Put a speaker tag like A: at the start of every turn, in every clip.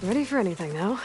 A: Ready for anything now.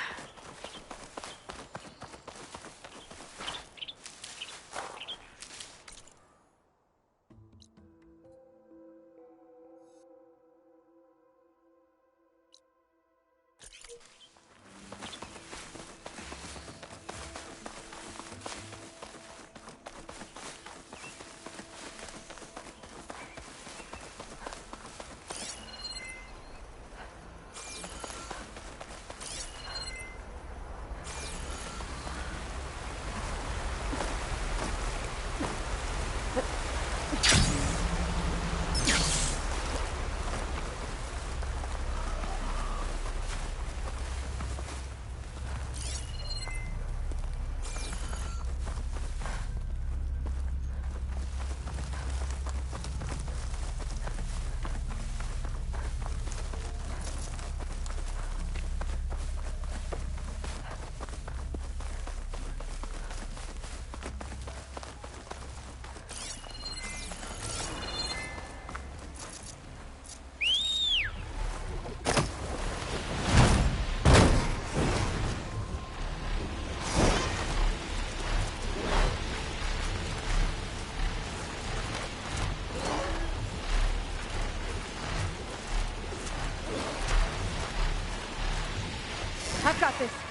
A: I've got this.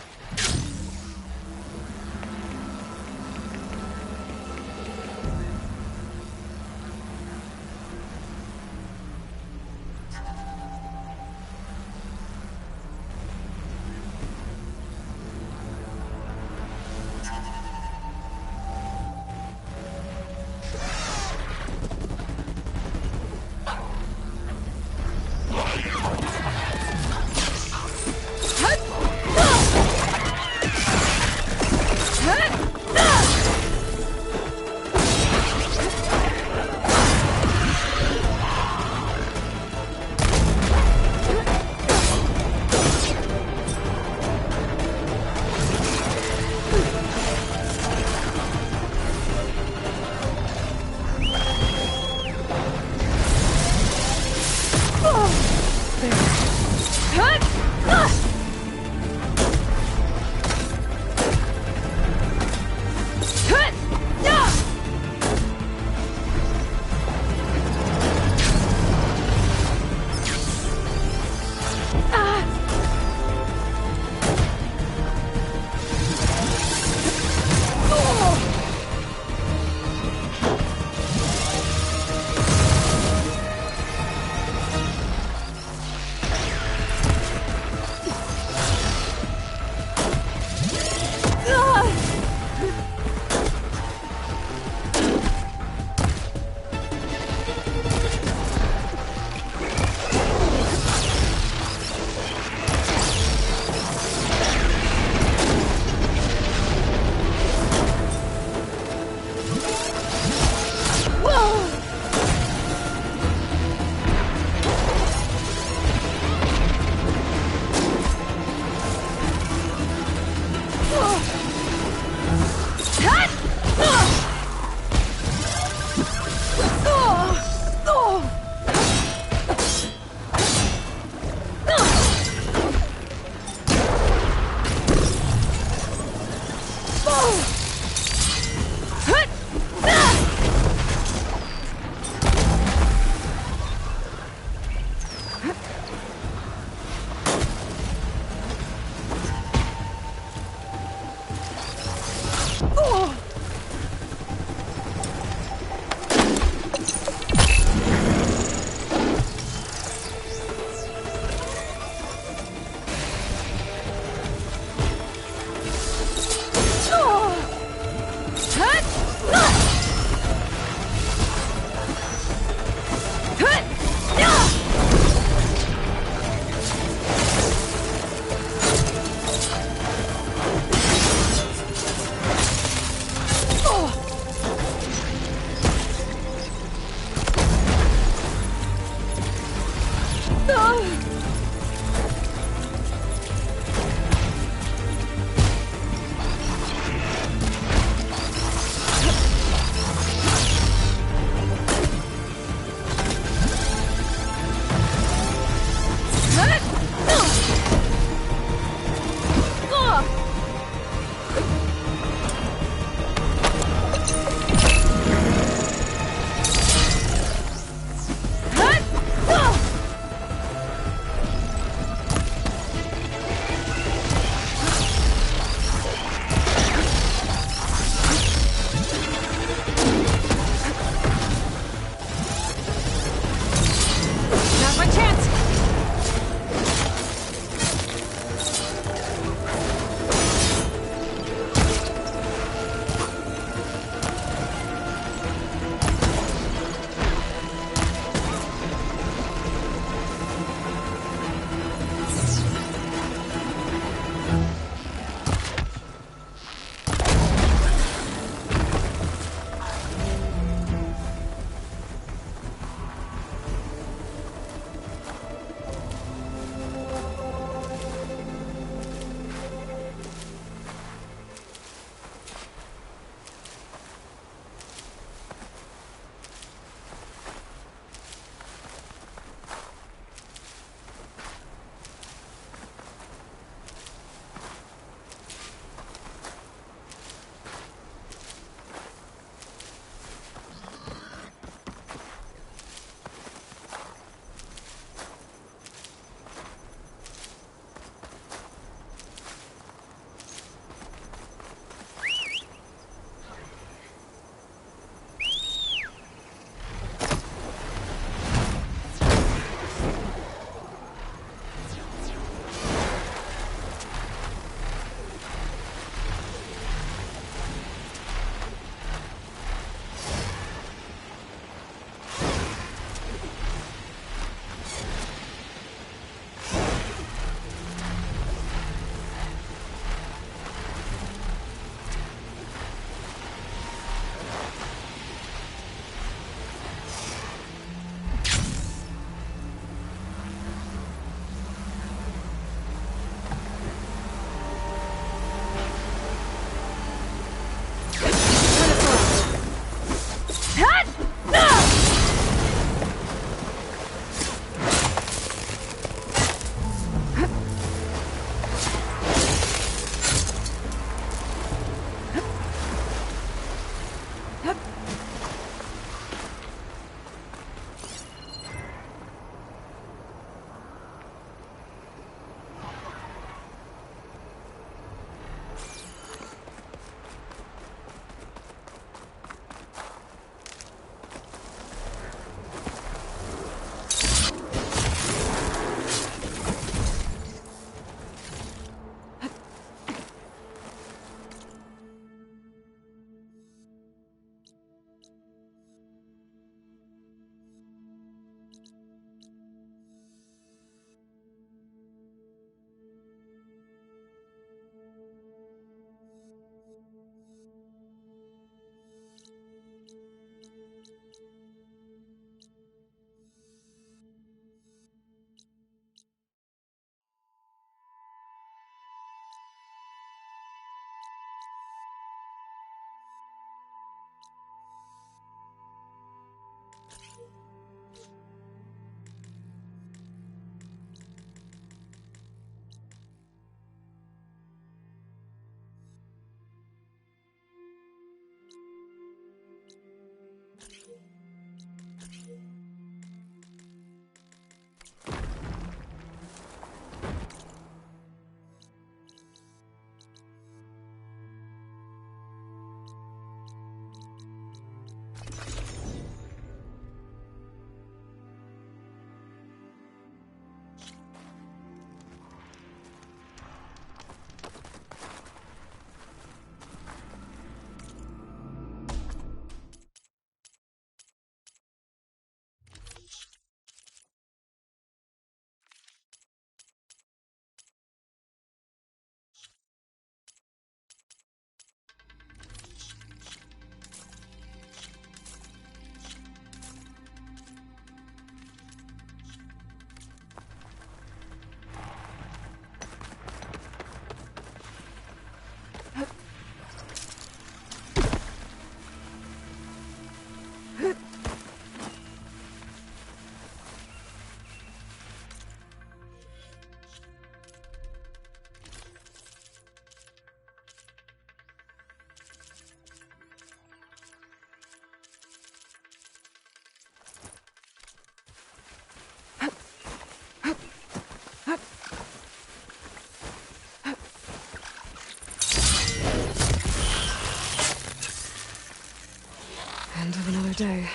A: Another day.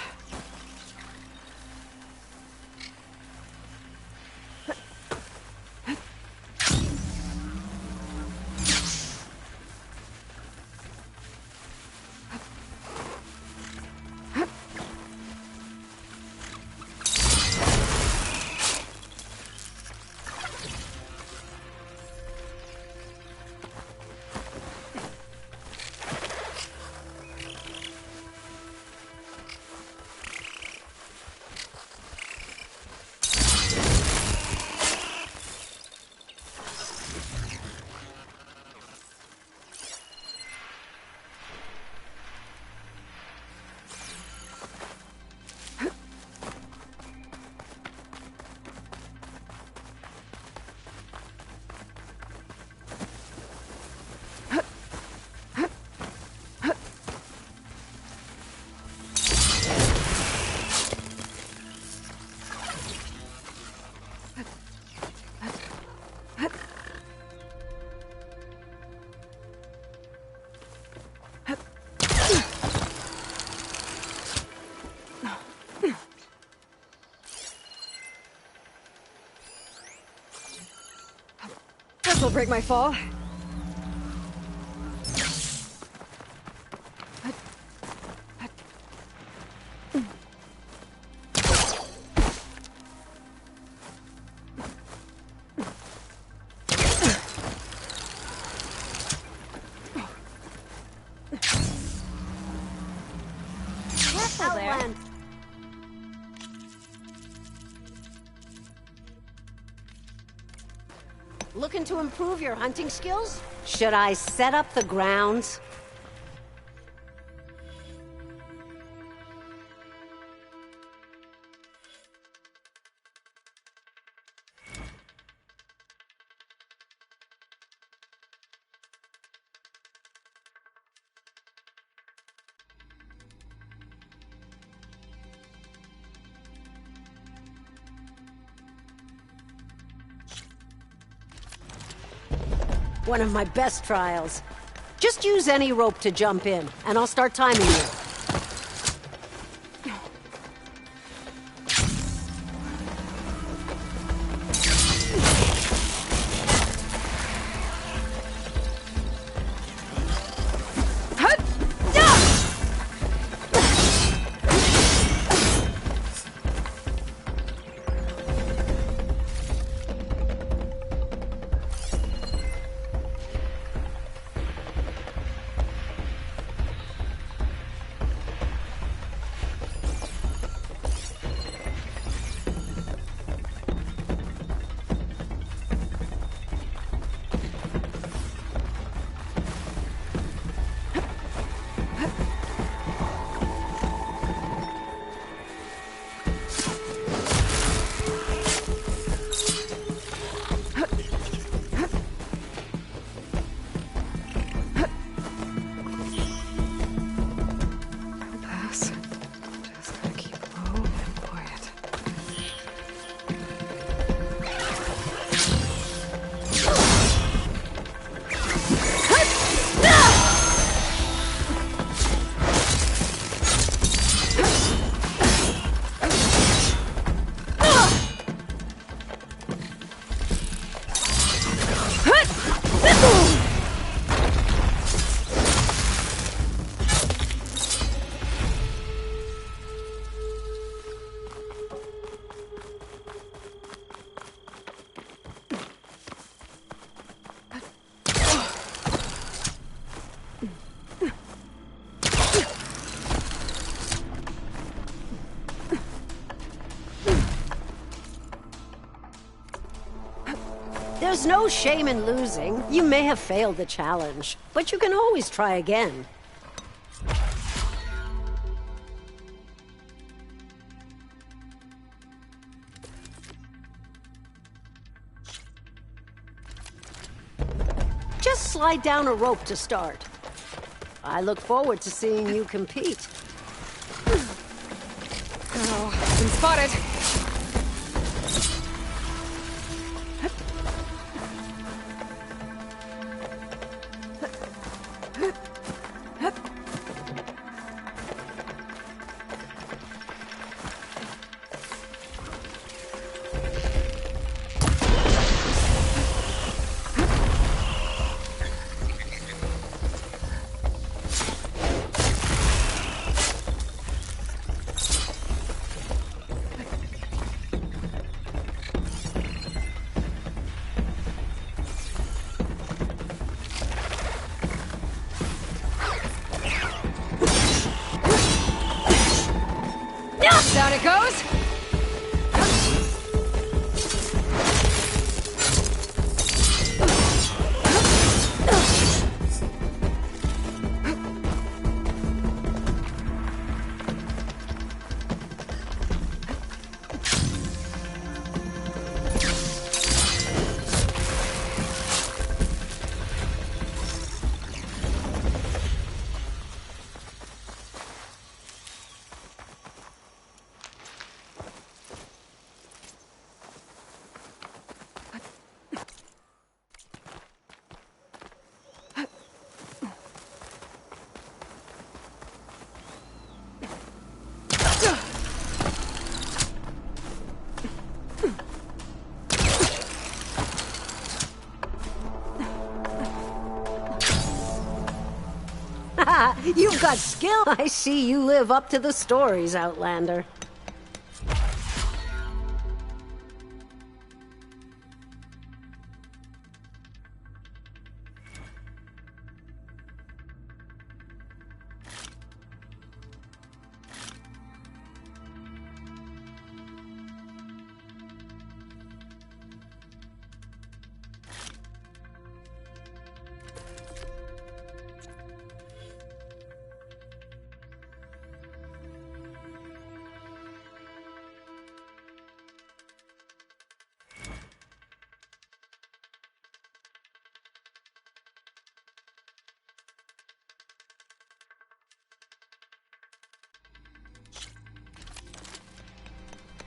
A: This'll break my fall.
B: Careful there. Looking to improve your hunting skills? Should I set up the grounds? One of my best trials. Just use any rope to jump in, and I'll start timing you. There's no shame in losing. You may have failed the challenge, but you can always try again. Just slide down a rope to start. I look forward to seeing you compete.
A: Oh, been spotted.
B: You've got skill. I see you live up to the stories, Outlander.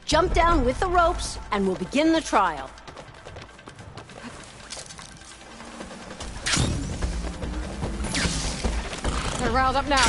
B: Jump down with the ropes, and we'll begin the trial.
A: They're riled up now.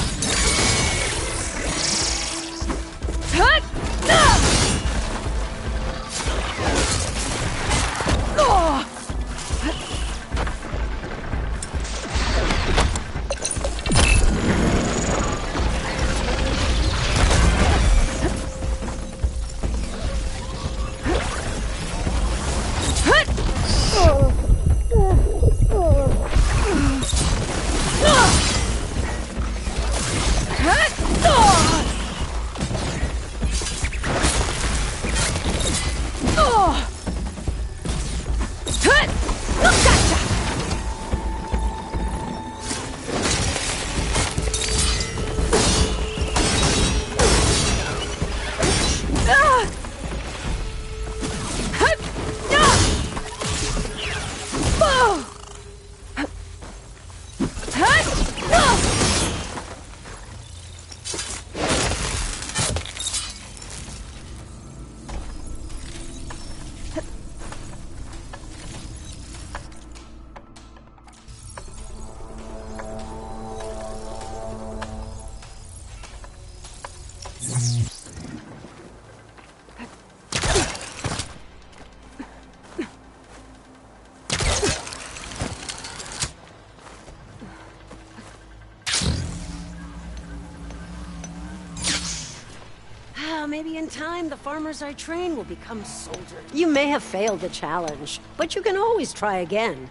B: Maybe in time, the farmers I train will become soldiers. You may have failed the challenge, but you can always try again.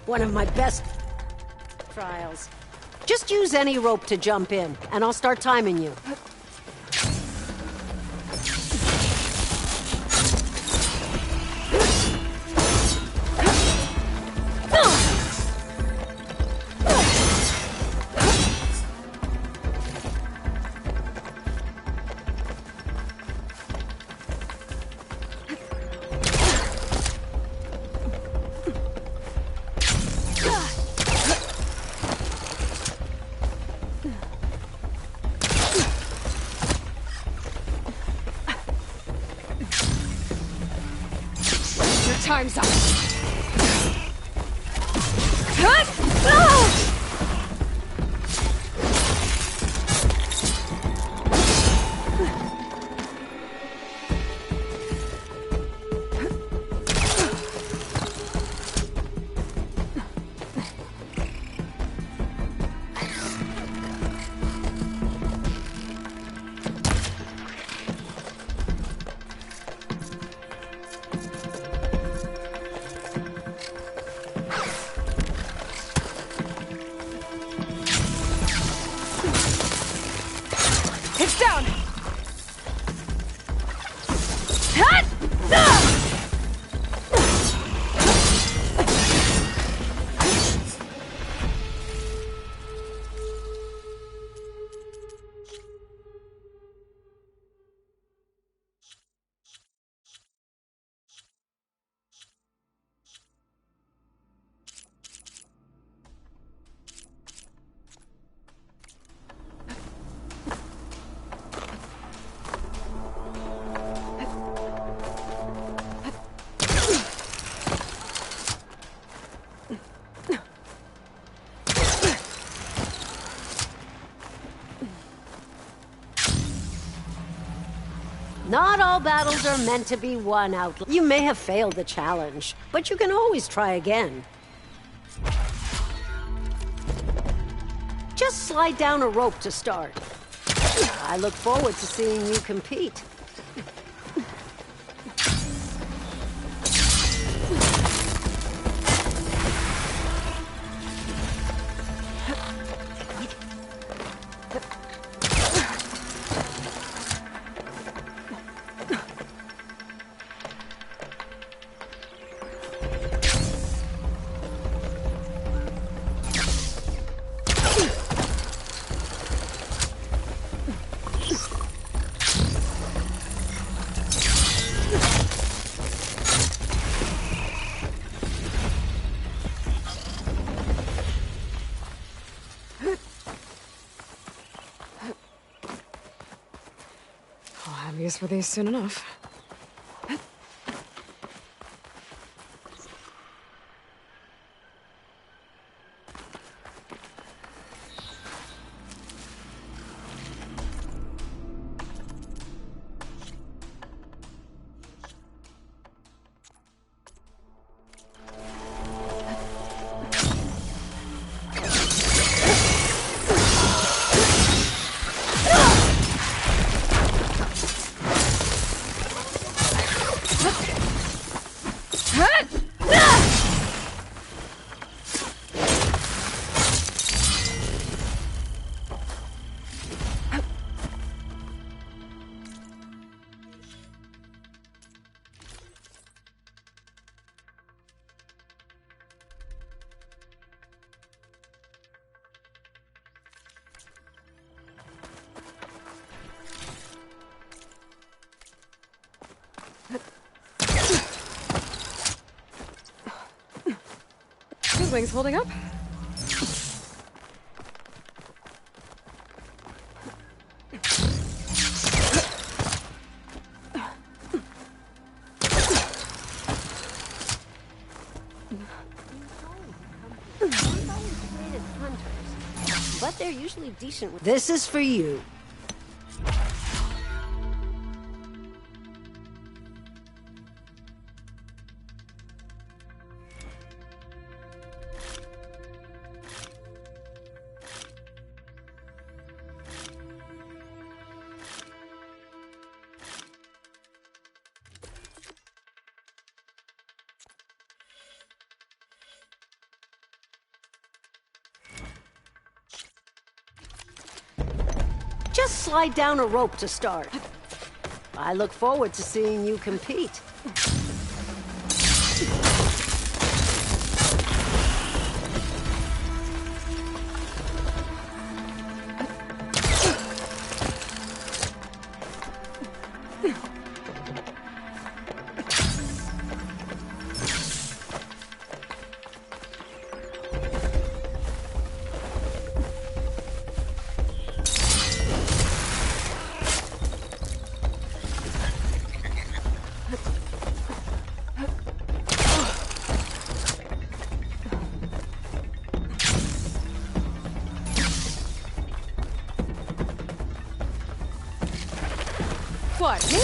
B: One of my best trials. Just use any rope to jump in, and I'll start timing you.
A: Time's up. It's down!
B: battles are meant to be won out. You may have failed the challenge, but you can always try again. Just slide down a rope to start. I look forward to seeing you compete.
A: I'll have use for these soon enough. His wings holding up?
B: But they're usually decent. This is for you. Just slide down a rope to start. I look forward to seeing you compete.
A: What, me?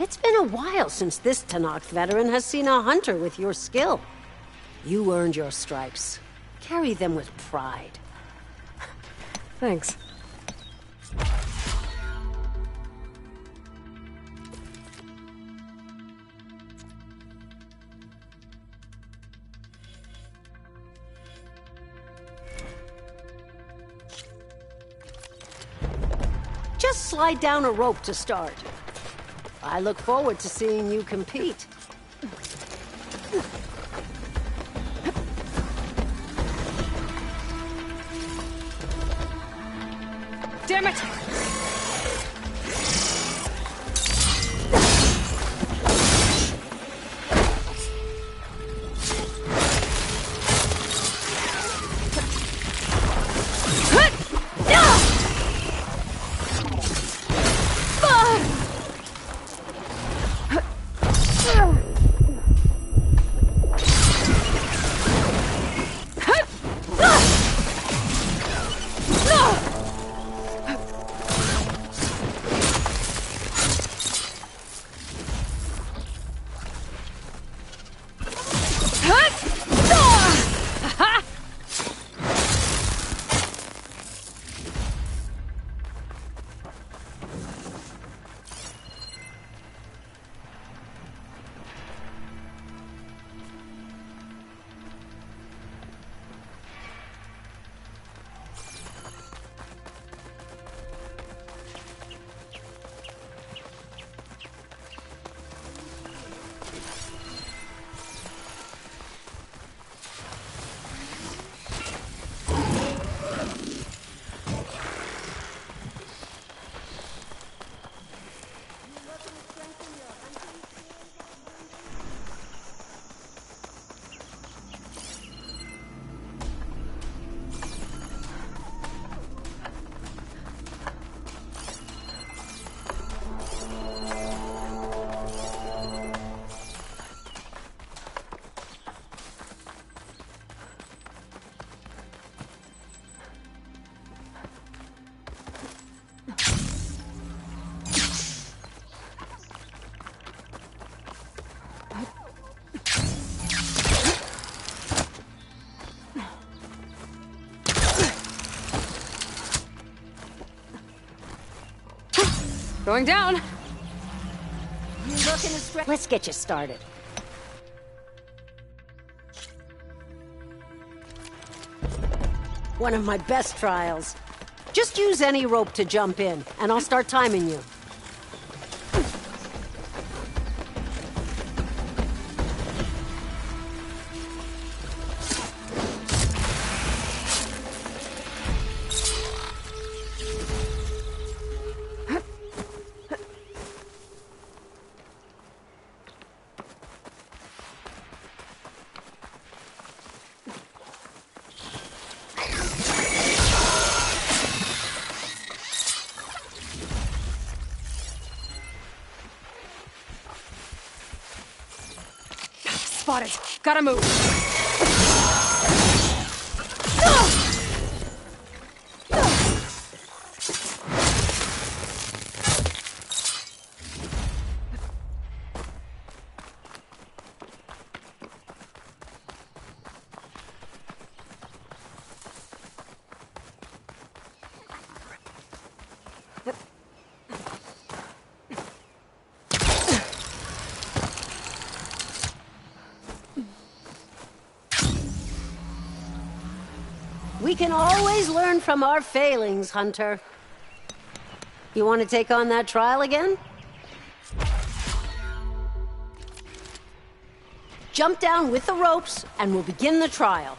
A: It's been a while since this Tenakth veteran has seen a hunter with your skill. You earned your stripes. Carry them with pride. Thanks.
B: Just slide down a rope to start. I look forward to seeing you compete.
C: damn it! Going down.
A: Let's get you started. One of my best trials. Just use any rope to jump in, and I'll start timing you.
C: Spotted. Gotta move.
A: We can always learn from our failings, Hunter. You want to take on that trial again? Jump down with the ropes, and we'll begin the trial.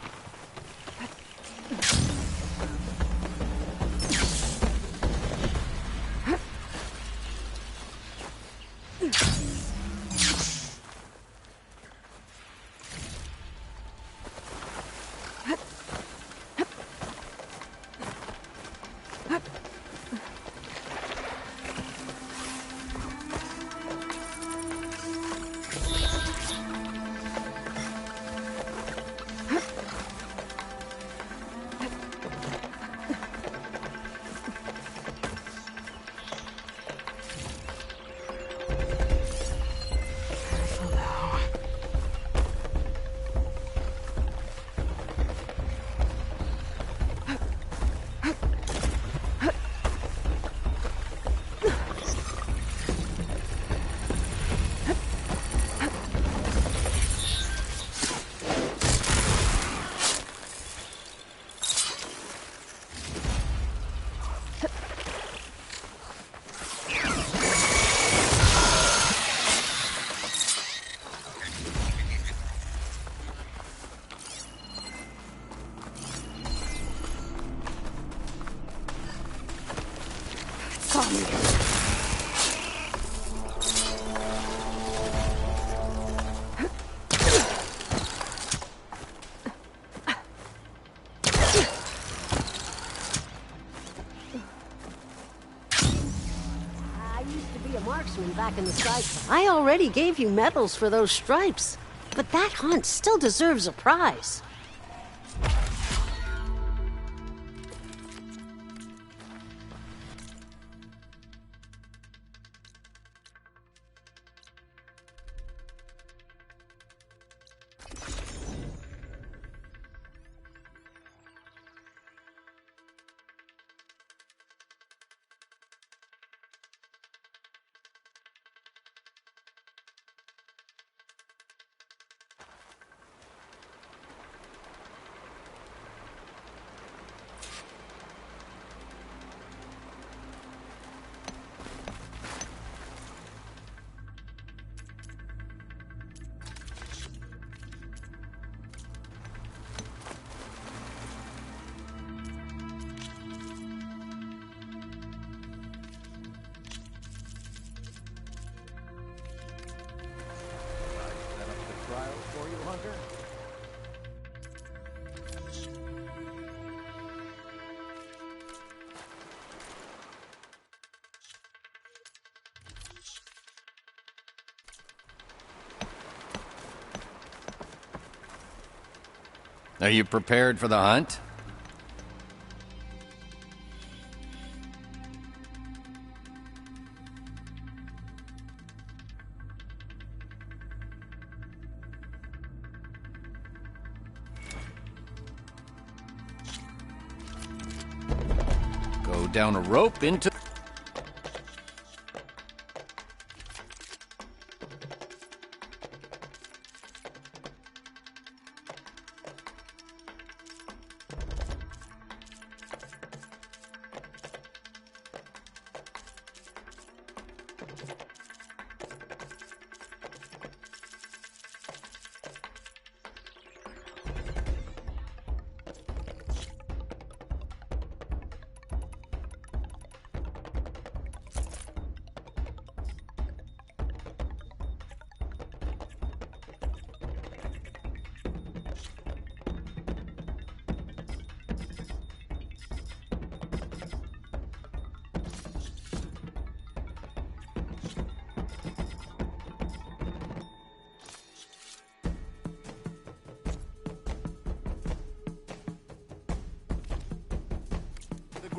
A: Back in the side. I already gave you medals for those stripes, but that hunt still deserves a prize.
D: Are you prepared for the hunt? Go down a rope into...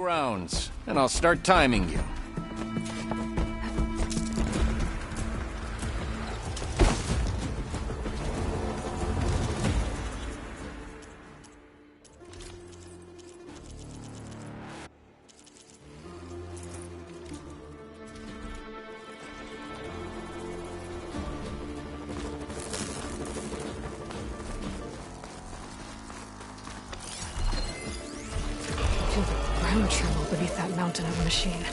D: grounds, and I'll start timing you.
C: Feel the ground tremble beneath that mountain of a machine.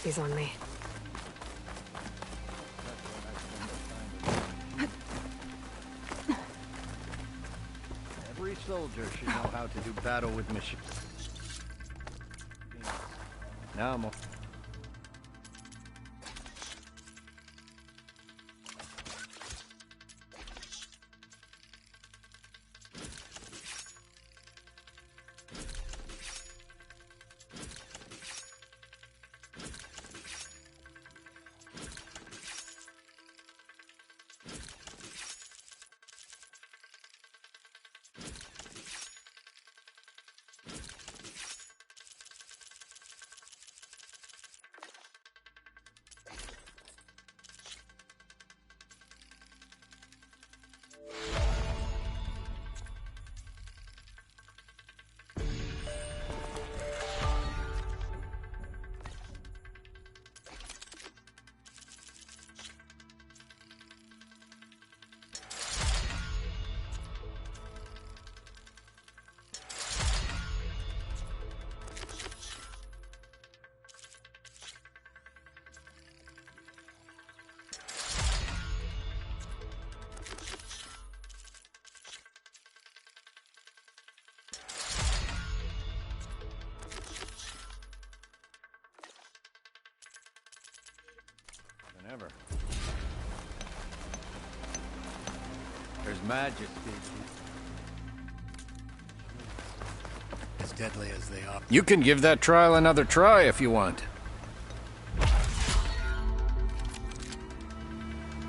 C: these on me.
D: Every soldier should know how to do battle with machines. Now I'm... Ever. There's magic.
E: As deadly as they are.
D: You can give that trial another try if you want.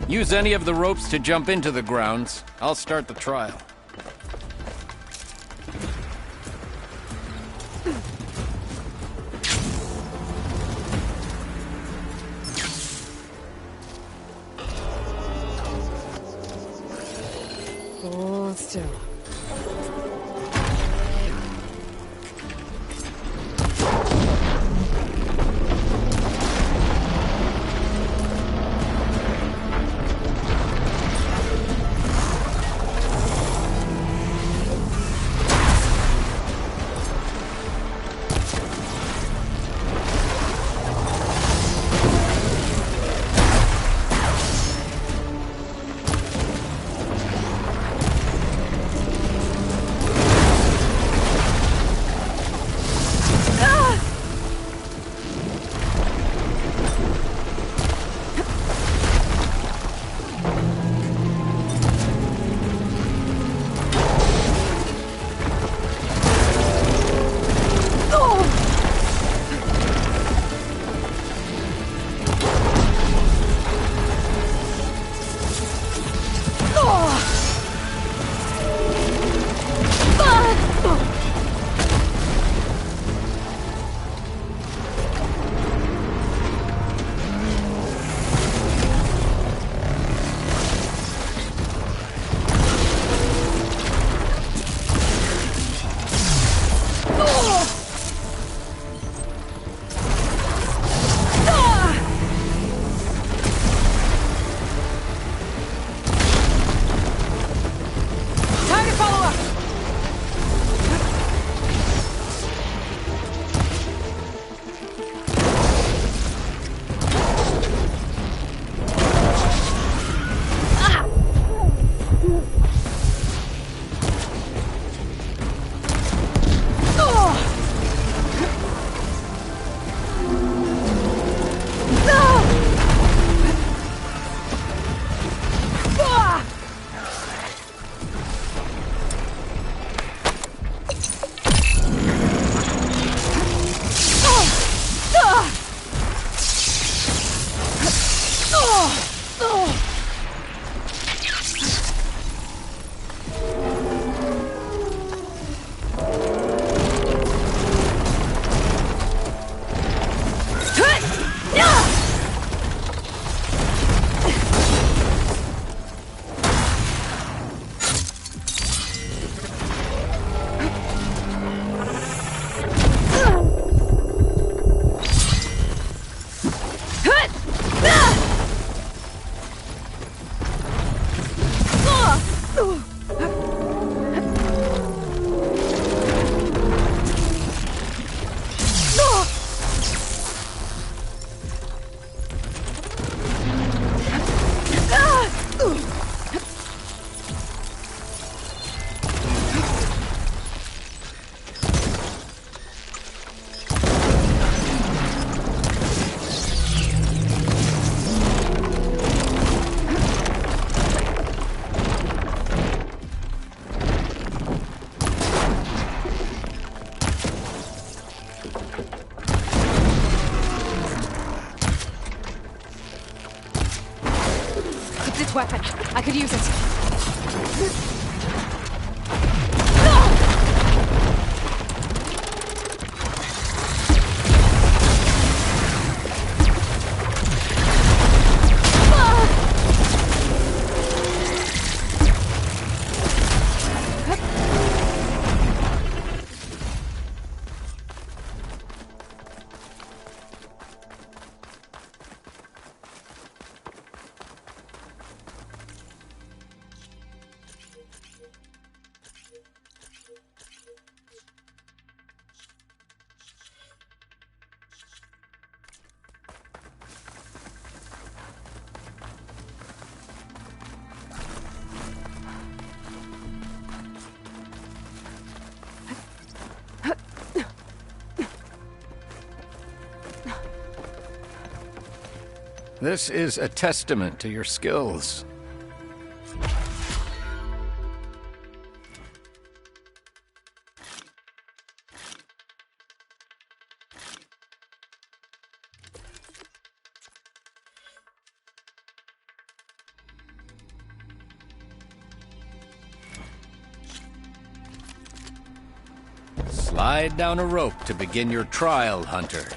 D: Use any of the ropes to jump into the grounds. I'll start the trial.
C: Hold still. weapon. I could use it.
D: This is a testament to your skills. Slide down a rope to begin your trial, Hunter.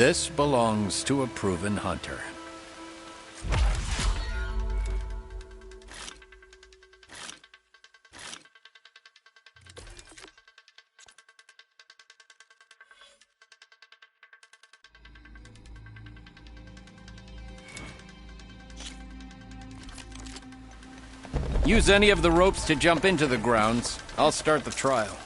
F: This belongs to a proven hunter. Use any of the ropes to jump into the grounds. I'll start the trial.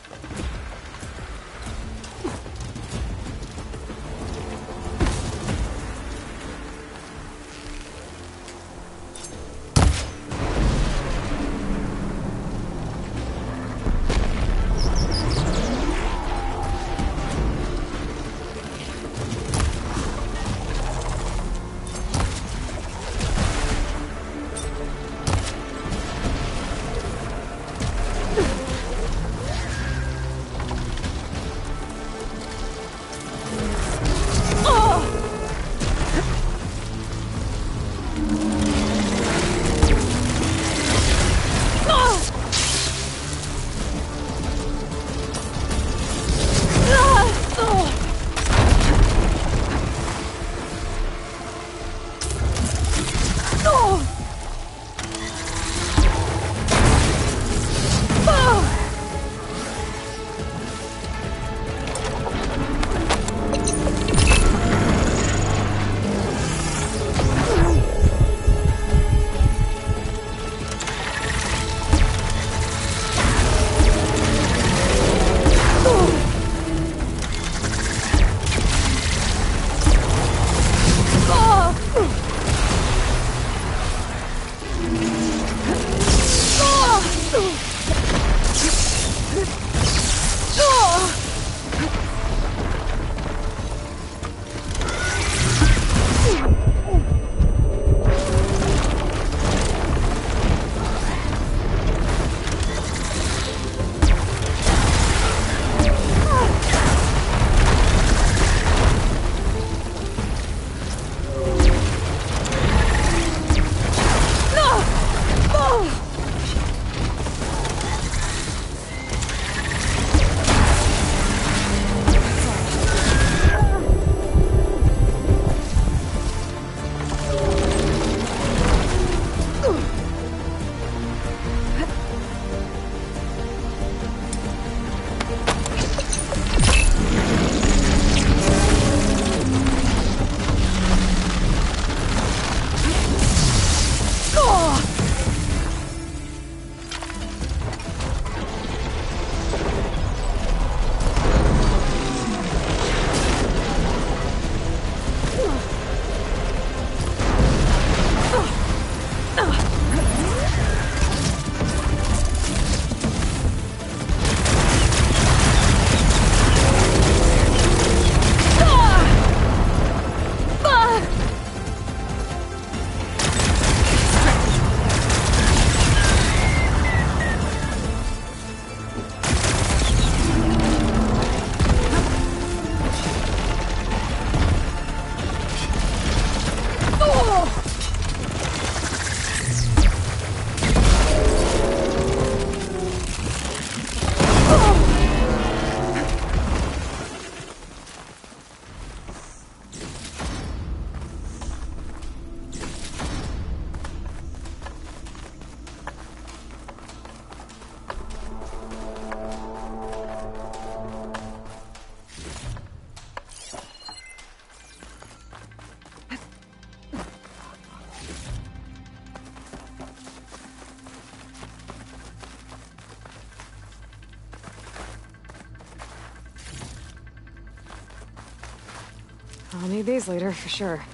C: I'll need these later, for sure.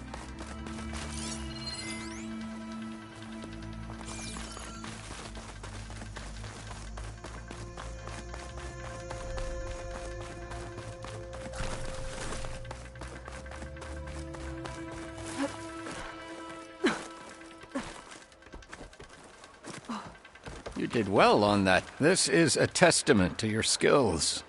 F: You did well on that. This is a testament to your skills.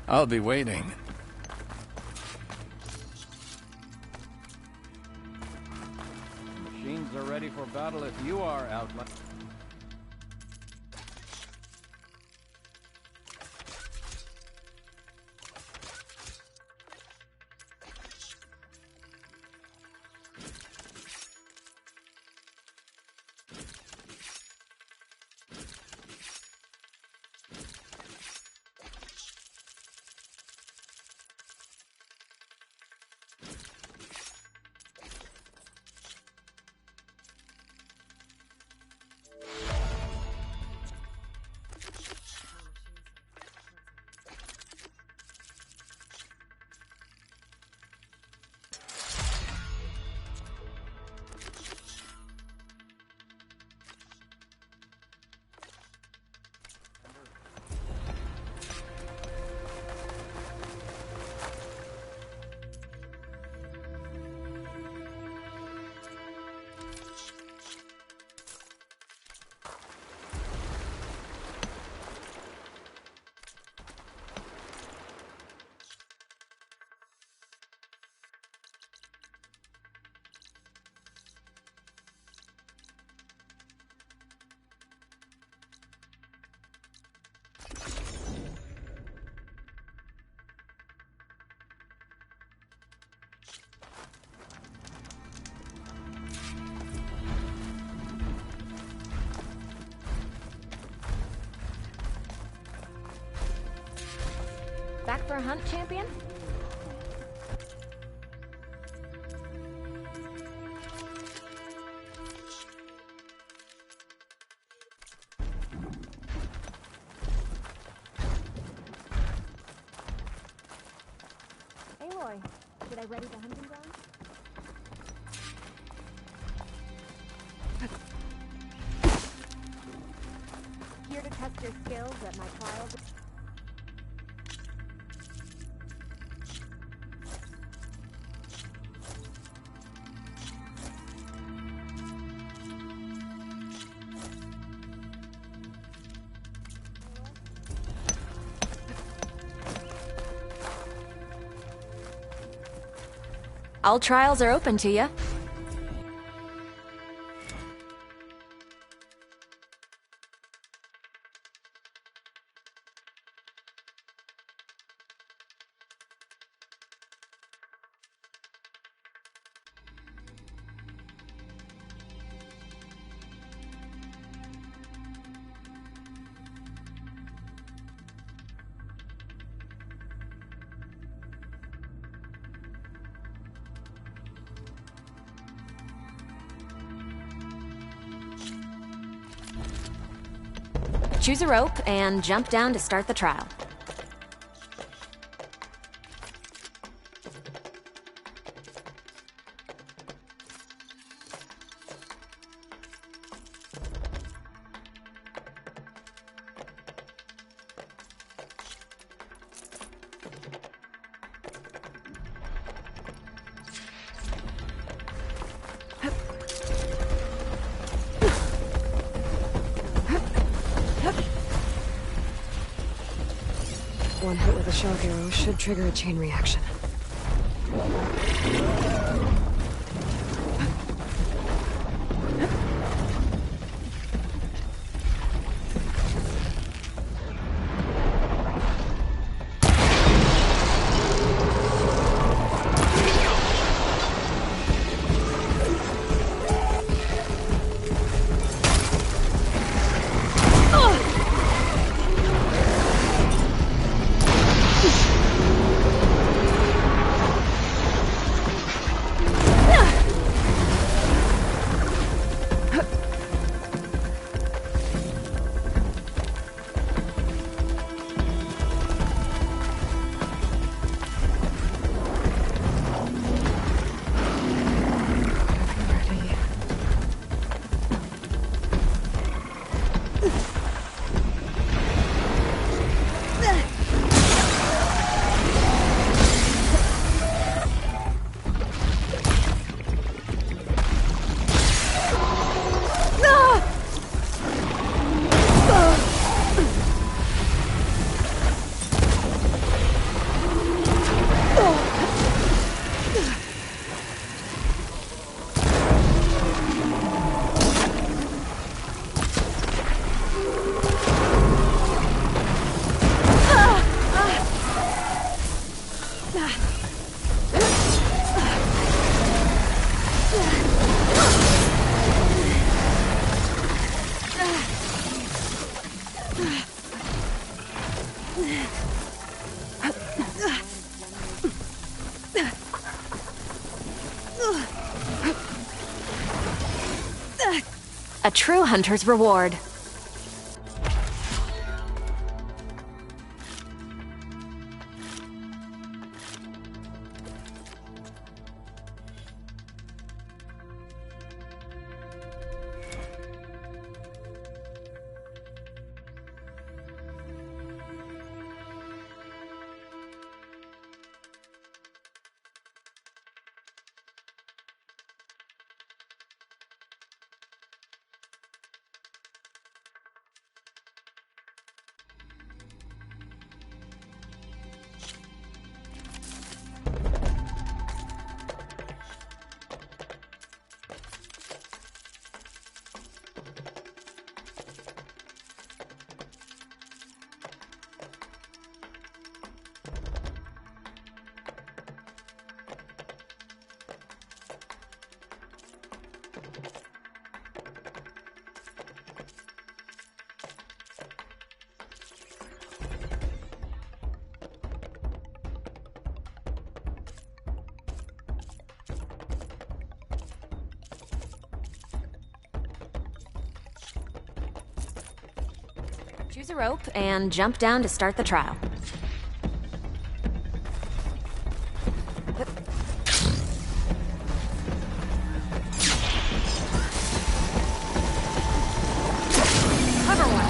F: I'll be waiting. hounds are ready for battle if you are, Outlaw.
G: Back for a hunt, champion? Aloy, should I ready the hunting ground? Here to test your skills at my trials.
H: All trials are open to you. Choose a rope and jump down to start the trial.
C: One hit with a shell arrow should trigger a chain reaction.
H: A true hunter's reward. Choose a rope and jump down to start the trial. Cover one.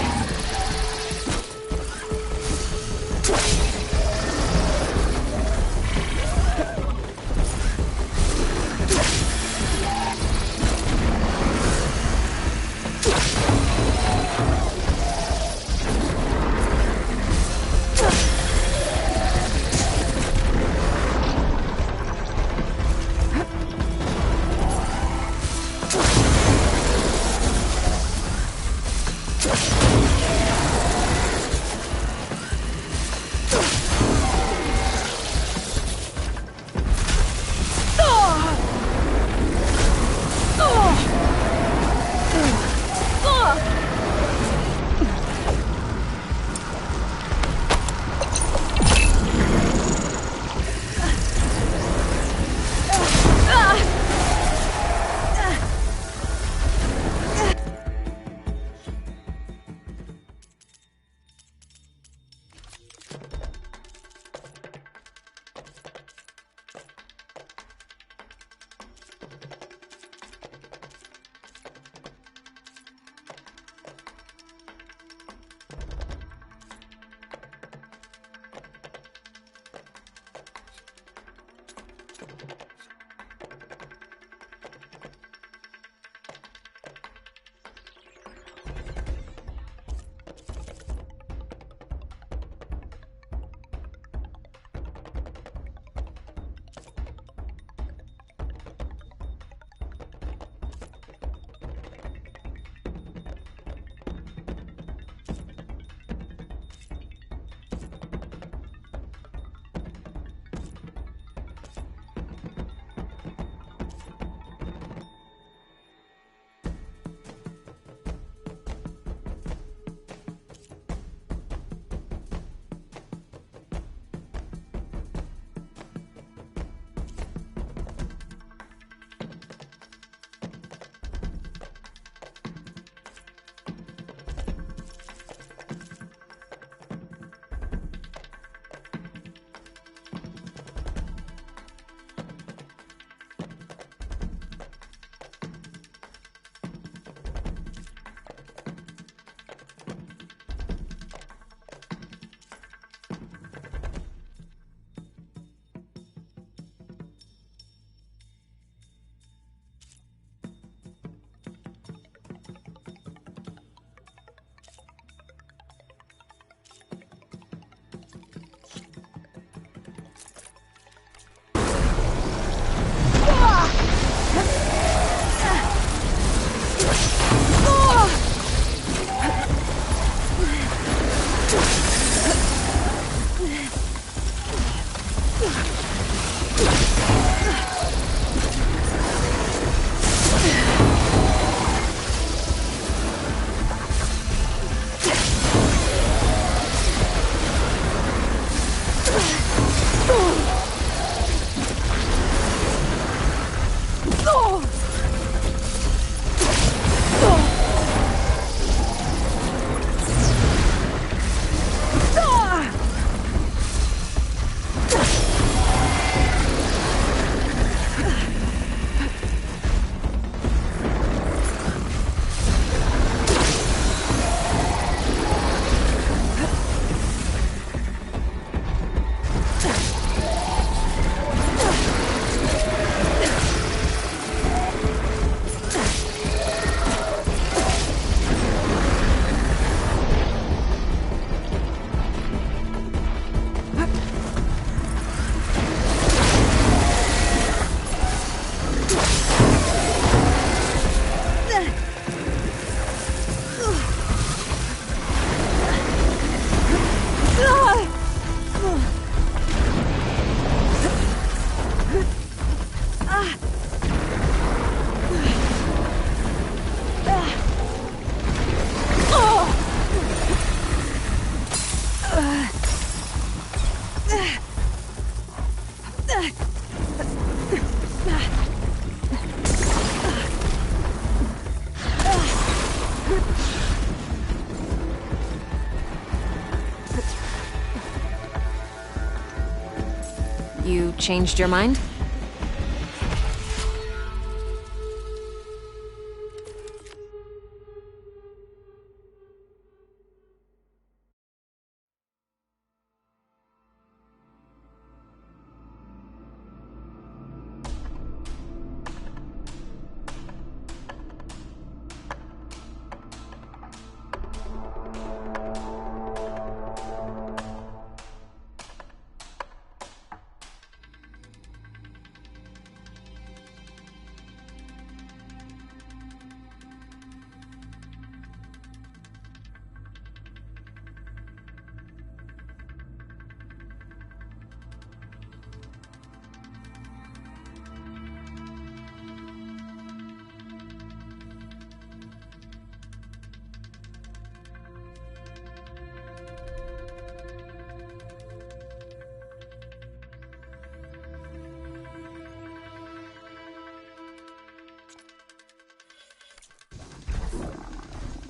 H: changed your mind?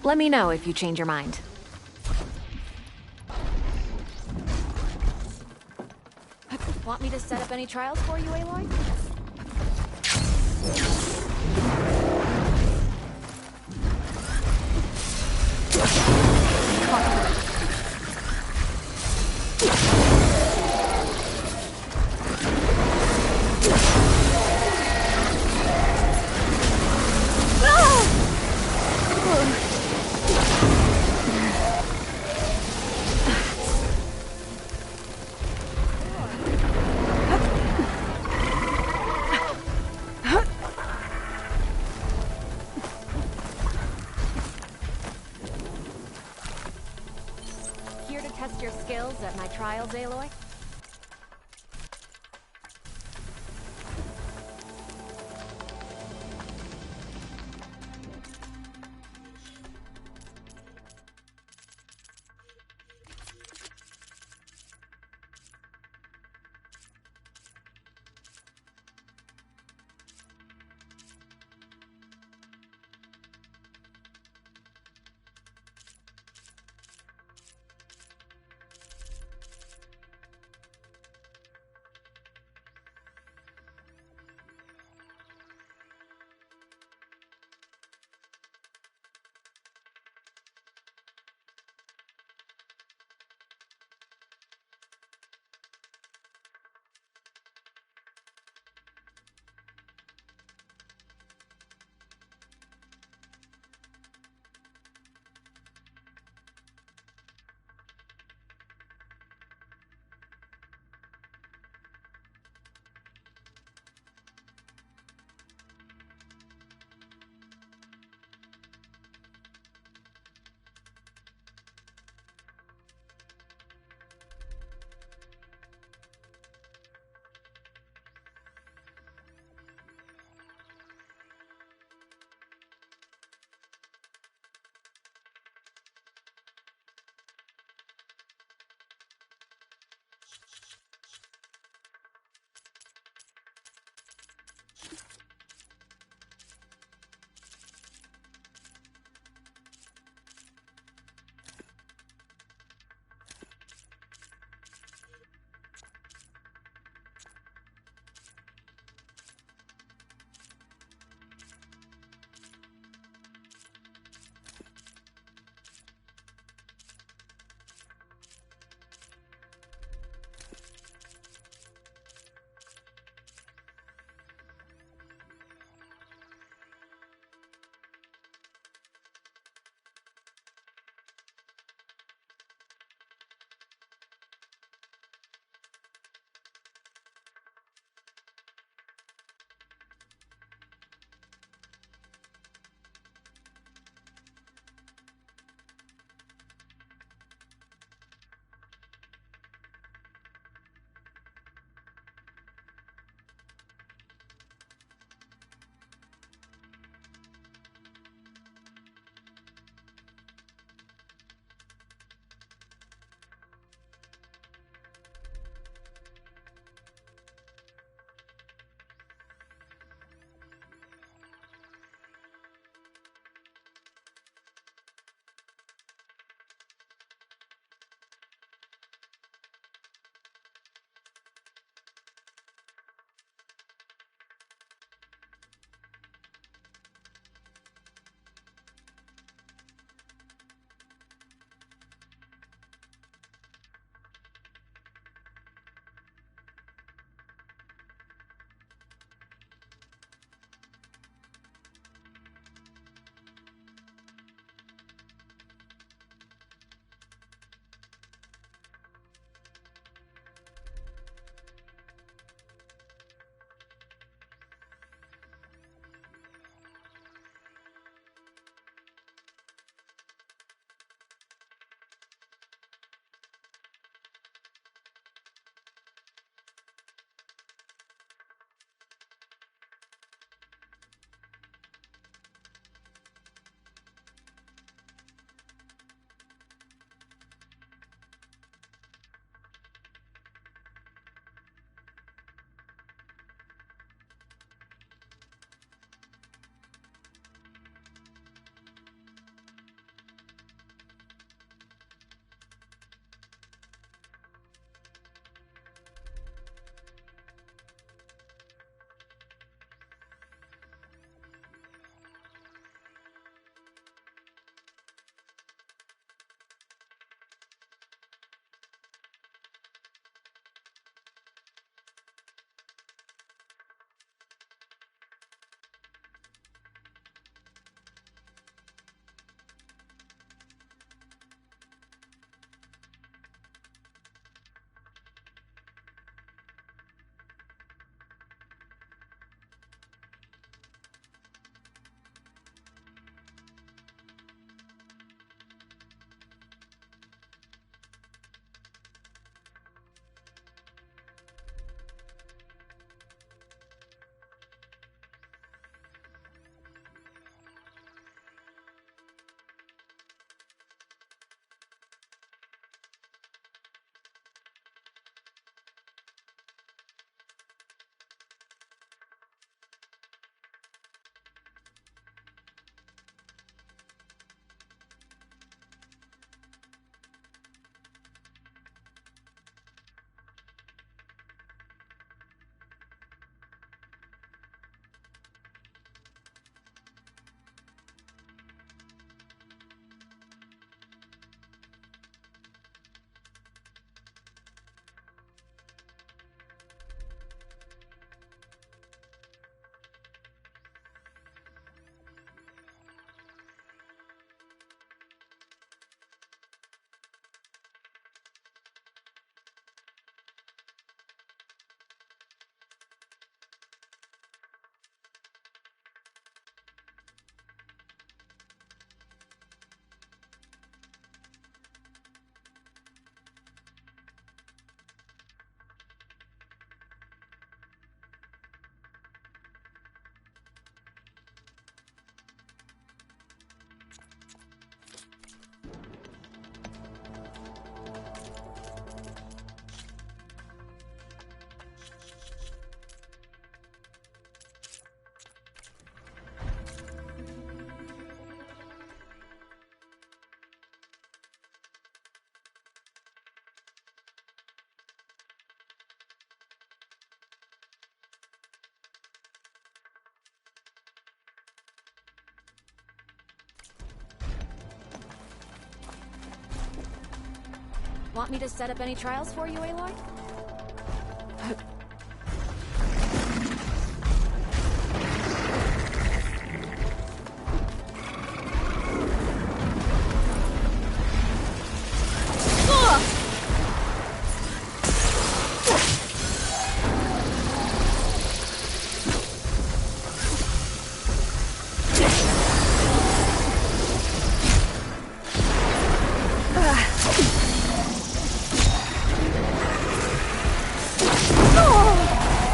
H: Let me know if you change your mind. Want me to set up any trials for you, Aloy?
G: Here to test your skills at my trials, Aloy?
H: Want me to set up any trials for you, Aloy?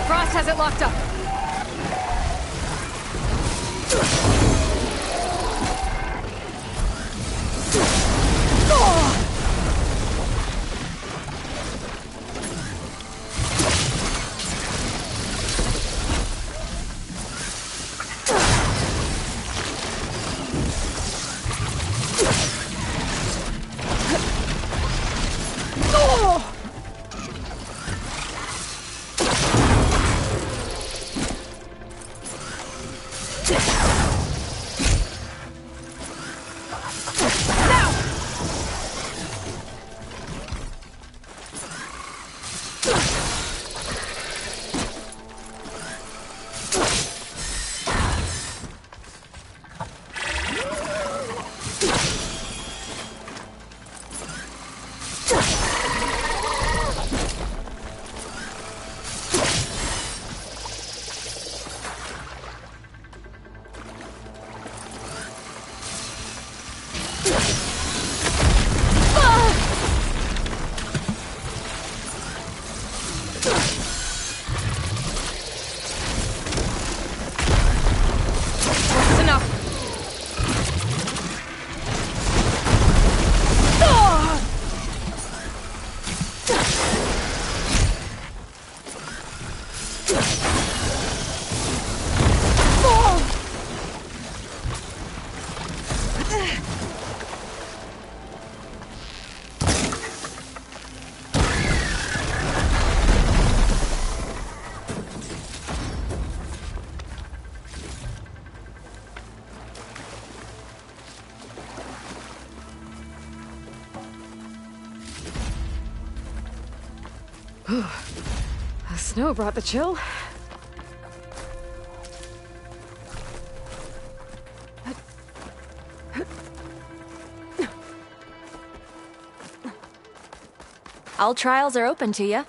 C: Frost has it locked up. That's enough. The snow brought the chill.
H: All trials are open to you.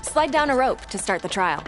H: Slide down a rope to start the trial.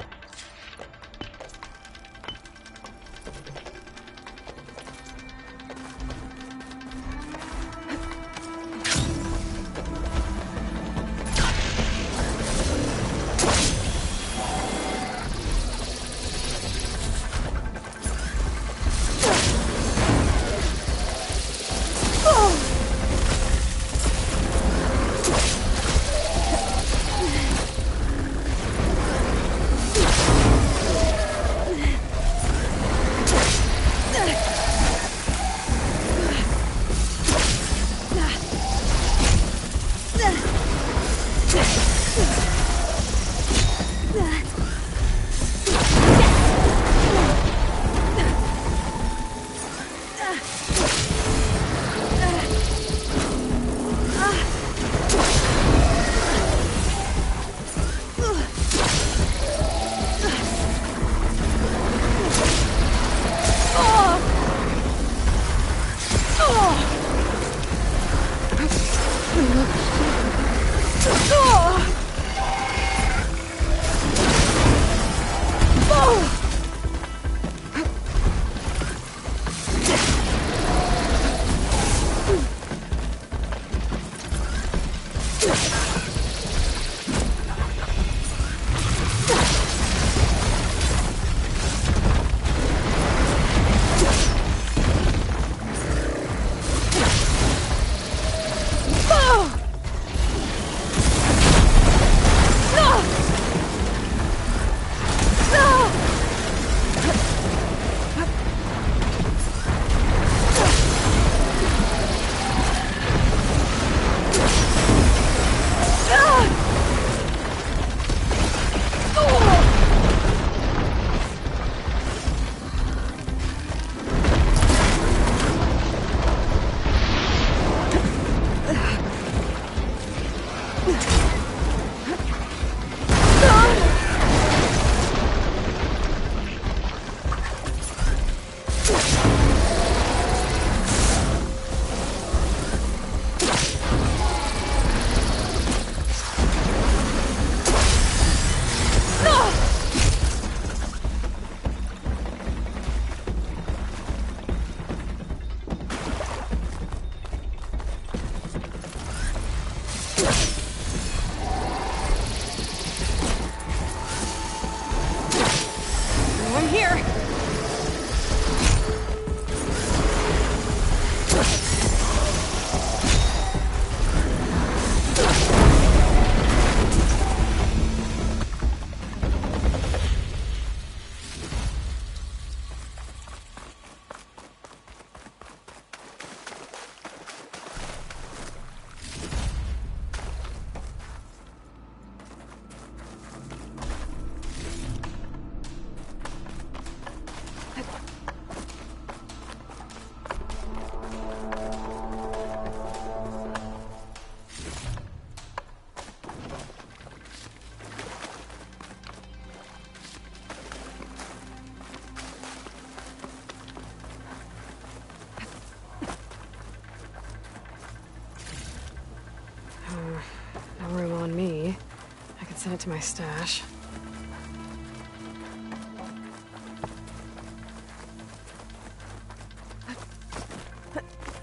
C: Send it to my stash.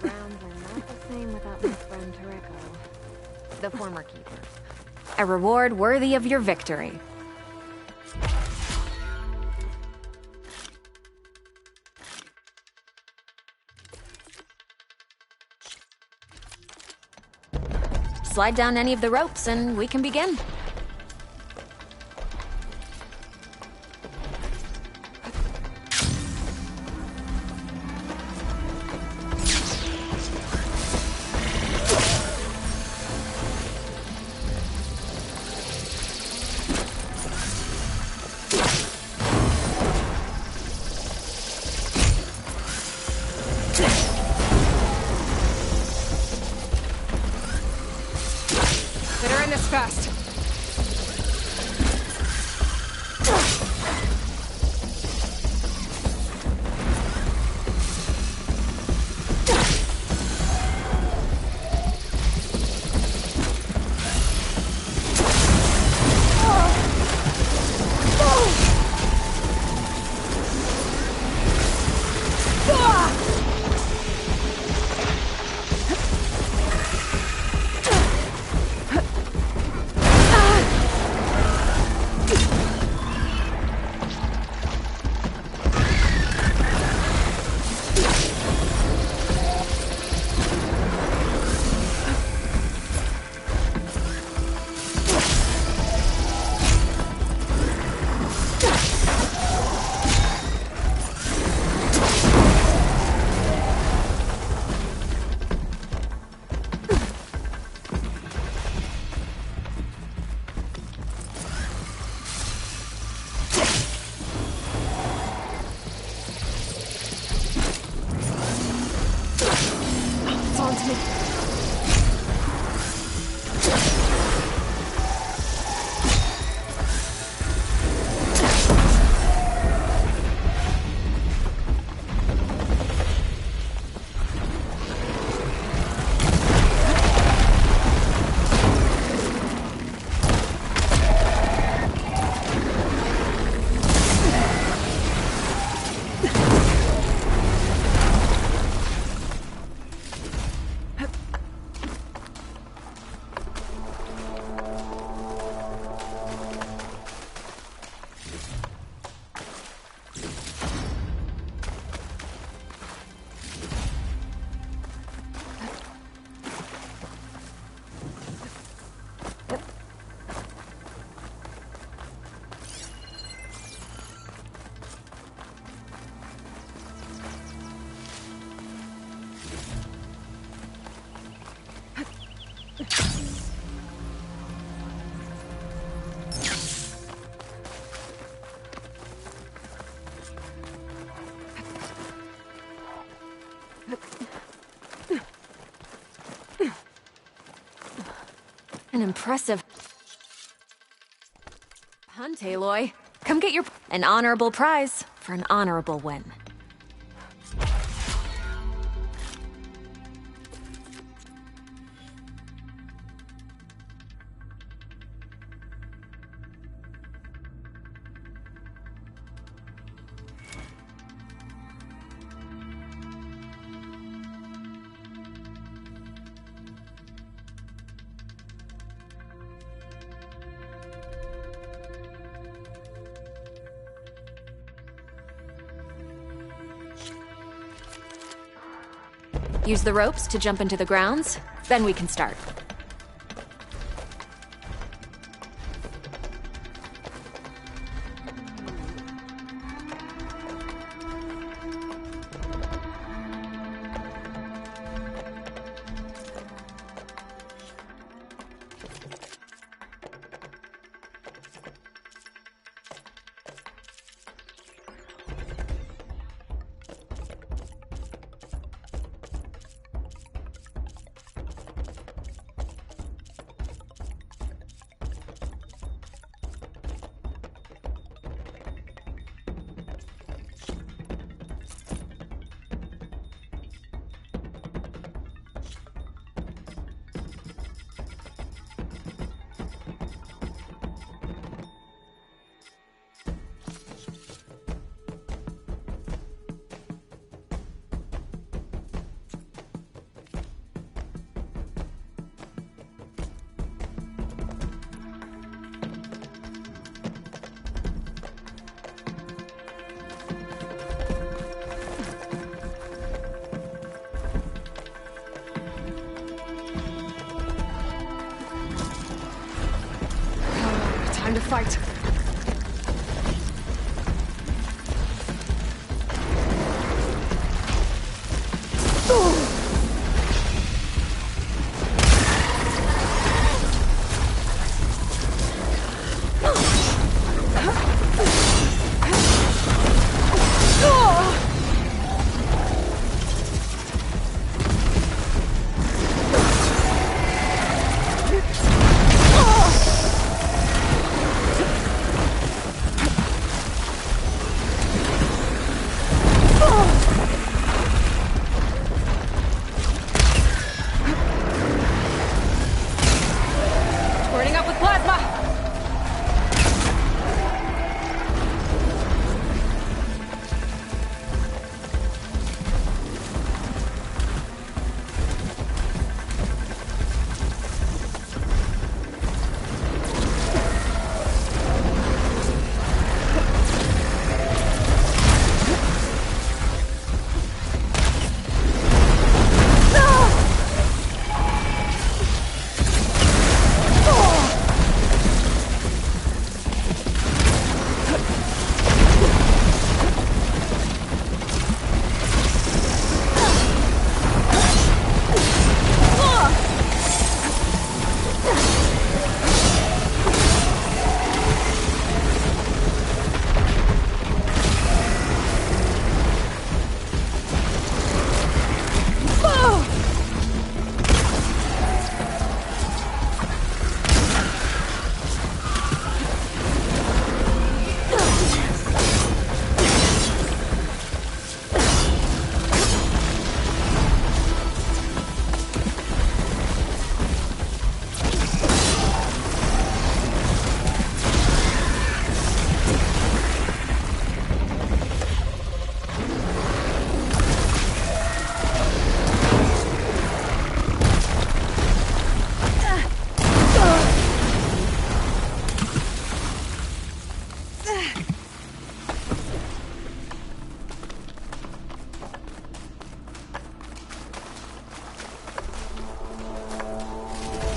G: Rounds are not the same without my friend Toriko, the former keeper.
H: A reward worthy of your victory. Slide down any of the ropes and we can begin.
C: Better end this fast. It's on to me.
H: An impressive hunt, Aloy. Come get an honorable prize for an honorable win. Use the ropes to jump into the grounds, then we can start.
C: Time to fight.
H: Turning up with plasma!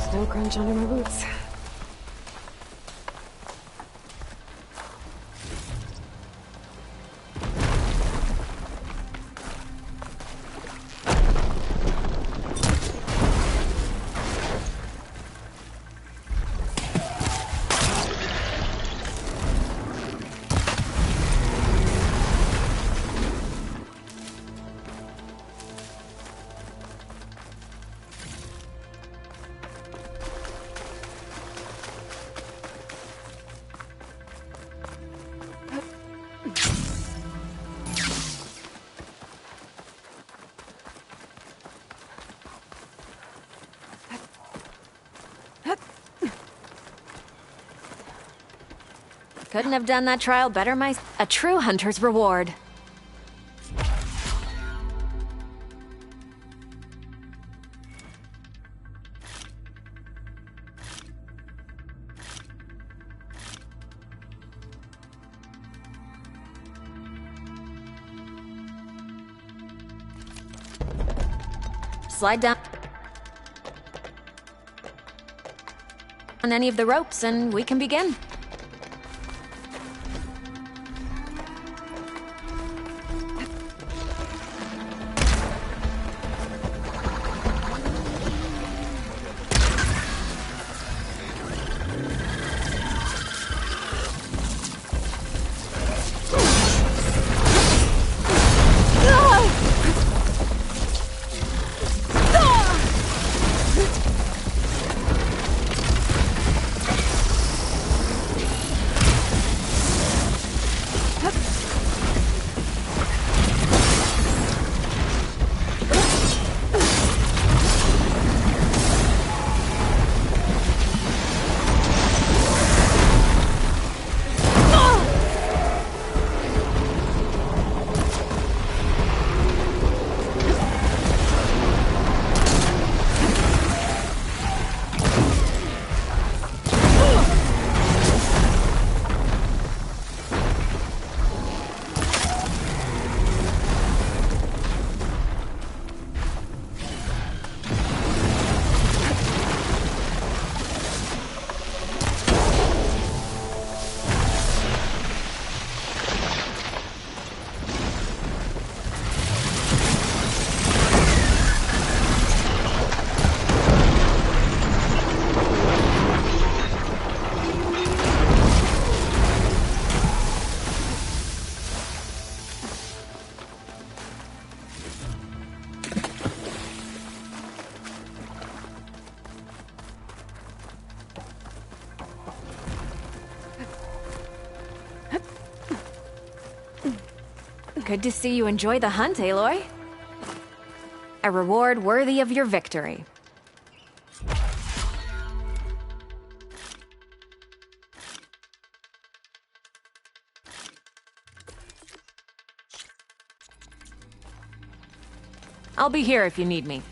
C: Still crunch under my boots.
H: Couldn't have done that trial better A true hunter's reward. Slide down on any of the ropes and we can begin. Good to see you enjoy the hunt, Aloy. A reward worthy of your victory. I'll be here if you need me.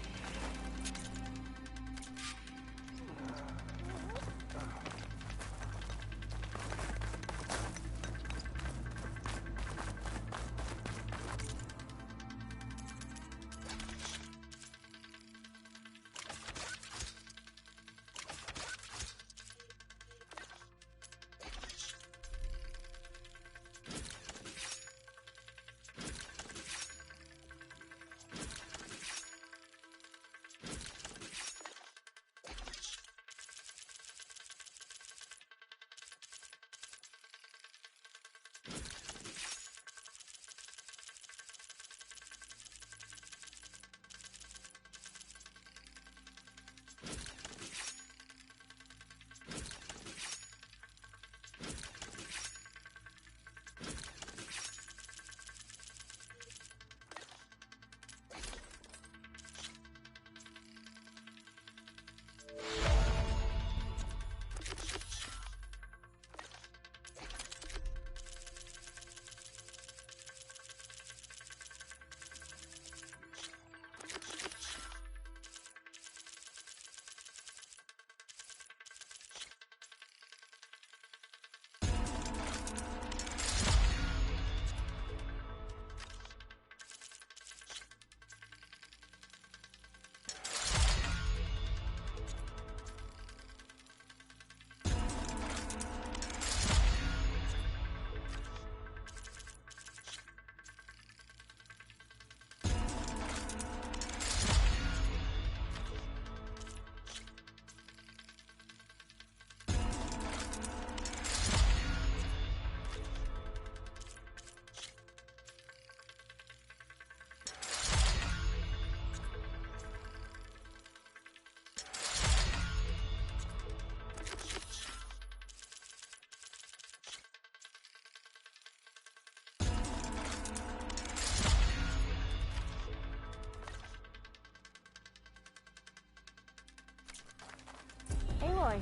G: Aloy,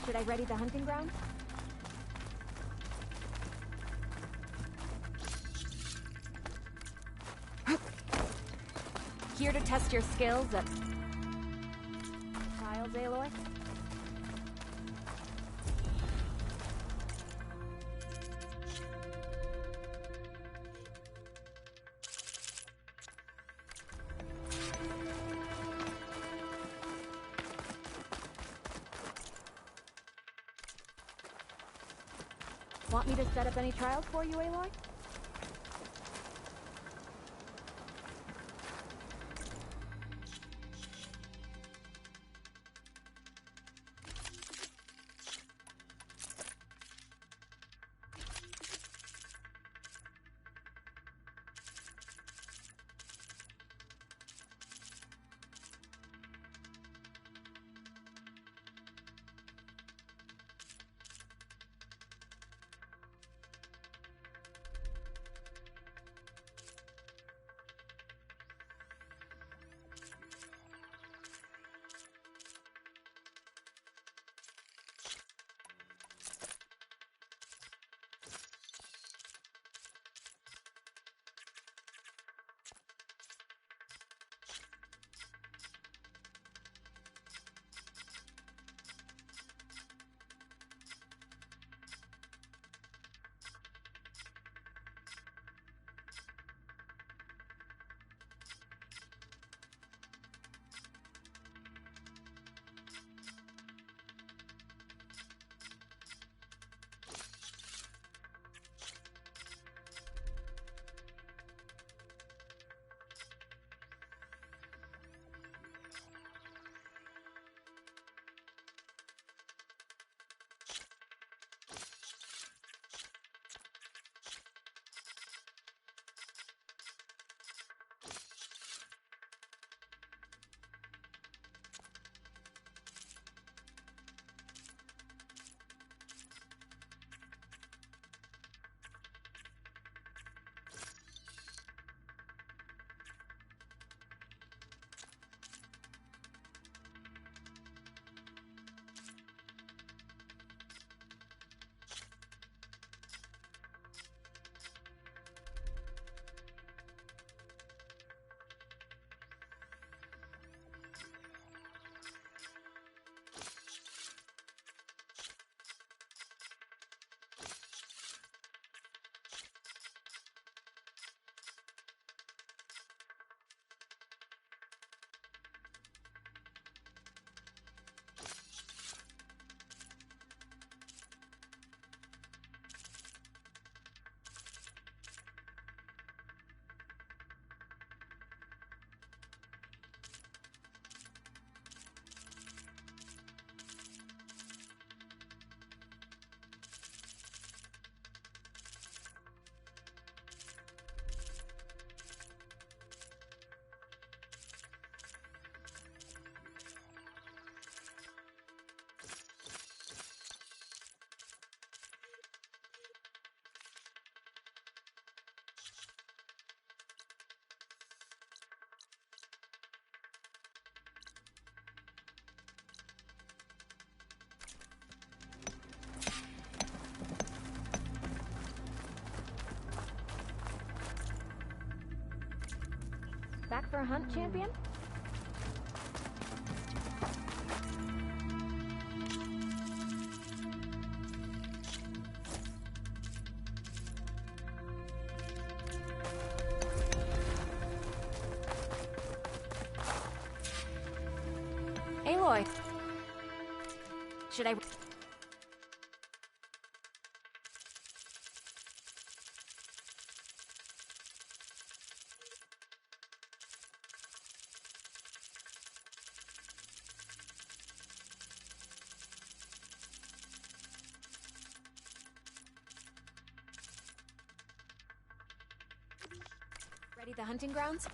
G: should I ready the hunting ground?
H: Here to test your skills at...
G: Trials, Aloy? Want me to set up any trials for you, Aloy?
H: for a hunt, champion? Aloy. Should I... Ready the hunting grounds?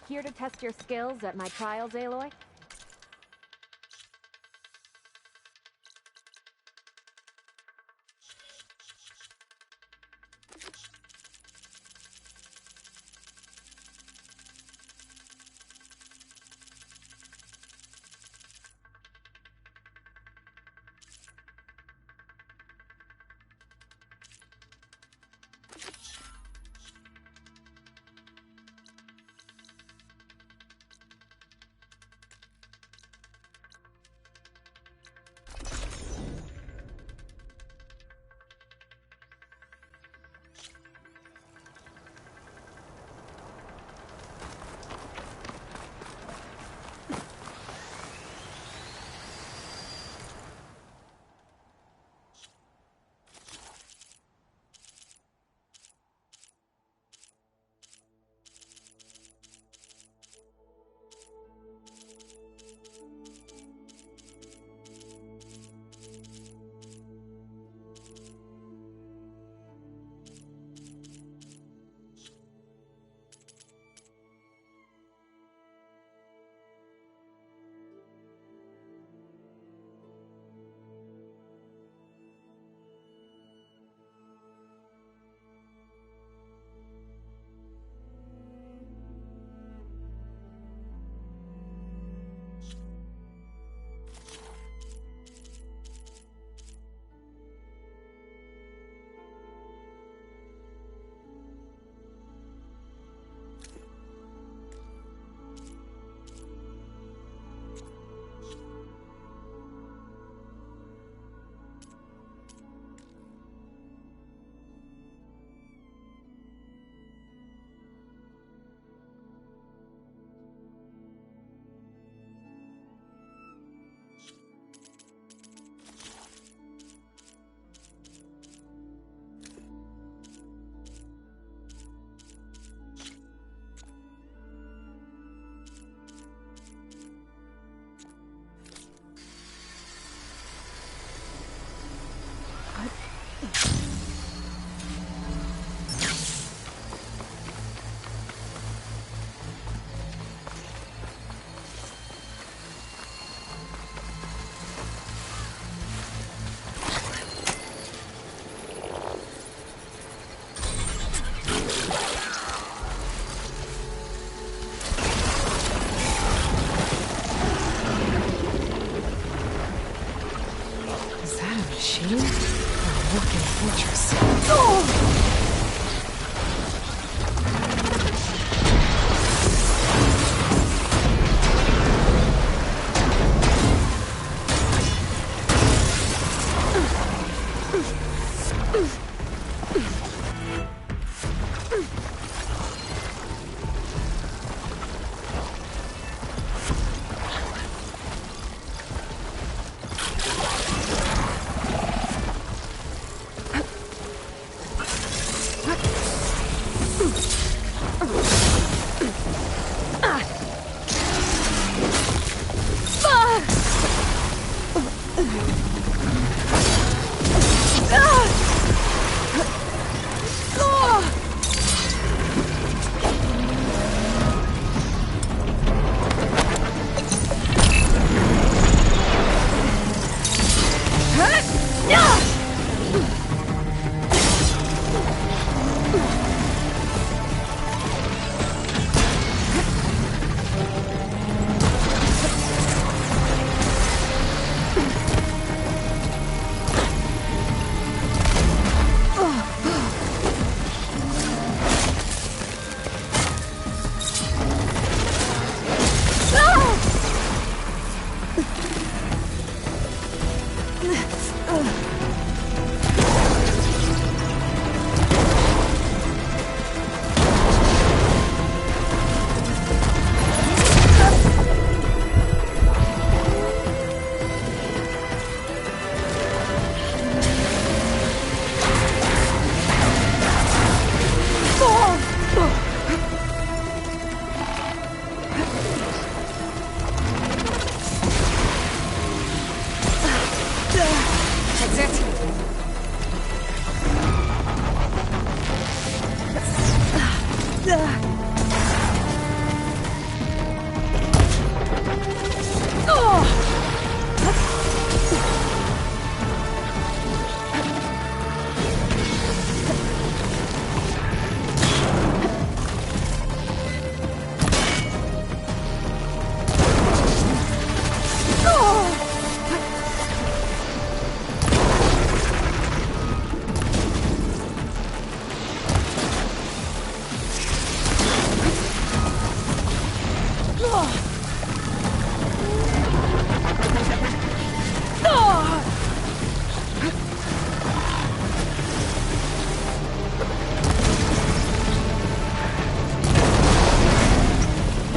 H: Here to test your skills at my trials, Aloy?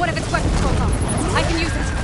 C: One of its weapon controls off. I can use it.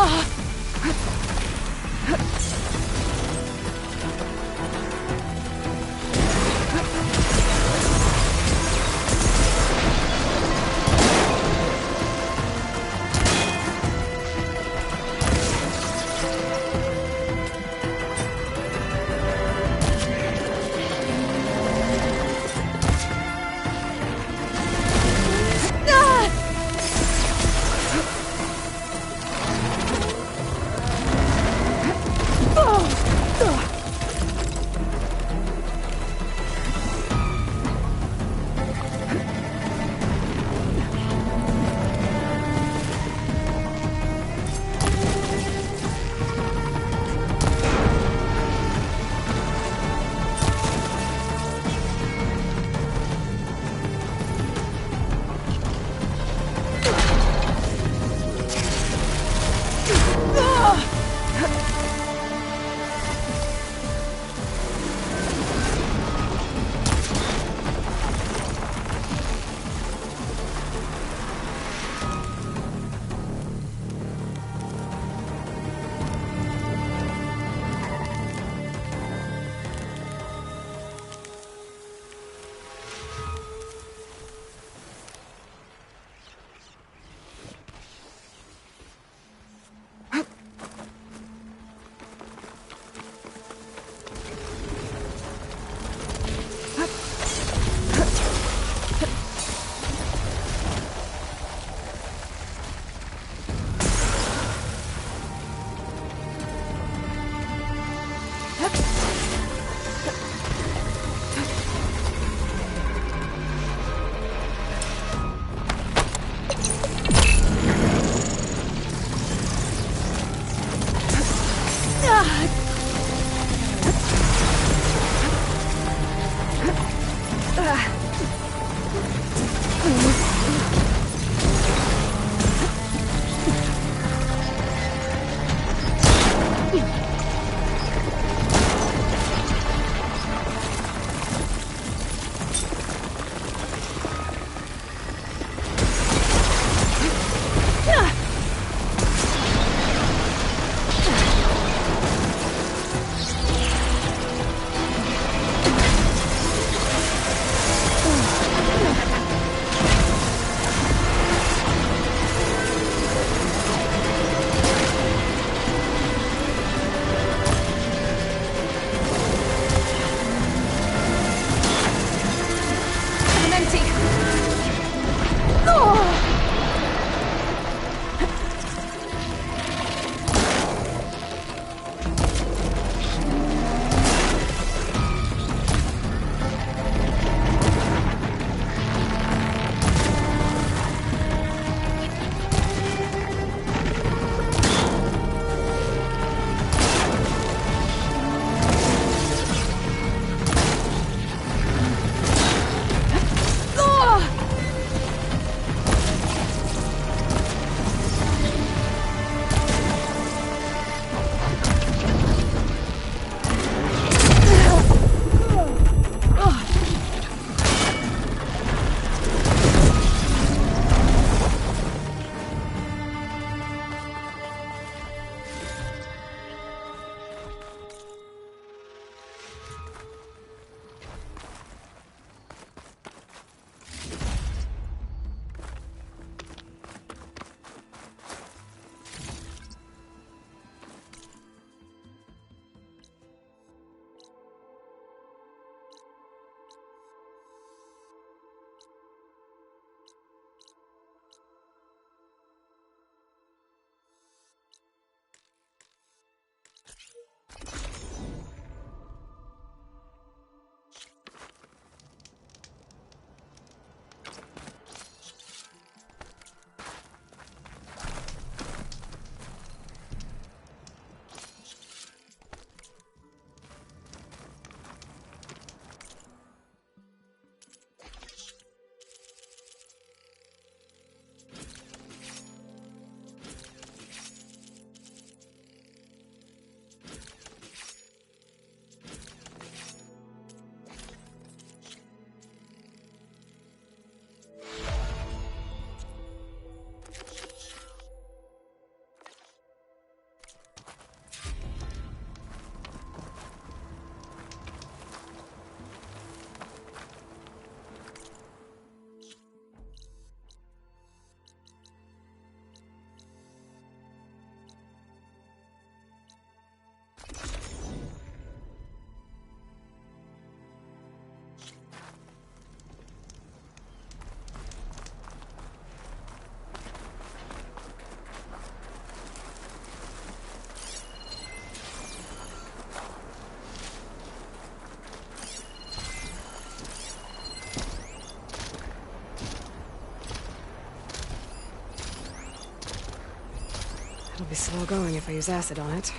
I: Fuck!
C: It'll be slow going if I use acid on it.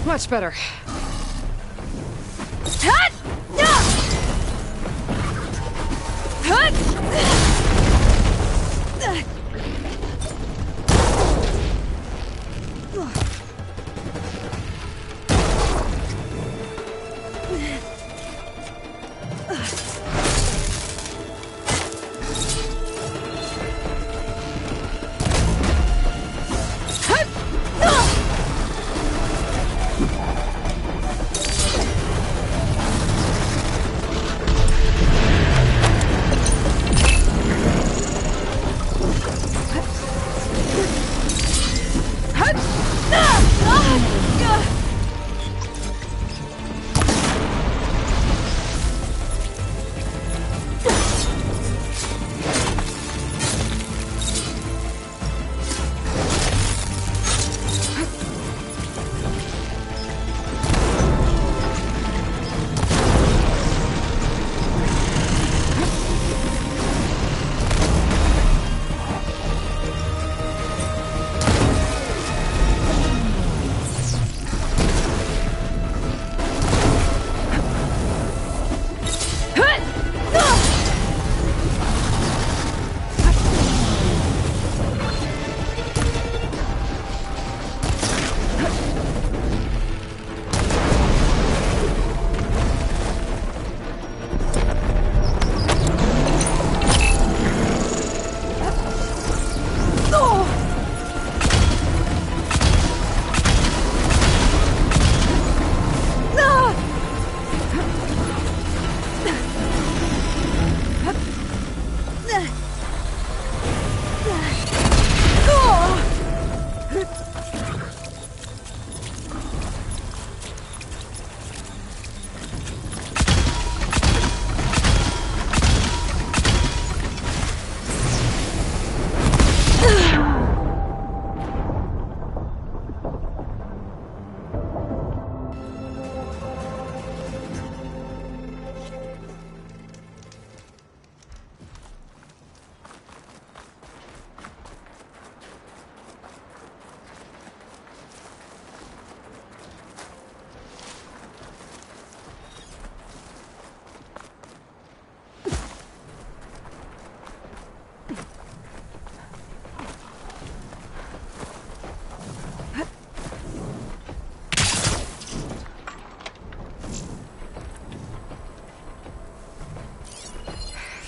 C: Much better.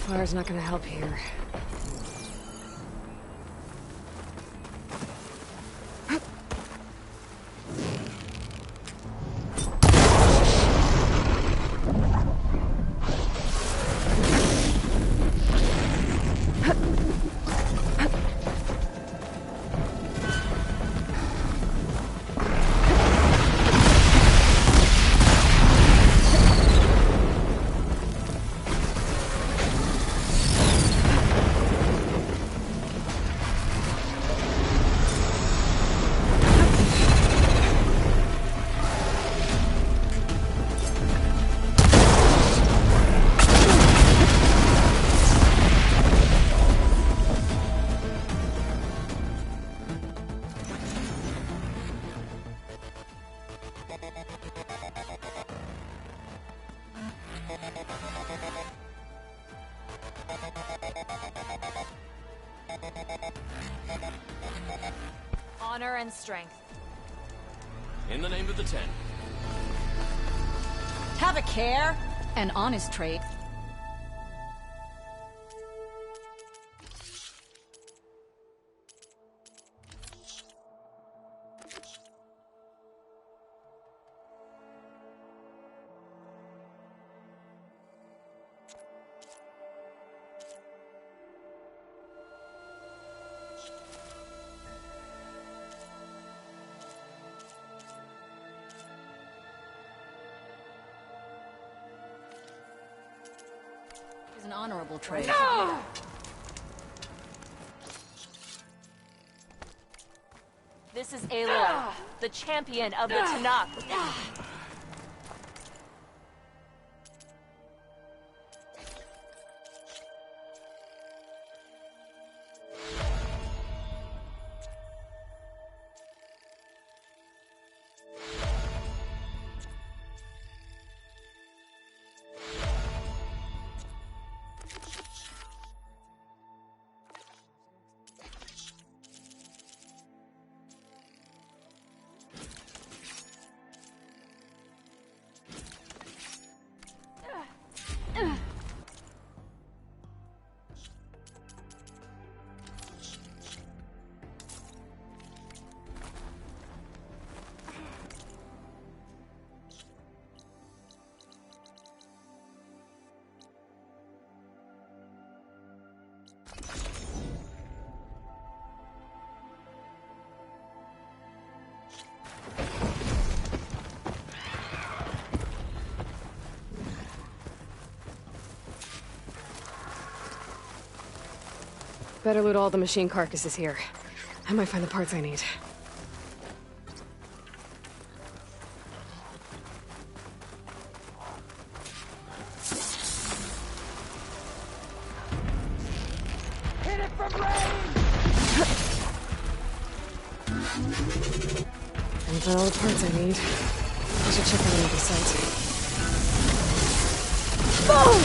C: Fire's not gonna help here.
H: Honor and strength.
I: In the name of the Ten. Have a care. An honest trait. Is an honorable trade. No!
J: This is Aloy, the champion of the Tanakh.
C: Better loot all the machine carcasses here. I might find the parts I need.
I: Hit it from range!
C: And find all the parts I need. I should check out another site. Boom!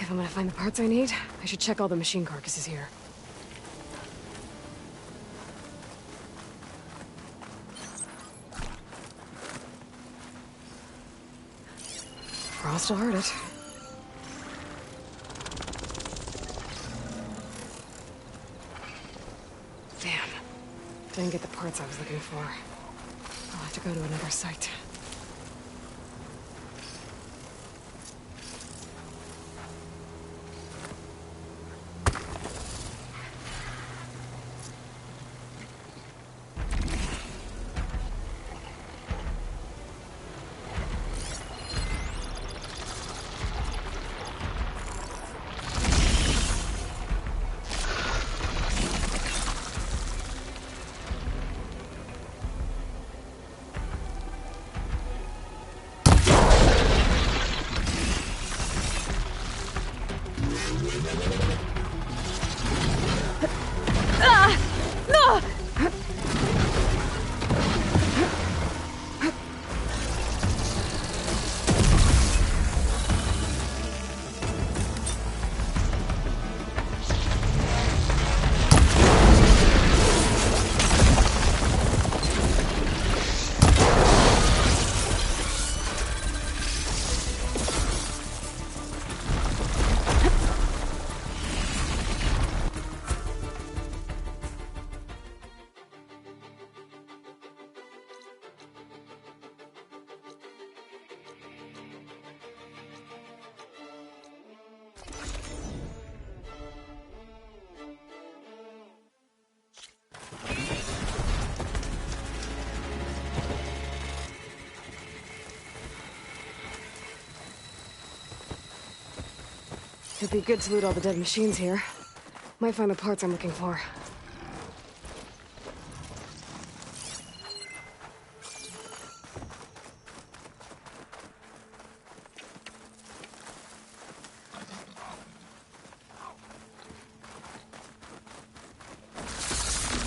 C: If I'm gonna find the parts I need, I should check all the machine carcasses here. Frost will hurt it. Damn. Didn't get the parts I was looking for. I'll have to go to another site. It'd be good to loot all the dead machines here. Might find the parts I'm looking for.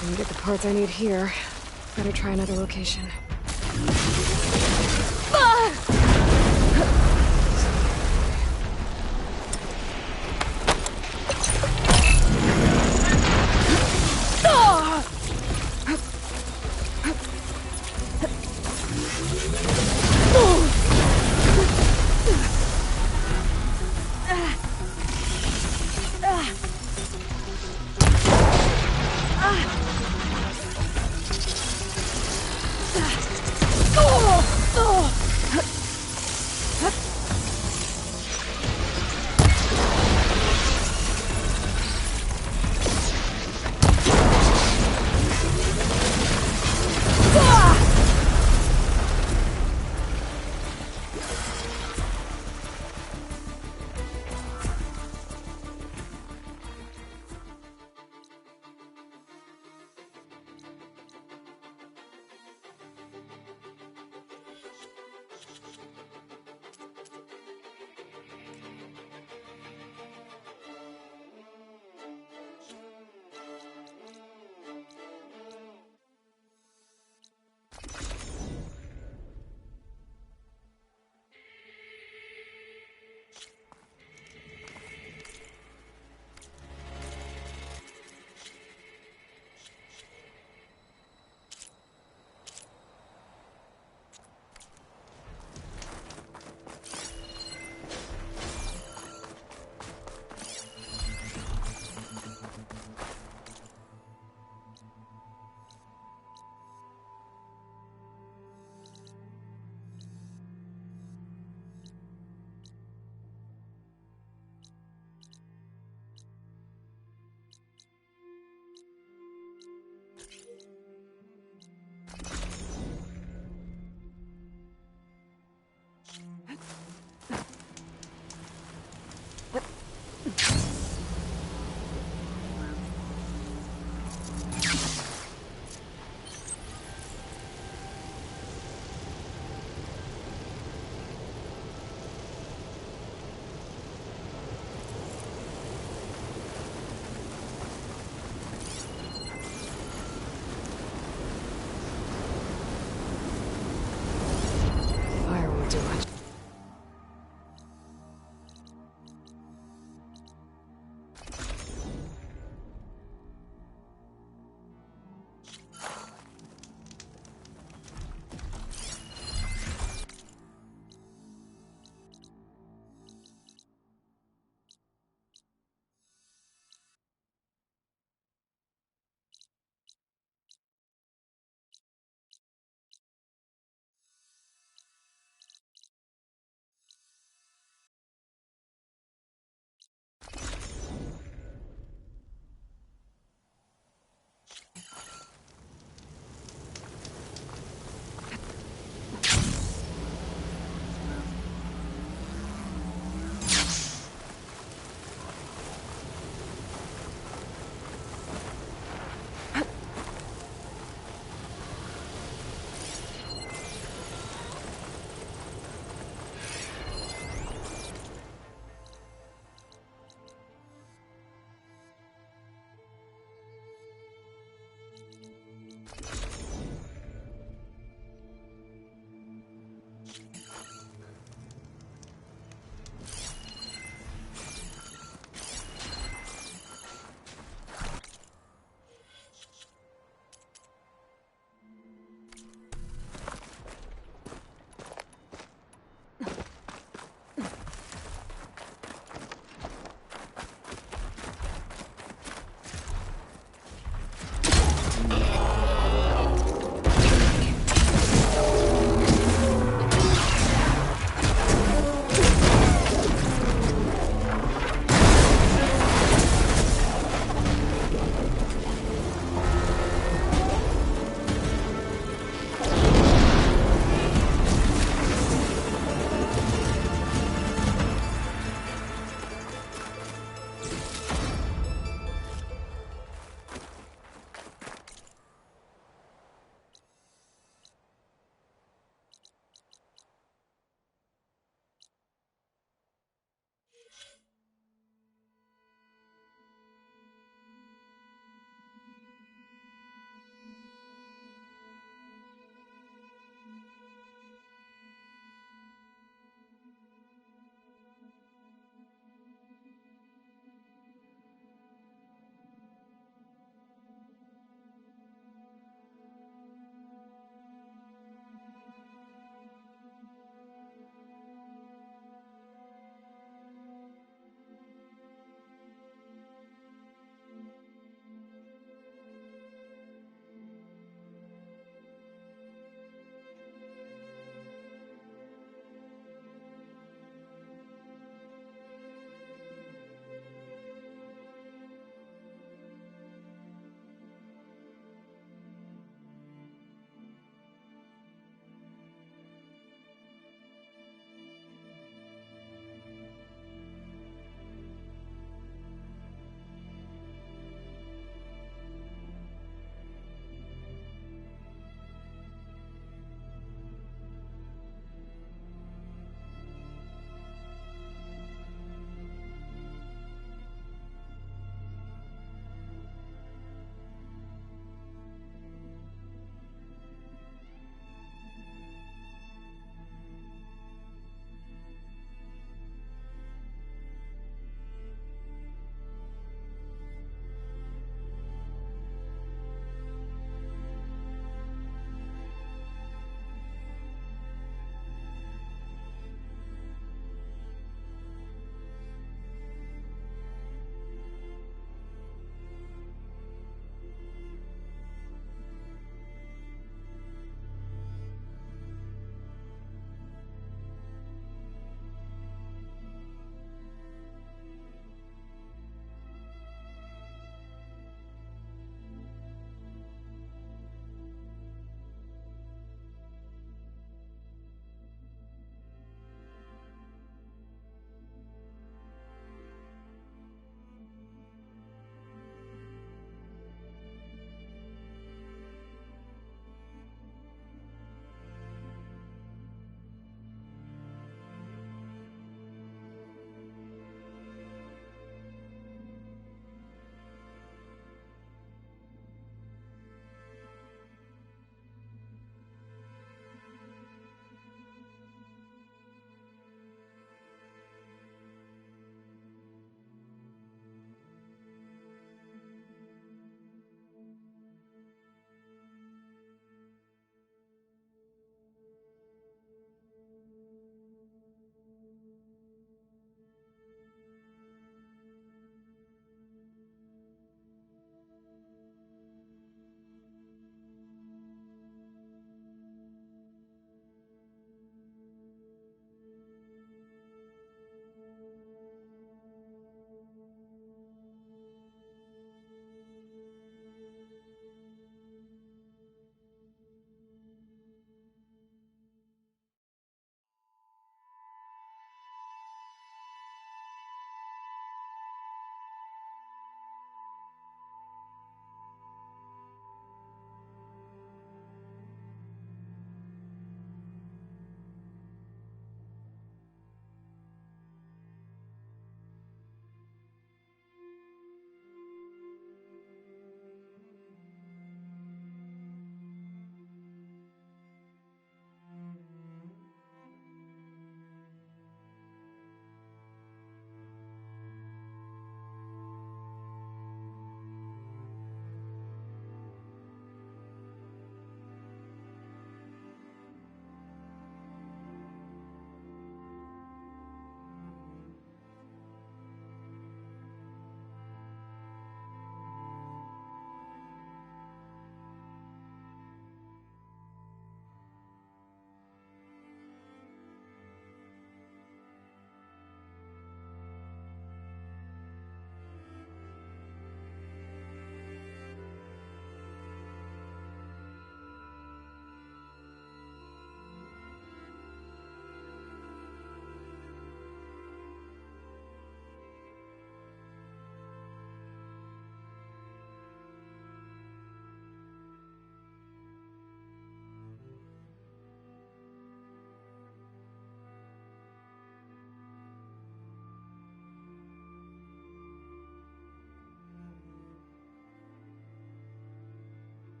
C: Didn't get the parts I need here. Better try another location.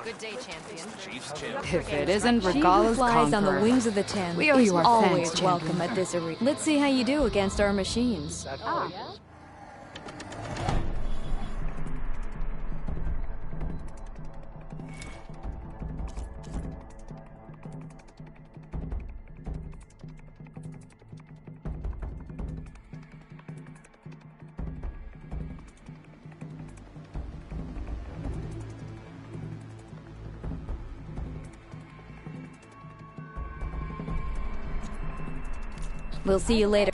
G: Good day, champion.
C: If it isn't
G: She who
C: Regala's
G: flies on the
C: conqueror.
G: wings of the Ten
C: We owe
G: is
C: you our
G: always
C: thanks,
G: welcome
C: champion.
G: at this arena. Let's see how you do against our machines. We'll see you later.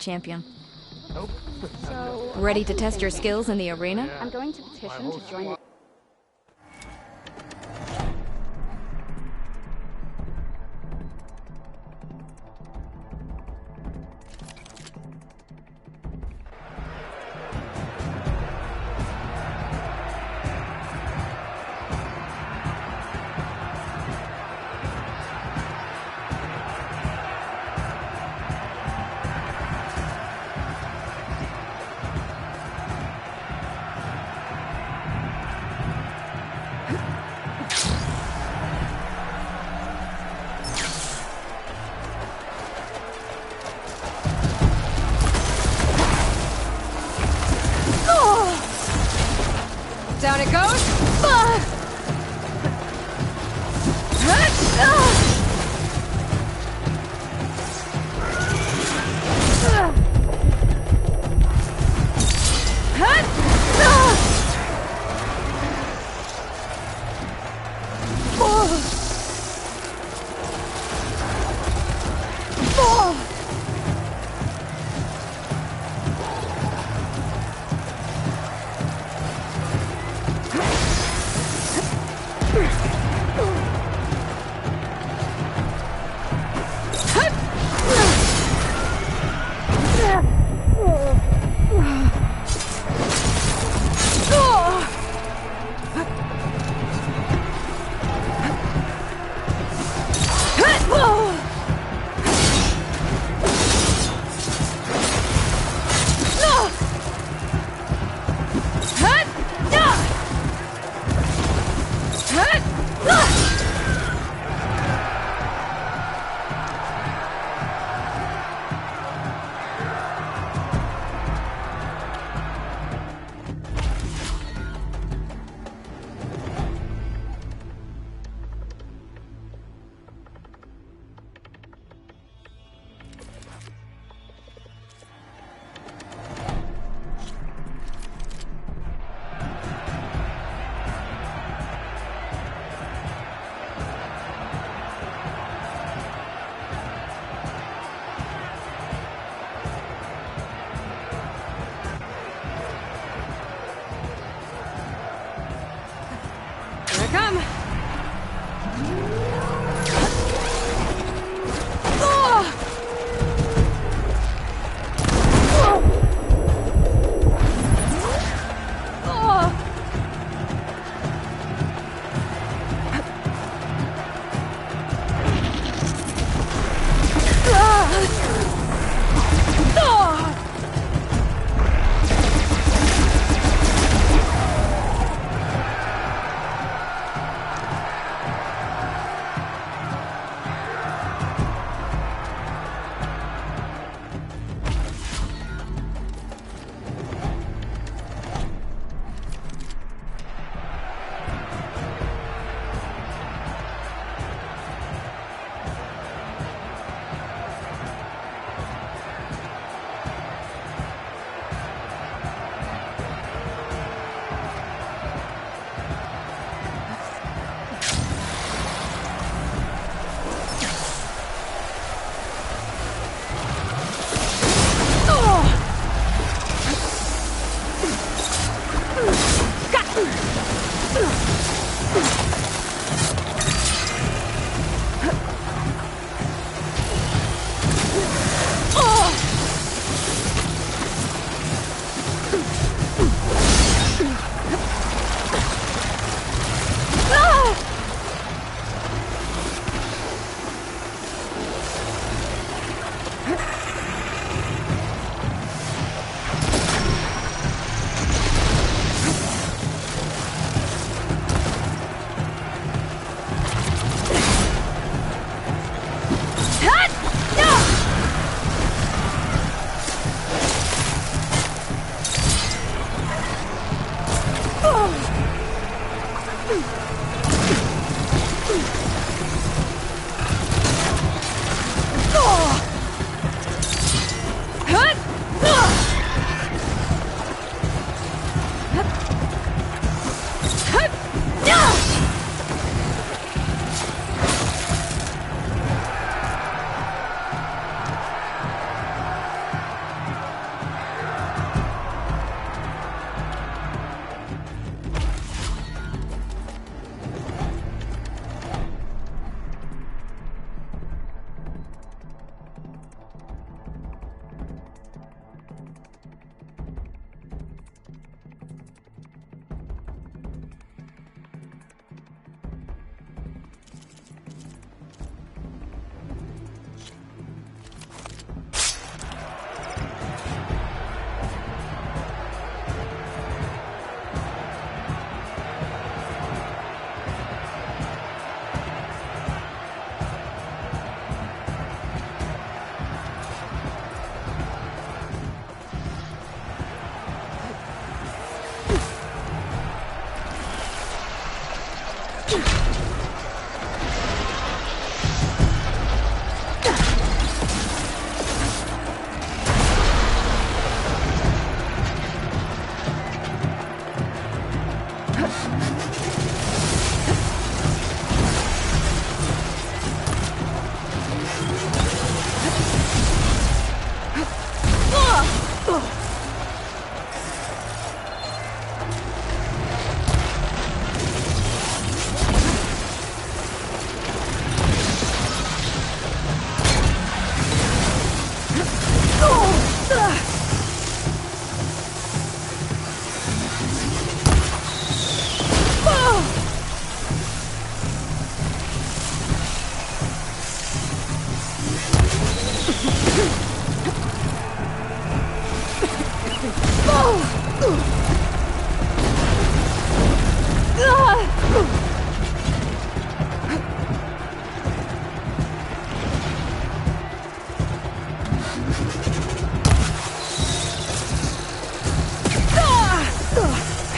G: Champion. Ready to test your skills in the arena?
K: I'm going to petition to join the...
C: Down it goes!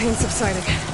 C: pain subsiding.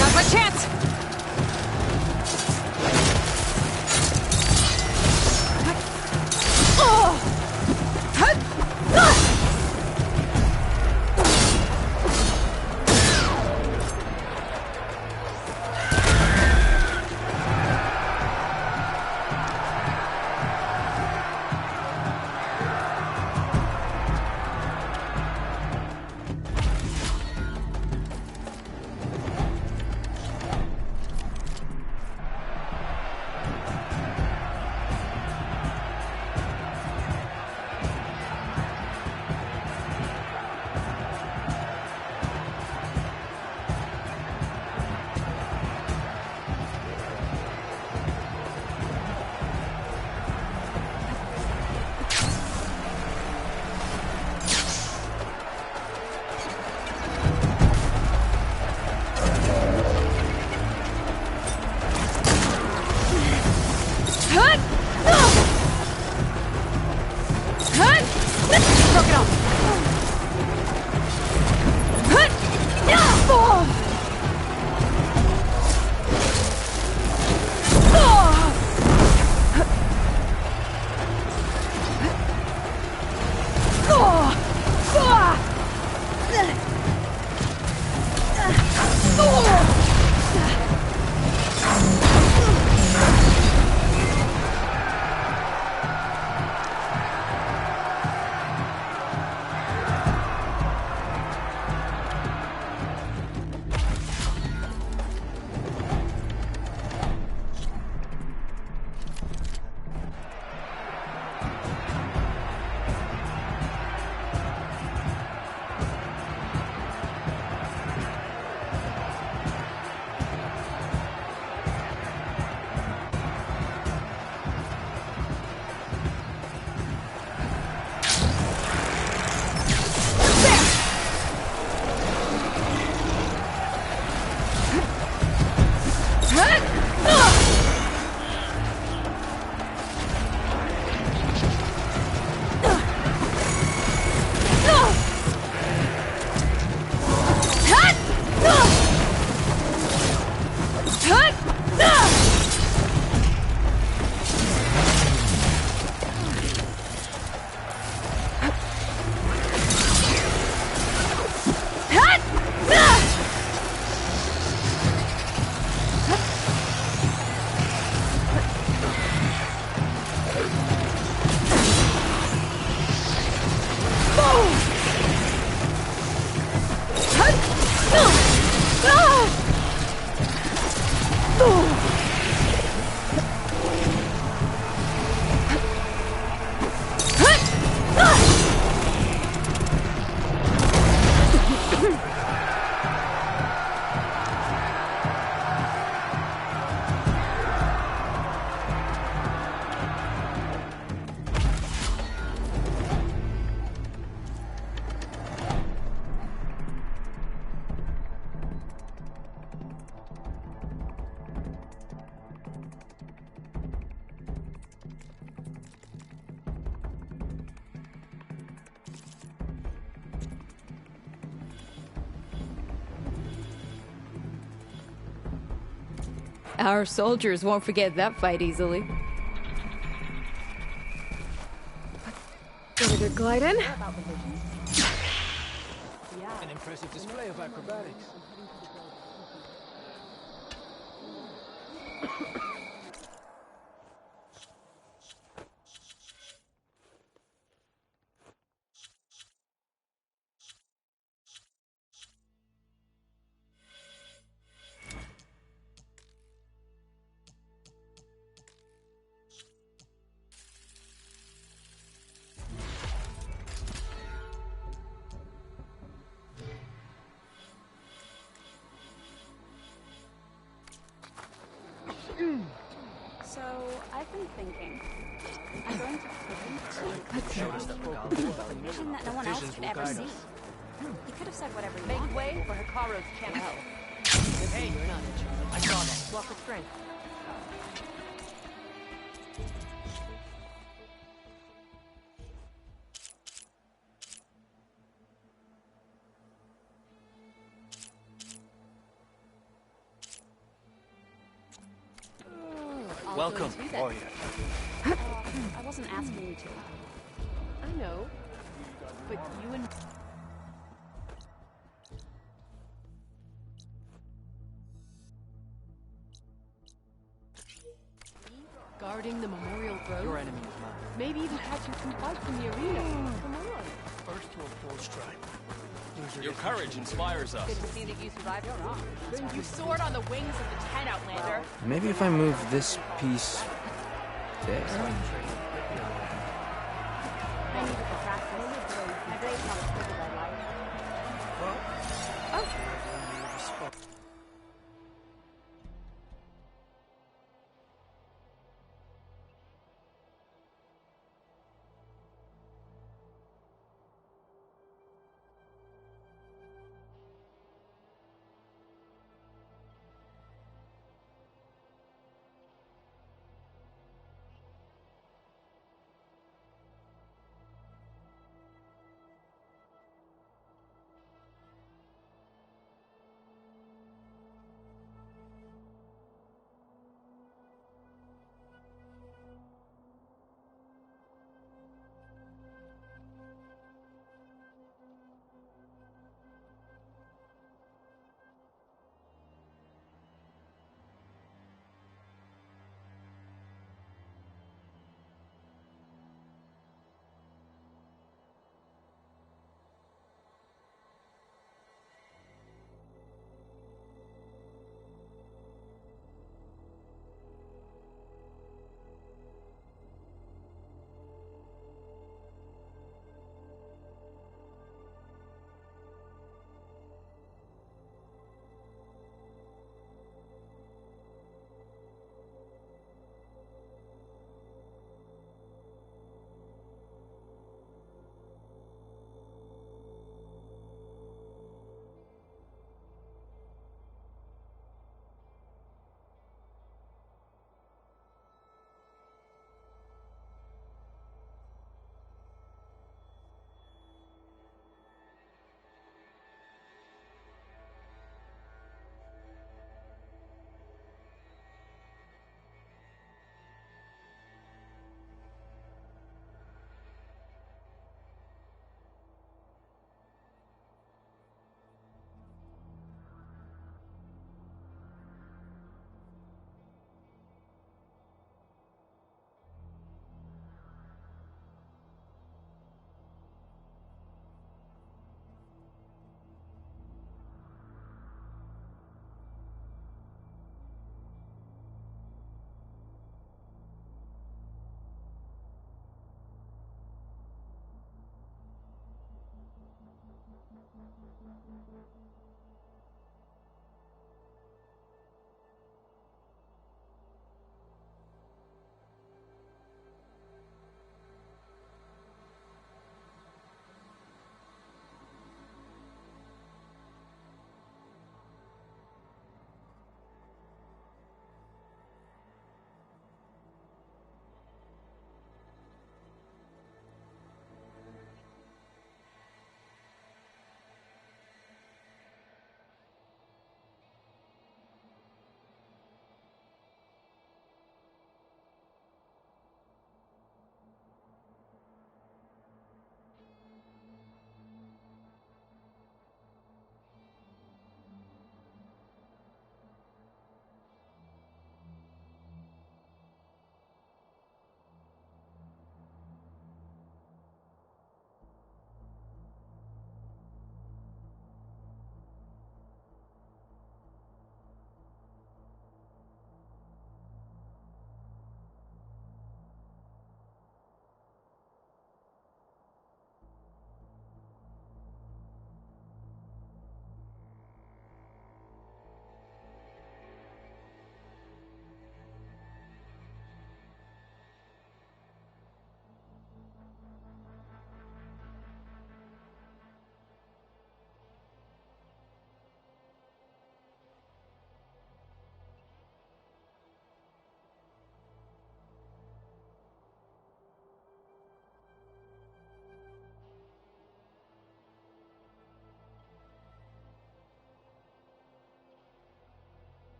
H: Now's my chance!
L: Our soldiers won't forget that fight easily.
C: Got a good glide in?
E: An impressive display of acrobatics.
K: So, I've been thinking. I'm going to a mission that no one else could ever see. You could have said whatever you
J: Make
K: wanted.
J: way for Hikaru's tempo.
D: Hey, you're not in charge. I saw that.
J: Walk with strength.
M: Welcome.
K: Oh, I wasn't asking you to.
J: I know. But you and... Guarding the memorial grove?
M: Your enemy is mine.
J: Maybe even catching some fights in the arena. Come on.
E: First to a full strike.
M: Your courage inspires us.
J: Good to see that you survived your wrong. You soared on the wings of the Ten Outlander.
N: Maybe if I move this piece there.
K: I needed to practice. My brain's not as quick as I'd like.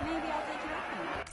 K: Maybe I'll take you up on that.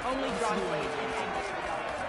J: Only drawn blades and angles regardless.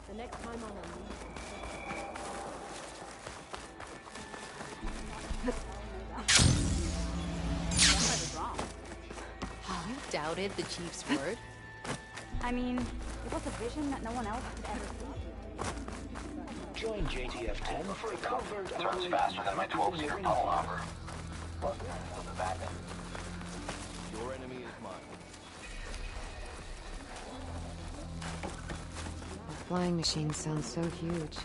B: The next time I'm on
I: You doubted the chief's word?
K: I mean, it was a vision that no one else could ever see.
O: Join JTF-10 for a covert turns faster than my 12-seater tunnel hopper. Plus, on the back end.
M: Your enemy is mine.
C: The flying machine sounds so huge.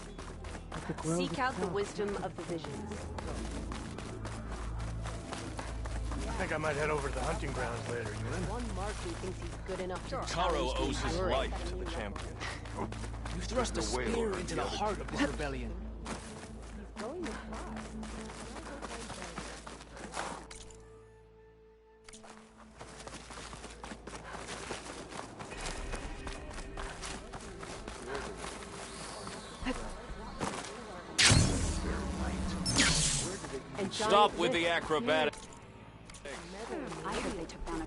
C: Like the grove
B: Seek out the
C: itself.
B: wisdom of the visions.
E: I think I might head over to the hunting grounds later, you in?
B: One Marquis thinks he's good enough to
M: Taro
B: challenge
M: owes his
B: Fury.
M: life to the champion.
N: You thrust a spear into the heart of this rebellion.
B: He's going to try. And
M: Stop with the acrobatic.
K: I heard they took down a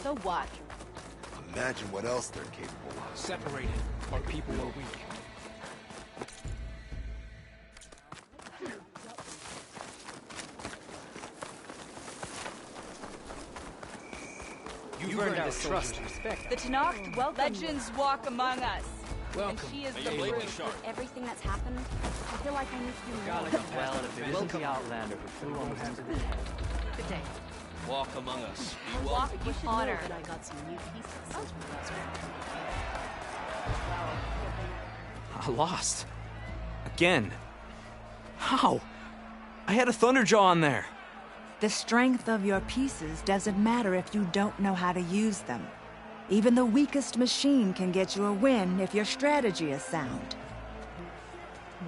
I: So what?
P: Imagine what else they're capable of.
N: Separated, our people are weak. You've earned our trust.
J: The Tenakth welcome. Legends walk among us.
N: Welcome.
J: And she is
M: Hey,
J: the
M: you
J: proof.
M: Lady Shark.
K: everything that's happened. I feel like I need to do more.
Q: Well, if it isn't the Outlander who flew on the back of the head.
I: Good day.
M: Walk among us. Be
I: Walk
M: welcome.
I: with
B: Know
I: honor.
B: that I got some new pieces since we last met.
N: I lost. Again. How? I had a Thunderjaw on there.
R: The strength of your pieces doesn't matter if you don't know how to use them. Even the weakest machine can get you a win if your strategy is sound.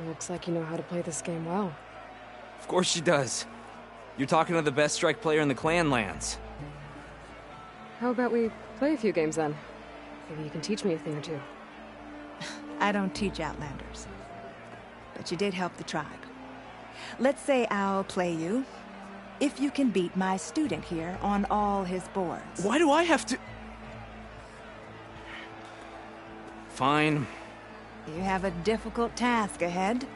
C: Looks like you know how to play this game well.
N: Of course she does. You're talking to the best strike player in the clan lands.
C: How about we play a few games then? Maybe you can teach me a thing or two.
R: I don't teach Outlanders. But you did help the tribe. Let's say I'll play you, if you can beat my student here on all his boards.
N: Why do I have to... fine.
R: You have a difficult task ahead.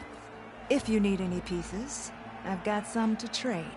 R: If you need any pieces, I've got some to trade.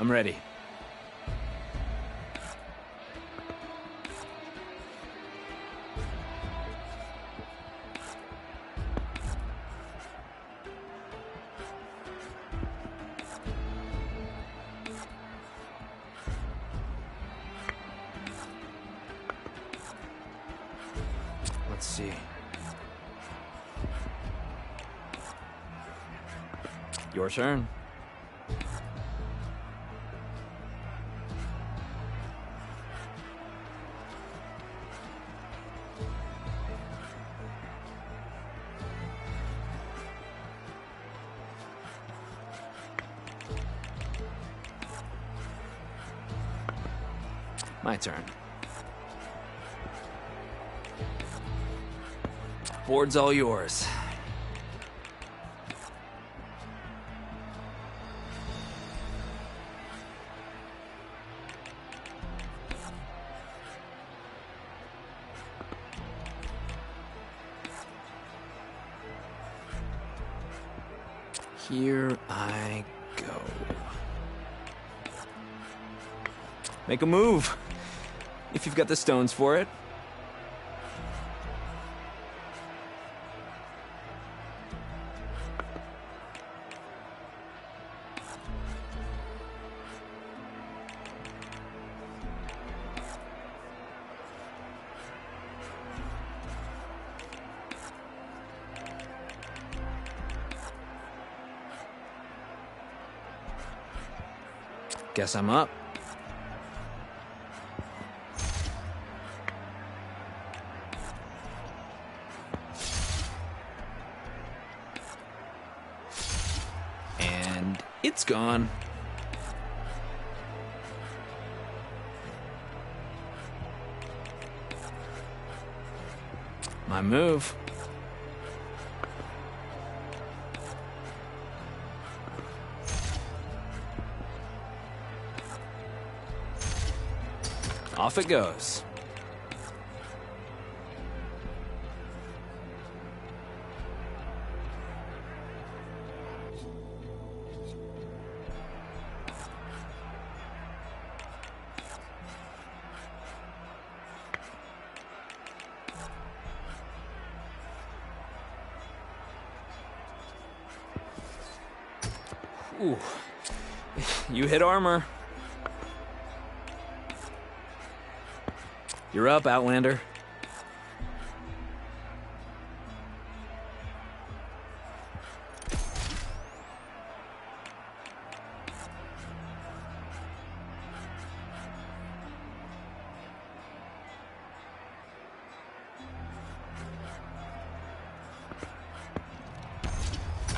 N: I'm ready. Let's see. Your turn. My turn. Board's all yours. Here I go. Make a move, if you've got the stones for it. Guess I'm up. And it's gone. My move. Off it goes. Ooh. You hit armor. You're up, Outlander.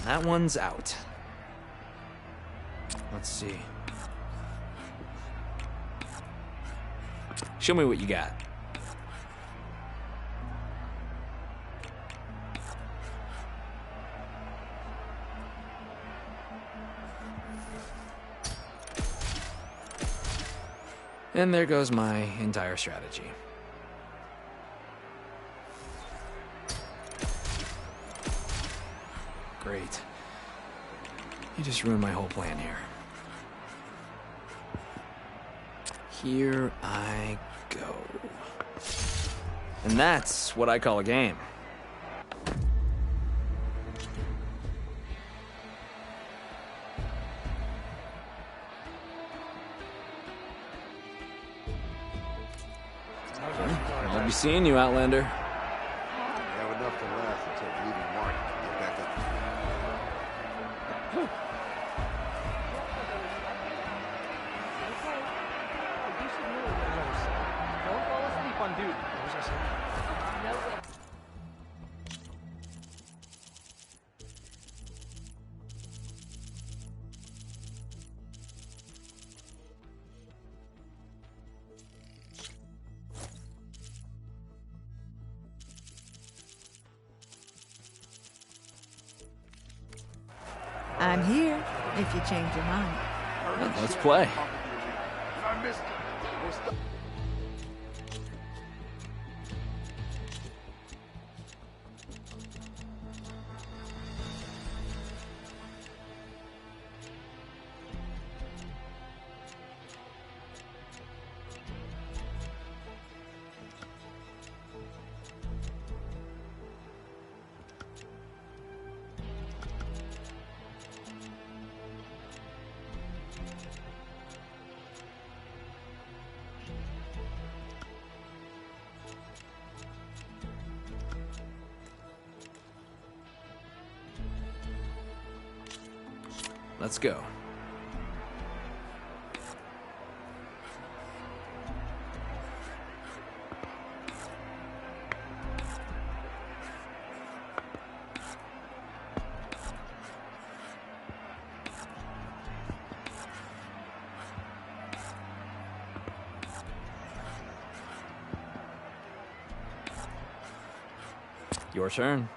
N: That one's out. Let's see. Show me what you got. And there goes my entire strategy. Great. You just ruined my whole plan here. Here I go. And that's what I call a game. I'll be seeing you, Outlander.
P: Have enough to last until Bleeding Mark can get back up.
Q: Don't fall asleep on dude.
R: I'm here, if you change your mind.
N: Let's play.
P: I missed it.
N: Let's go. Your turn.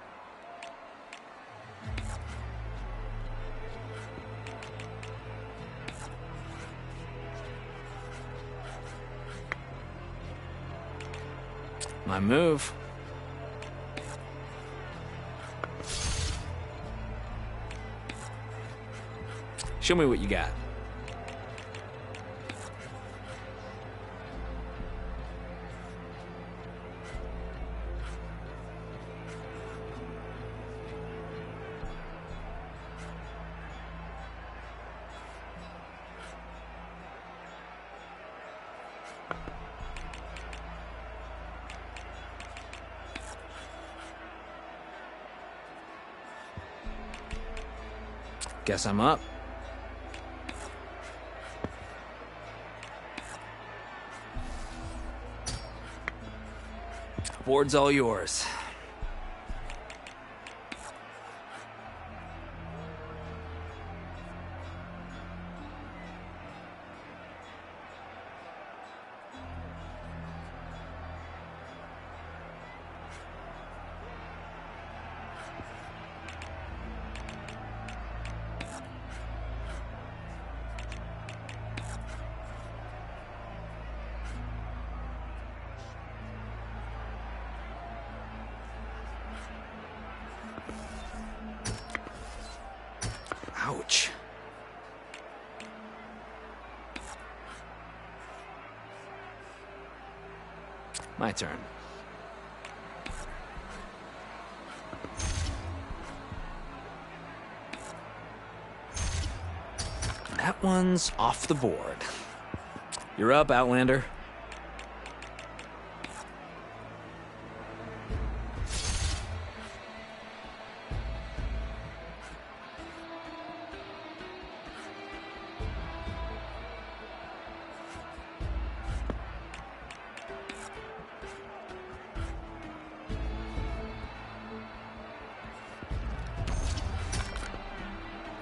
N: My move. Show me what you got. Guess I'm up. Board's all yours. Ouch. My turn. That one's off the board. You're up, Outlander.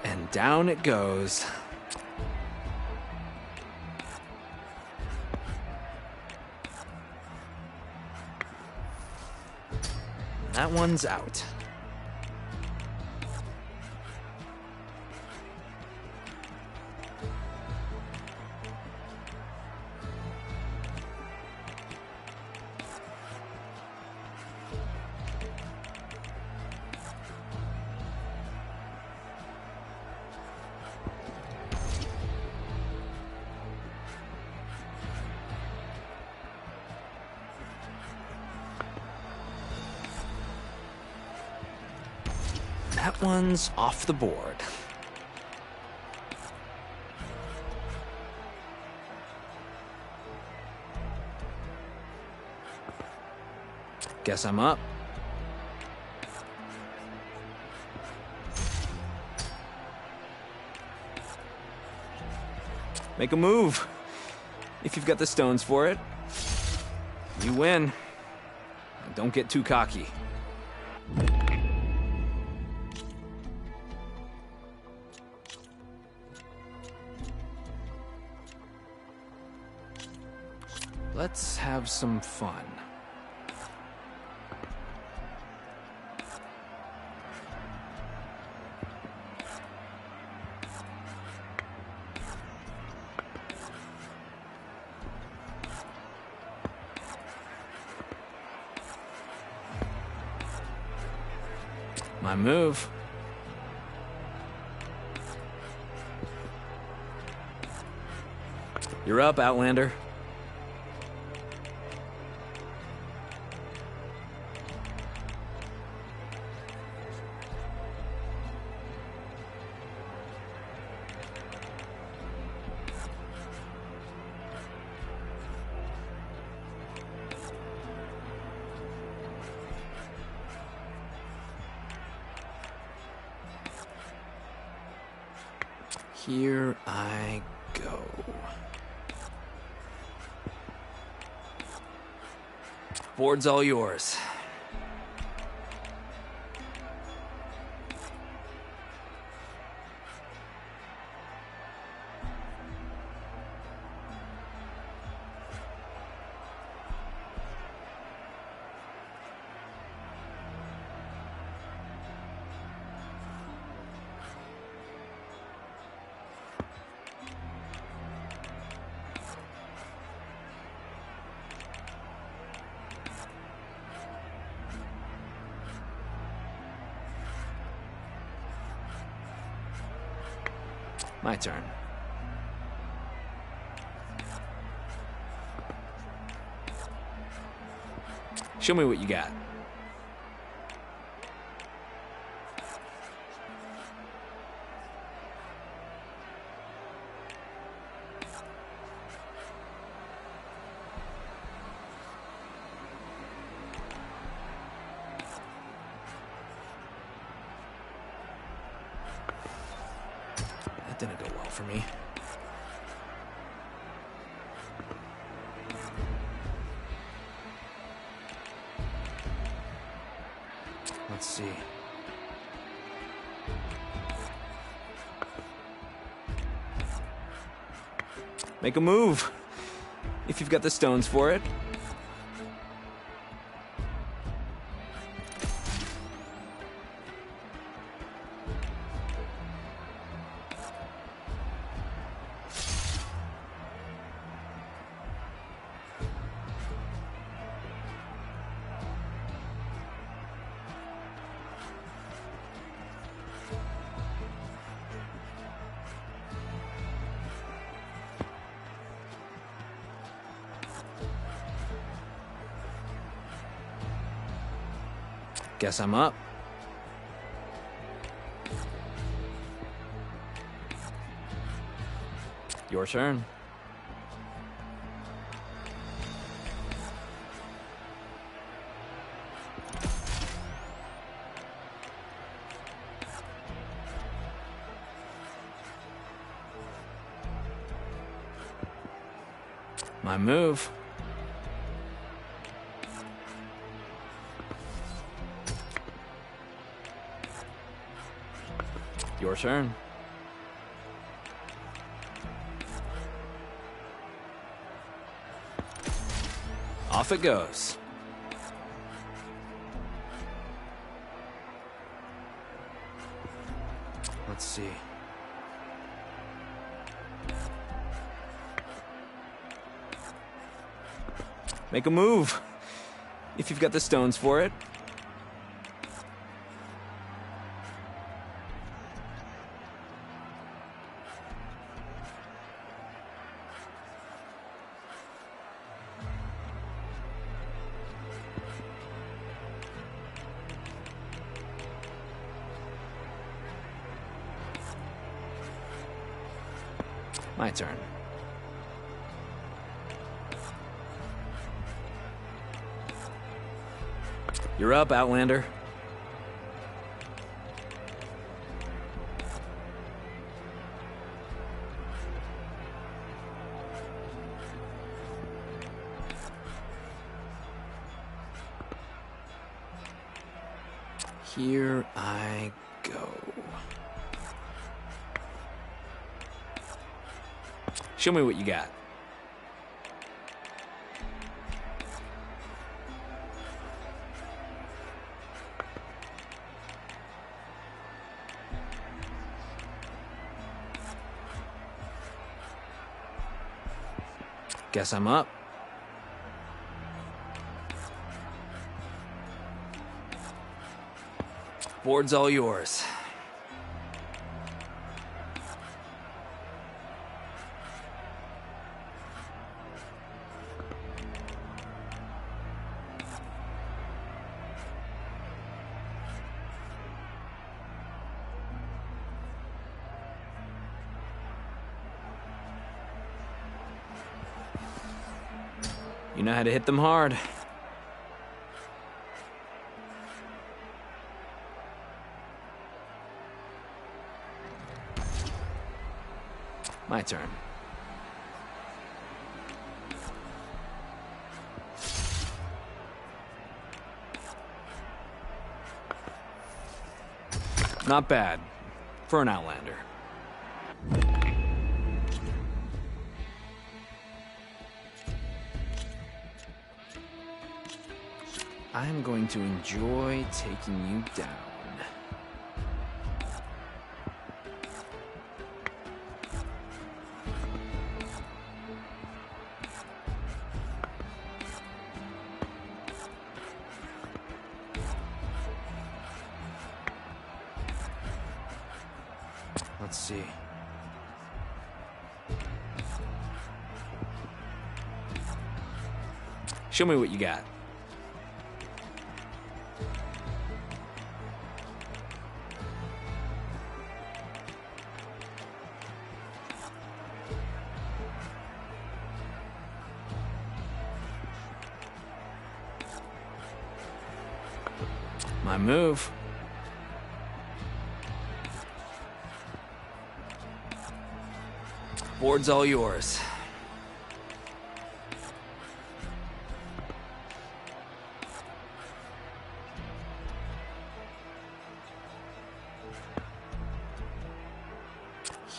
N: And down it goes. That one's out. That one's off the board. Guess I'm up. Make a move. If you've got the stones for it. You win. And don't get too cocky. Let's have some fun. My move. You're up, Outlander. Here I go. Board's all yours. My turn. Show me what you got. That didn't go well for me. Let's see. Make a move. If you've got the stones for it. Guess I'm up. Your turn. My move. Your turn. Off it goes. Let's see. Make a move, if you've got the stones for it. My turn. You're up, Outlander. Here I go. Show me what you got. Guess I'm up. Board's all yours. You know how to hit them hard. My turn. Not bad for an Outlander. I'm going to enjoy taking you down. Let's see. Show me what you got. My move. Board's all yours.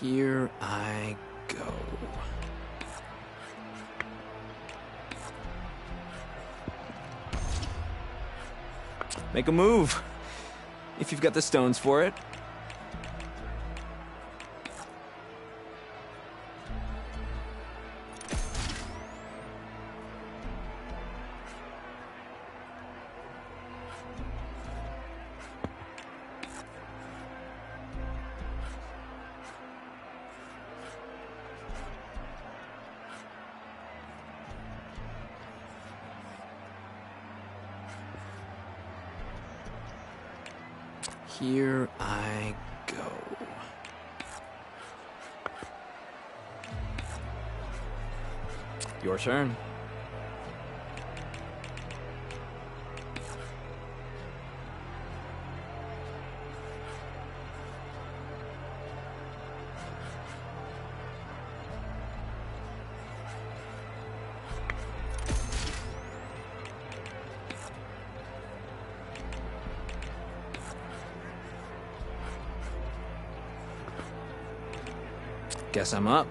N: Here I go. Make a move, if you've got the stones for it. Here I go. Your turn. Guess I'm up.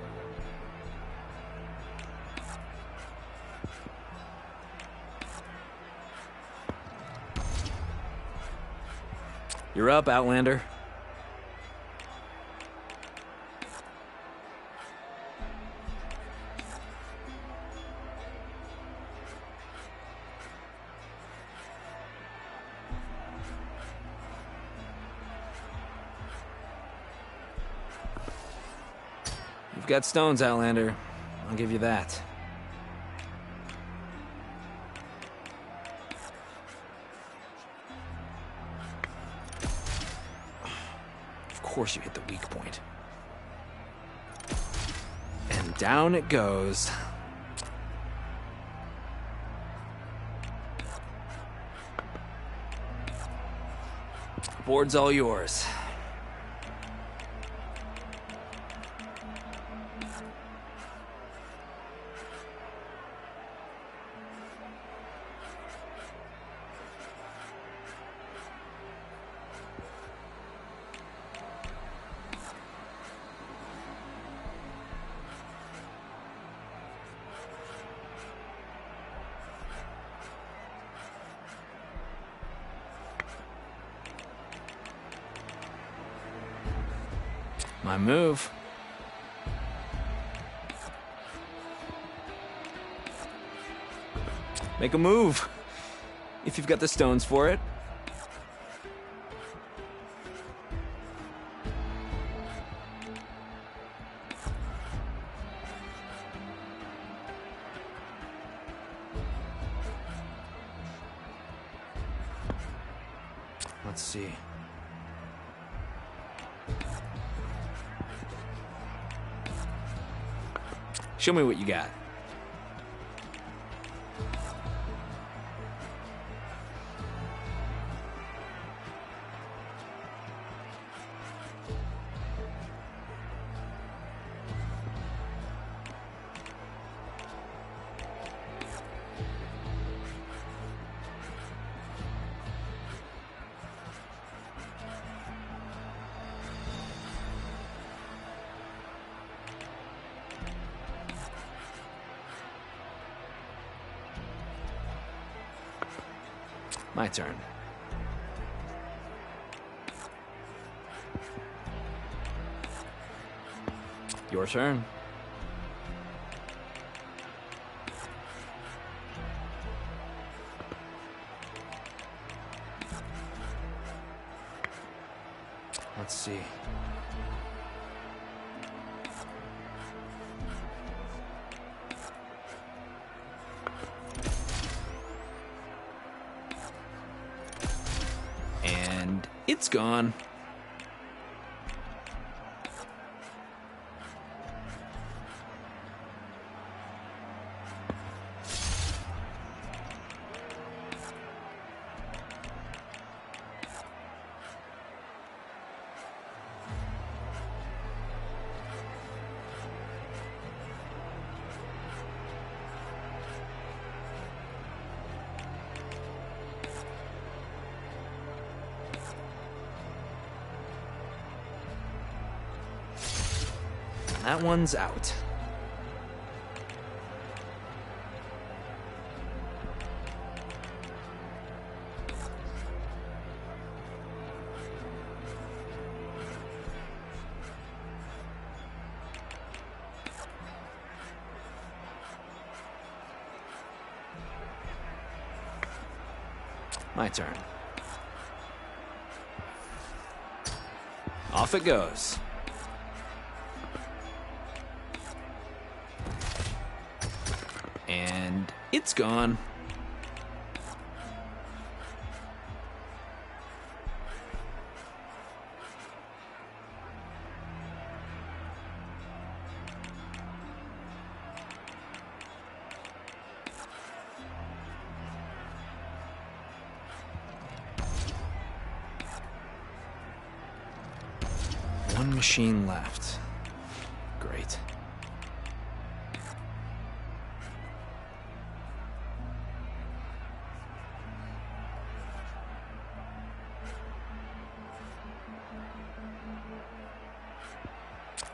N: You're up, Outlander. You've got stones, Outlander. I'll give you that. Of course you hit the weak point. And down it goes. Board's all yours. My move. Make a move. If you've got the stones for it. Let's see. Show me what you got. My turn. Your turn. Let's see. And it's gone. That one's out. My turn. Off it goes. And it's gone. One machine left. Great.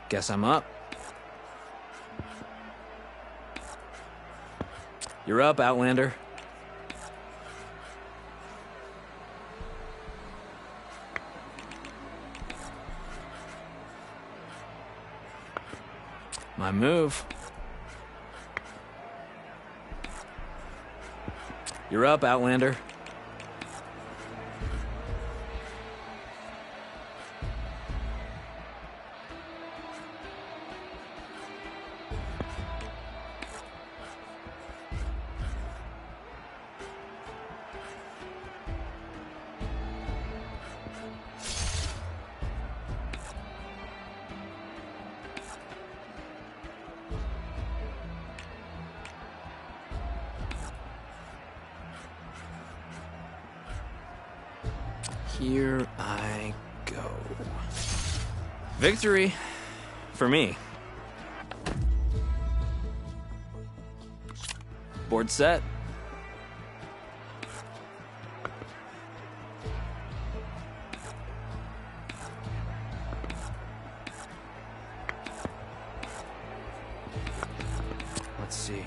N: Guess I'm up. You're up, Outlander. My move. You're up, Outlander. Here I go. Victory for me. Board set. Let's see.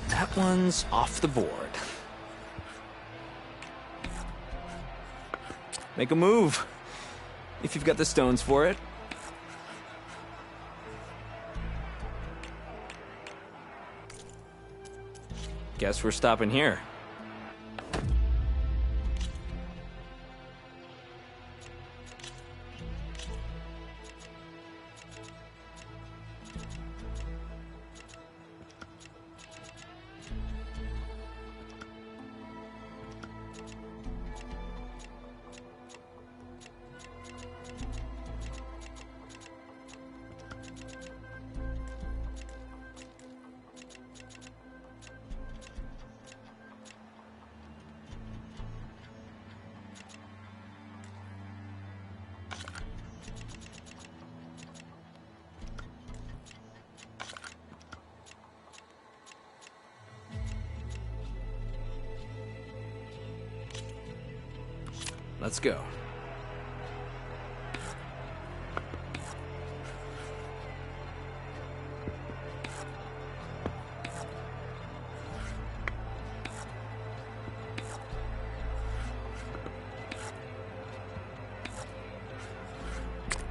N: That one's off the board. Make a move, if you've got the stones for it. Guess we're stopping here. Let's go.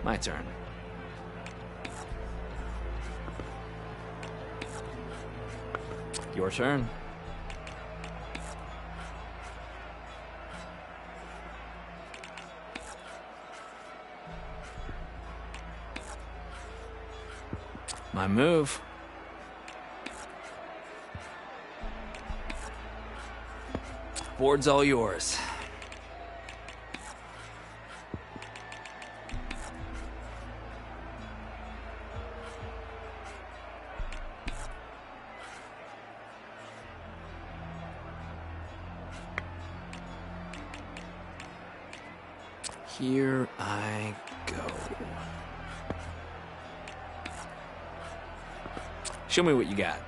N: My turn. Your turn. My move. Board's all yours. Here I go. Show me what you got.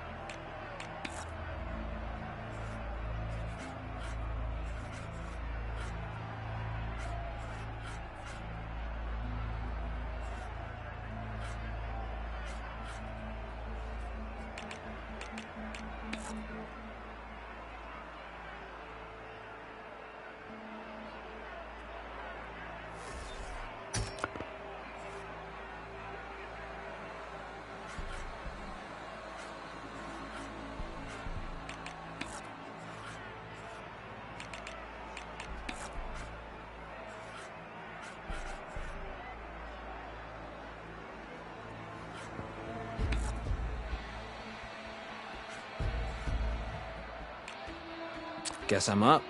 N: Guess I'm up.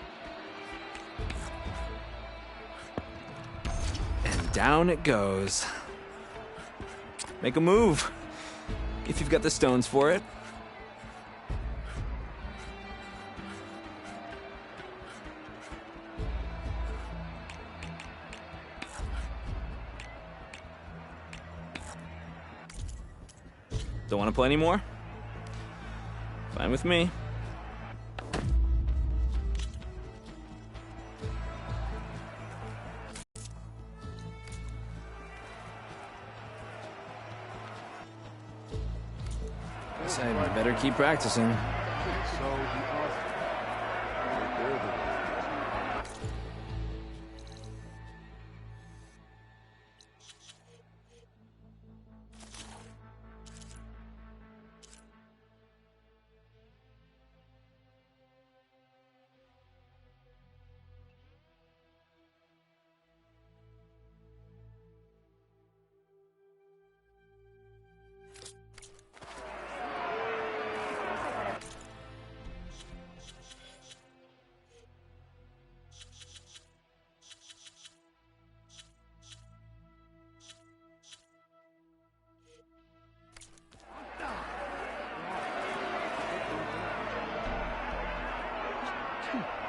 N: And down it goes. Make a move, if you've got the stones for it. Don't want to play anymore? Fine with me. Guess I better keep practicing.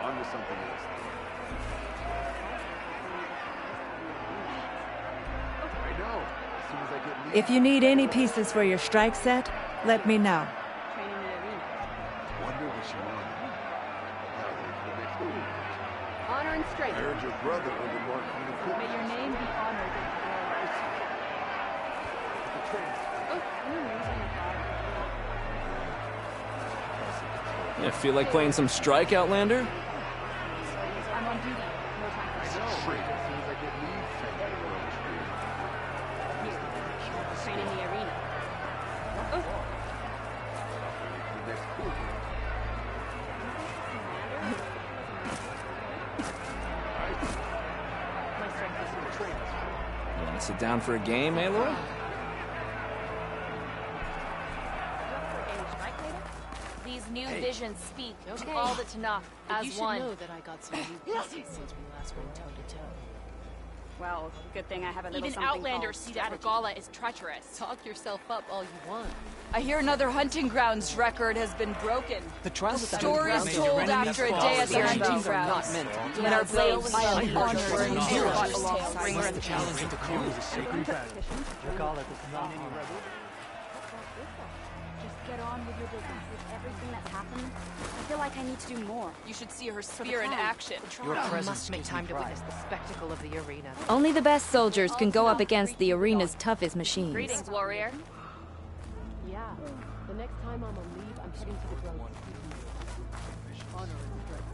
P: On to something else. I know. As soon as I get leave.
R: If you need any pieces for your strike set, let me know.
P: Wonder what she wanted.
K: Honor and strength.
P: I heard your brother under Mark on the court.
K: May your name be honored.
N: Yeah, feel like playing some Strike, Outlander?
K: I'm on duty. No time for
P: Straight as soon as I get leave.
K: train in the arena.
P: The next pool.
K: My strength is in the train.
N: You want to sit down for a game, Aloy?
H: These new visions speak
I: Okay.
H: to all the Tanakh
I: But
H: as
I: you should
H: one.
I: know that I got some new pieces since we last went toe-to-toe.
K: Well, good thing I have a little
J: Even
K: something
J: Outlanders
K: called
J: see that
K: strategy.
J: Regala is treacherous.
I: Talk yourself up all you want.
S: I hear another hunting grounds record has been broken.
T: The trial
S: The story is told after a day at the hunting grounds. When our blades finally honored and you fought alongside us.
T: The challenge of the crew is a sacred battle. Regala does not any rebel.
K: Just get on with your business. With everything that's happened, I feel like I need to do more.
J: You should see her spear in action.
T: Your
I: You
T: presence
I: must make
T: gives
I: time
T: me
I: to
T: pride.
I: witness the spectacle of the arena.
H: Only the best soldiers can go up against the arena's toughest machines.
J: Greetings, warrior.
I: Yeah. The next time I'm on leave, I'm heading to the grounds. Honor and strength.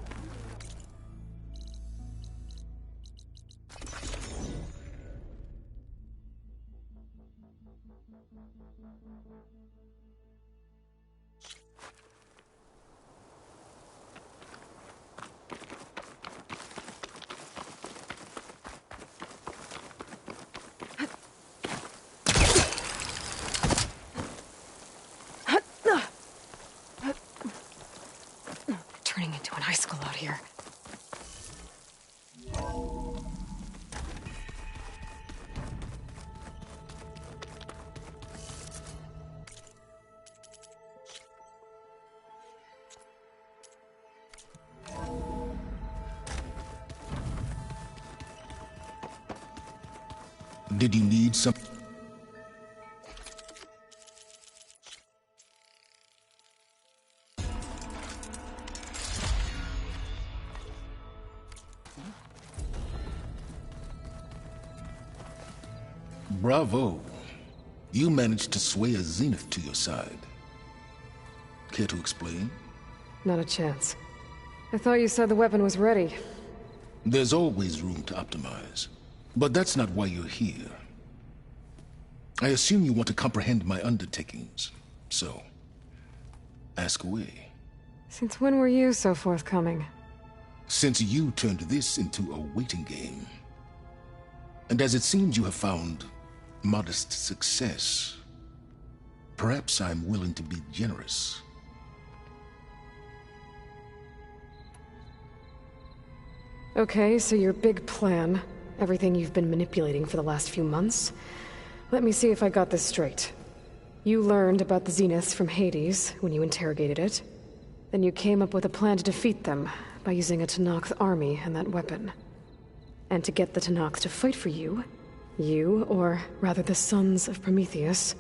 C: Turning into an icicle out here.
U: Did you need some? Bravo. You managed to sway a Zenith to your side. Care to explain?
C: Not a chance. I thought you said the weapon was ready.
U: There's always room to optimize. But that's not why you're here. I assume you want to comprehend my undertakings. So, ask away.
C: Since when were you so forthcoming?
U: Since you turned this into a waiting game. And as it seems you have found modest success, perhaps I'm willing to be generous.
C: Okay, so your big plan, everything you've been manipulating for the last few months. Let me see if I got this straight. You learned about the Zeniths from Hades when you interrogated it. Then you came up with a plan to defeat them by using a Tenakth army and that weapon. And to get the Tenakth to fight for you, or rather the sons of Prometheus,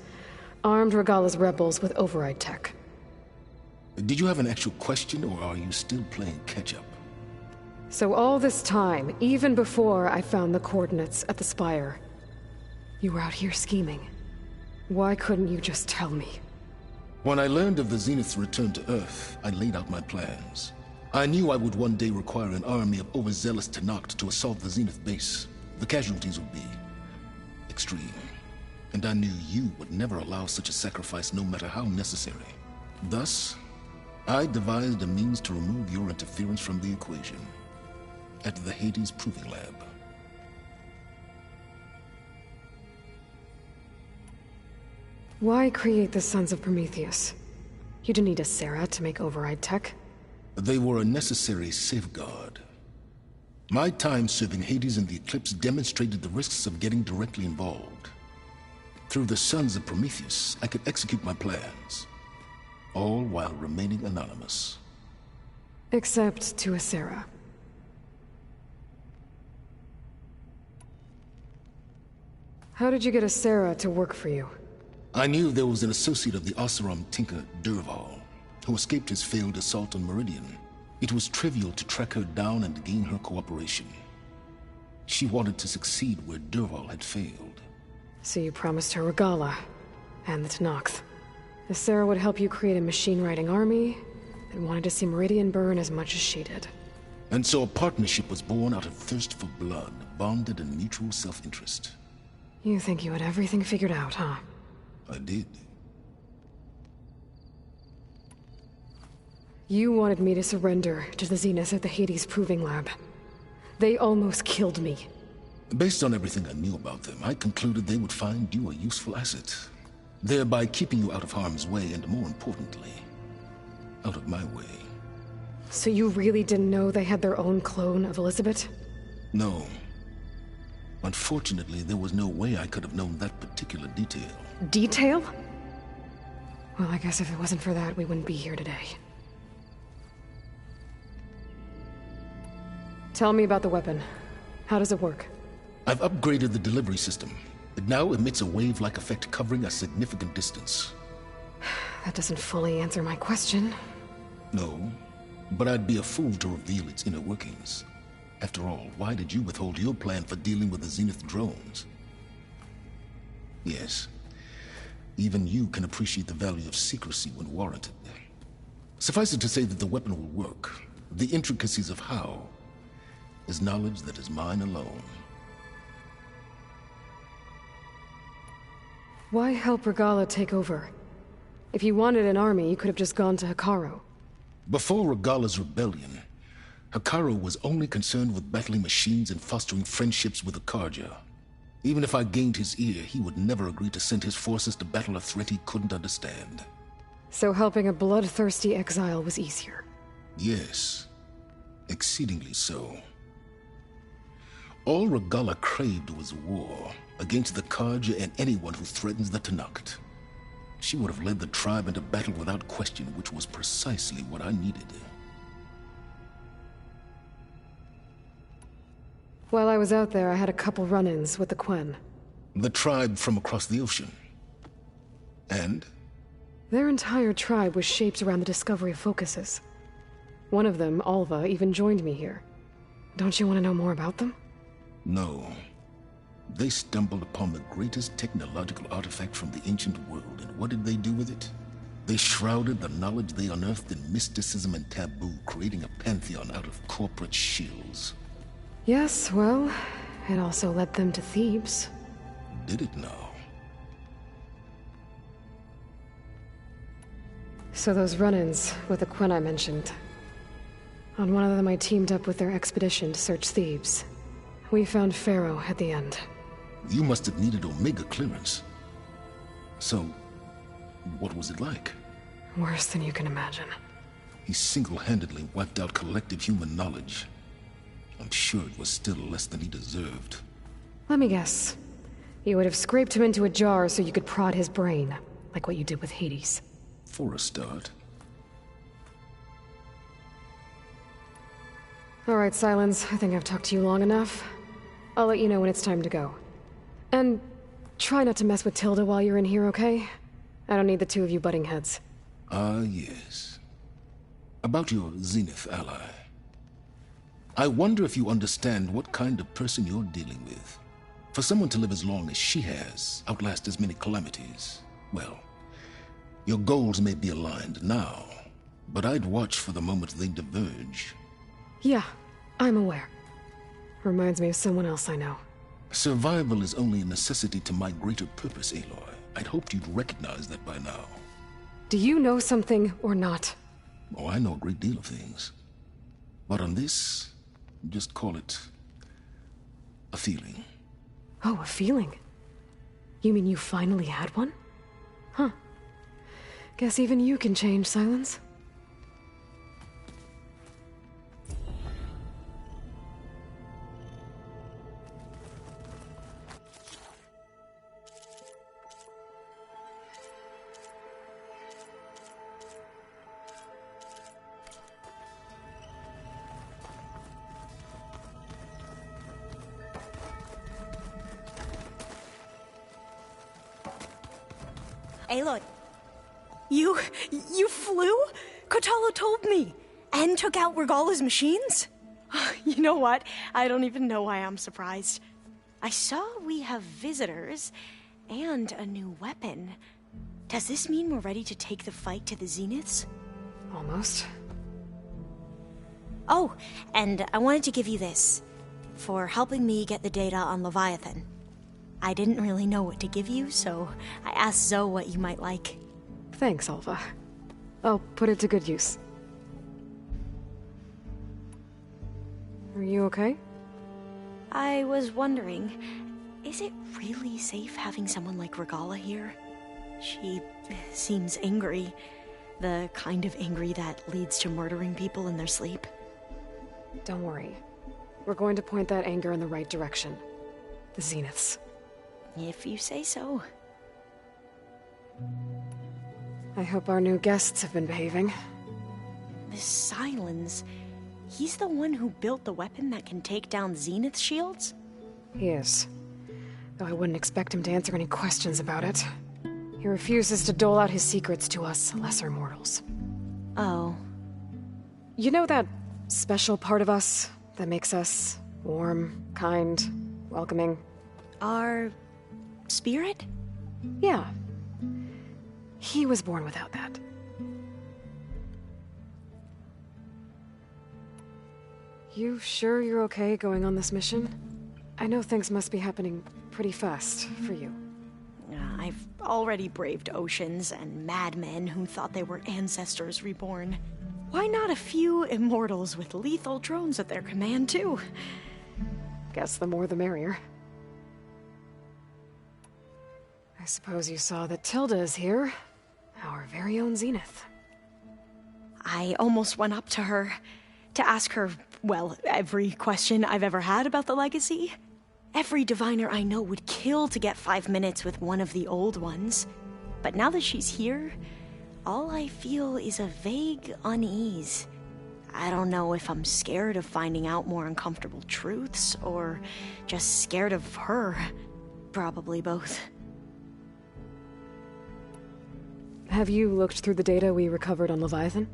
C: armed Regala's rebels with override tech.
U: Did you have an actual question, or are you still playing catch-up?
C: So all this time, even before I found the coordinates at the Spire, you were out here scheming. Why couldn't you just tell me?
U: When I learned of the Zenith's return to Earth, I laid out my plans. I knew I would one day require an army of overzealous Tenakth to assault the Zenith base. The casualties would be extreme. And I knew you would never allow such a sacrifice, no matter how necessary. Thus, I devised a means to remove your interference from the equation. At the Hades Proving Lab.
C: Why create the Sons of Prometheus? You didn't need a Sarah to make override tech.
U: They were a necessary safeguard. My time serving Hades and the Eclipse demonstrated the risks of getting directly involved. Through the Sons of Prometheus, I could execute my plans, all while remaining anonymous.
C: Except to Asera. How did you get Asera to work for you?
U: I knew there was an associate of the Oseram tinker, Dervahl, who escaped his failed assault on Meridian. It was trivial to track her down and gain her cooperation. She wanted to succeed where Dervahl had failed.
C: So you promised her Regala, and the Tenakth. Asera would help you create a machine-riding army that wanted to see Meridian burn as much as she did.
U: And so a partnership was born out of thirst for blood, bonded in mutual self-interest.
C: You think you had everything figured out, huh?
U: I did.
C: You wanted me to surrender to the Zenith at the Hades Proving Lab. They almost killed me.
U: Based on everything I knew about them, I concluded they would find you a useful asset, thereby keeping you out of harm's way and, more importantly, out of my way.
C: So you really didn't know they had their own clone of Elizabeth?
U: No. Unfortunately, there was no way I could have known that particular detail.
C: Detail? Well, I guess if it wasn't for that, we wouldn't be here today. Tell me about the weapon. How does it work?
U: I've upgraded the delivery system. It now emits a wave-like effect covering a significant distance.
C: That doesn't fully answer my question.
U: No, but I'd be a fool to reveal its inner workings. After all, why did you withhold your plan for dealing with the Zenith drones? Yes, even you can appreciate the value of secrecy when warranted. Suffice it to say that the weapon will work. The intricacies of how is knowledge that is mine alone.
C: Why help Regala take over? If you wanted an army, you could have just gone to Hekarro.
U: Before Regala's rebellion, Hekarro was only concerned with battling machines and fostering friendships with the Carja. Even if I gained his ear, he would never agree to send his forces to battle a threat he couldn't understand.
C: So helping a bloodthirsty exile was easier?
U: Yes, exceedingly so. All Regala craved was war against the Carja and anyone who threatens the Tenakth. She would have led the tribe into battle without question, which was precisely what I needed.
C: While I was out there, I had a couple run-ins with the Quen.
U: The tribe from across the ocean. And?
C: Their entire tribe was shaped around the discovery of focuses. One of them, Alva, even joined me here. Don't you want to know more about them?
U: No. They stumbled upon the greatest technological artifact from the ancient world, and what did they do with it? They shrouded the knowledge they unearthed in mysticism and taboo, creating a pantheon out of corporate shills.
C: Yes, well, it also led them to Thebes.
U: Did it now?
C: So those run-ins with the Quen I mentioned. On one of them I teamed up with their expedition to search Thebes. We found Pharaoh at the end.
U: You must have needed Omega clearance. So, what was it like?
C: Worse than you can imagine.
U: He single-handedly wiped out collective human knowledge. I'm sure it was still less than he deserved.
C: Let me guess. You would have scraped him into a jar so you could prod his brain, like what you did with Hades.
U: For a start.
C: All right, Silence. I think I've talked to you long enough. I'll let you know when it's time to go. And try not to mess with Tilda while you're in here, okay? I don't need the two of you butting heads.
U: Ah, yes. About your Zenith ally. I wonder if you understand what kind of person you're dealing with. For someone to live as long as she has, outlast as many calamities, well, your goals may be aligned now, but I'd watch for the moment they diverge.
C: Yeah, I'm aware. Reminds me of someone else I know.
U: Survival is only a necessity to my greater purpose, Aloy. I'd hoped you'd recognize that by now.
C: Do you know something or not?
U: Oh, I know a great deal of things. But on this, just call it a feeling.
C: Oh, a feeling? You mean you finally had one? Huh. Guess even you can change, Silence.
A: Aloy, you flew? Kotallo told me, and took out Regalla's machines? You know what? I don't even know why I'm surprised. I saw we have visitors, and a new weapon. Does this mean we're ready to take the fight to the Zeniths?
C: Almost.
A: Oh, and I wanted to give you this, for helping me get the data on Leviathan. I didn't really know what to give you, so I asked Zoe what you might like.
C: Thanks, Alva. I'll put it to good use. Are you okay?
A: I was wondering, is it really safe having someone like Regalla here? She seems angry. The kind of angry that leads to murdering people in their sleep.
C: Don't worry. We're going to point that anger in the right direction. The Zeniths.
A: If you say so.
C: I hope our new guests have been behaving.
A: This Silence, he's the one who built the weapon that can take down Zenith shields?
C: He is. Though I wouldn't expect him to answer any questions about it. He refuses to dole out his secrets to us lesser mortals.
A: Oh.
C: You know that special part of us that makes us warm, kind, welcoming?
A: Our spirit?
C: Yeah. He was born without that. You sure you're okay going on this mission? I know things must be happening pretty fast for you.
A: I've already braved oceans and madmen who thought they were ancestors reborn. Why not a few immortals with lethal drones at their command, too?
C: Guess the more the merrier. I suppose you saw that Tilda is here. Our very own Zenith.
A: I almost went up to her to ask her, well, every question I've ever had about the legacy. Every diviner I know would kill to get 5 minutes with one of the old ones. But now that she's here, all I feel is a vague unease. I don't know if I'm scared of finding out more uncomfortable truths, or just scared of her. Probably both.
C: Have you looked through the data we recovered on Leviathan?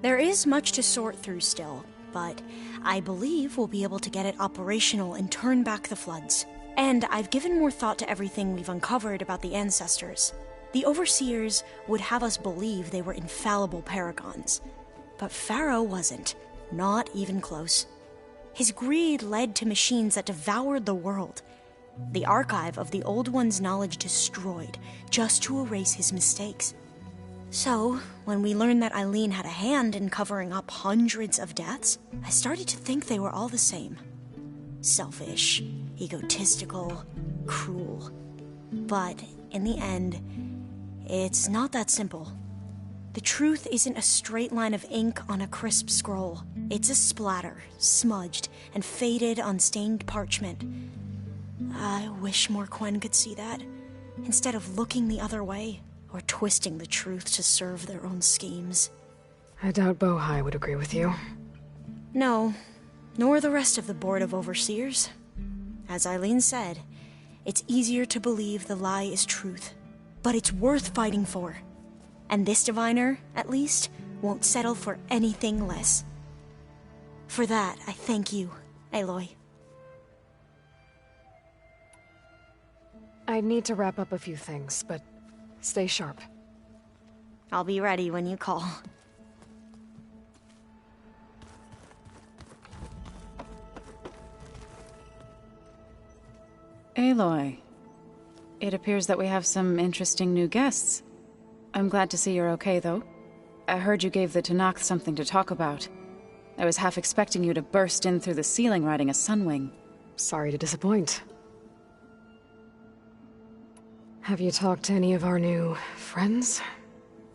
A: There is much to sort through still, but I believe we'll be able to get it operational and turn back the floods. And I've given more thought to everything we've uncovered about the ancestors. The Overseers would have us believe they were infallible paragons. But Pharaoh wasn't. Not even close. His greed led to machines that devoured the world. The archive of the Old One's knowledge destroyed, just to erase his mistakes. So, when we learned that Eileen had a hand in covering up hundreds of deaths, I started to think they were all the same. Selfish, egotistical, cruel. But, in the end, it's not that simple. The truth isn't a straight line of ink on a crisp scroll. It's a splatter, smudged, and faded on stained parchment. I wish more Quen could see that, instead of looking the other way, or twisting the truth to serve their own schemes.
C: I doubt Bohai would agree with you.
A: No, nor the rest of the Board of Overseers. As Eileen said, it's easier to believe the lie is truth but it's worth fighting for. And this diviner, at least, won't settle for anything less. For that, I thank you, Aloy.
C: I need to wrap up a few things, but stay sharp.
A: I'll be ready when you call.
F: Aloy, it appears that we have some interesting new guests. I'm glad to see you're okay, though. I heard you gave the Tenakth something to talk about. I was half expecting you to burst in through the ceiling riding a Sunwing.
C: Sorry to disappoint. Have you talked to any of our new friends?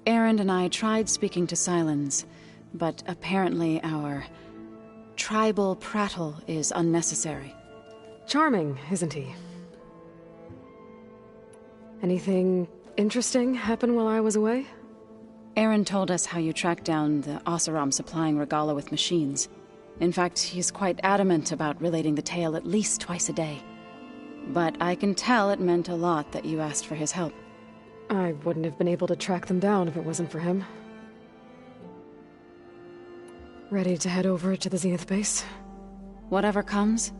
F: Erend and I tried speaking to Sylens, but apparently our tribal prattle is unnecessary.
C: Charming, isn't he? Anything interesting happen while I was away?
F: Erend told us how you tracked down the Oseram supplying Regalla with machines. In fact, he's quite adamant about relating the tale at least twice a day. But I can tell it meant a lot that you asked for his help.
C: I wouldn't have been able to track them down if it wasn't for him. Ready to head over to the Zenith base?
F: Whatever comes,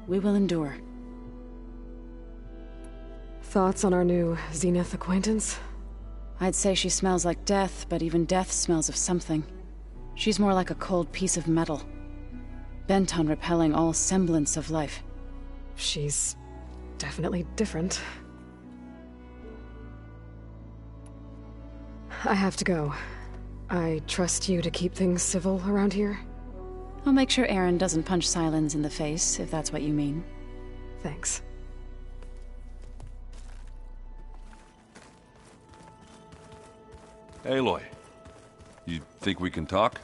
F: we will endure.
C: Thoughts on our new Zenith acquaintance?
F: I'd say she smells like death, but even death smells of something. She's more like a cold piece of metal, bent on repelling all semblance of life.
C: She's definitely different. I have to go. I trust you to keep things civil around here?
F: I'll make sure Erend doesn't punch Sylens in the face, if that's what you mean.
C: Thanks.
V: Aloy, you think we can talk?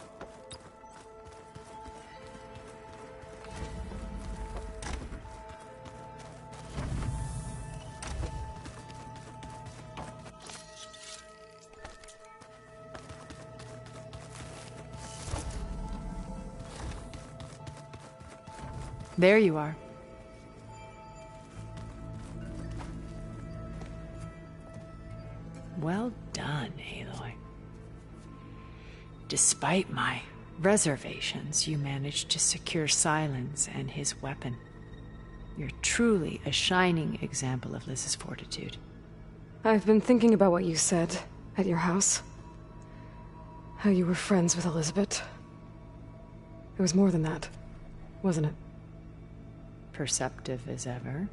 W: There you are. Well done, Aloy. Despite my reservations, you managed to secure Sylens and his weapon. You're truly a shining example of Liz's fortitude.
C: I've been thinking about what you said at your house. How you were friends with Elizabeth. It was more than that, wasn't it?
W: Perceptive as ever.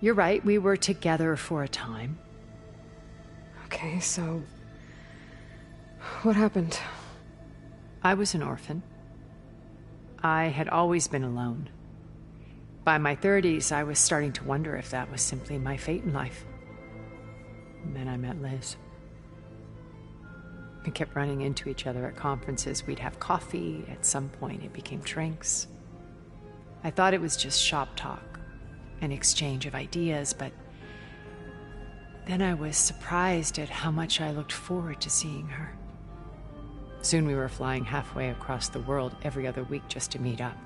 W: You're right, we were together for a time.
C: Okay, so... what happened?
W: I was an orphan. I had always been alone. By my 30s, I was starting to wonder if that was simply my fate in life. And then I met Liz. We kept running into each other at conferences. We'd have coffee. At some point, it became drinks. I thought it was just shop talk, an exchange of ideas, but then I was surprised at how much I looked forward to seeing her. Soon we were flying halfway across the world every other week just to meet up.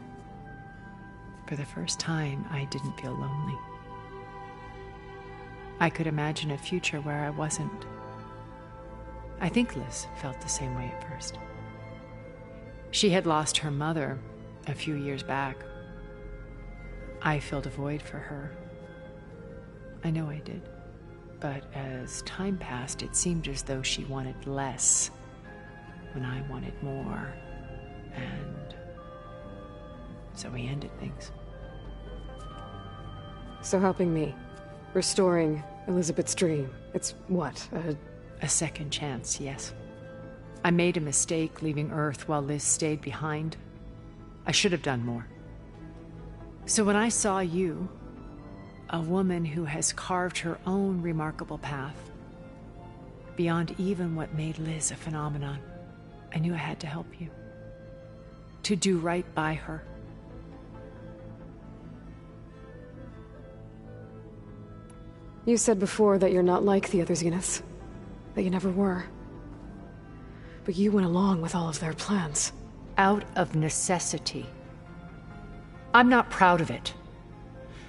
W: For the first time, I didn't feel lonely. I could imagine a future where I wasn't. I think Liz felt the same way at first. She had lost her mother a few years back. I filled a void for her. I know I did. But as time passed, it seemed as though she wanted less when I wanted more. And so we ended things.
C: So helping me, restoring Elizabeth's dream, it's what,
W: a second chance, yes. I made a mistake leaving Earth while Liz stayed behind. I should have done more. So when I saw you, a woman who has carved her own remarkable path, beyond even what made Liz a phenomenon, I knew I had to help you. To do right by her.
C: You said before that you're not like the other Zeniths. That you never were. But you went along with all of their plans.
W: Out of necessity. I'm not proud of it.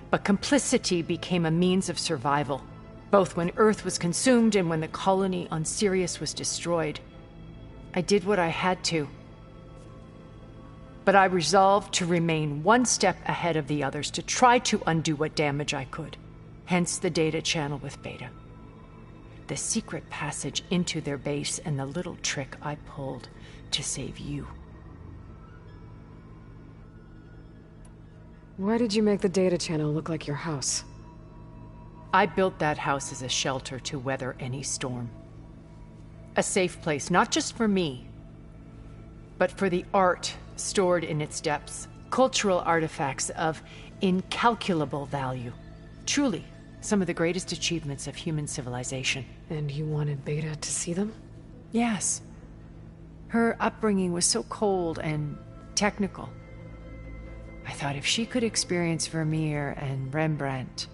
W: But complicity became a means of survival. Both when Earth was consumed and when the colony on Sirius was destroyed. I did what I had to. But I resolved to remain one step ahead of the others, to try to undo what damage I could. Hence the data channel with Beta. The secret passage into their base and the little trick I pulled to save you.
C: Why did you make the data channel look like your house?
W: I built that house as a shelter to weather any storm. A safe place, not just for me, but for the art stored in its depths. Cultural artifacts of incalculable value. Truly, some of the greatest achievements of human civilization.
C: And you wanted Beta to see them?
W: Yes. Her upbringing was so cold and technical. I thought if she could experience Vermeer and Rembrandt,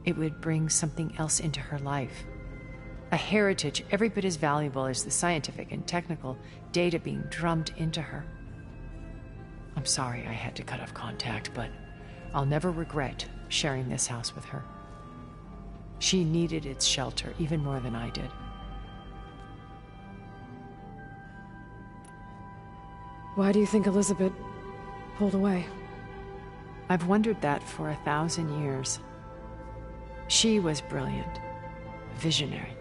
W: it would bring something else into her life. A heritage every bit as valuable as the scientific and technical data being drummed into her. I'm sorry I had to cut off contact, but I'll never regret sharing this house with her. She needed its shelter even more than I did.
C: Why do you think Elizabeth pulled away?
W: I've wondered that for 1,000 years. She was brilliant, visionary.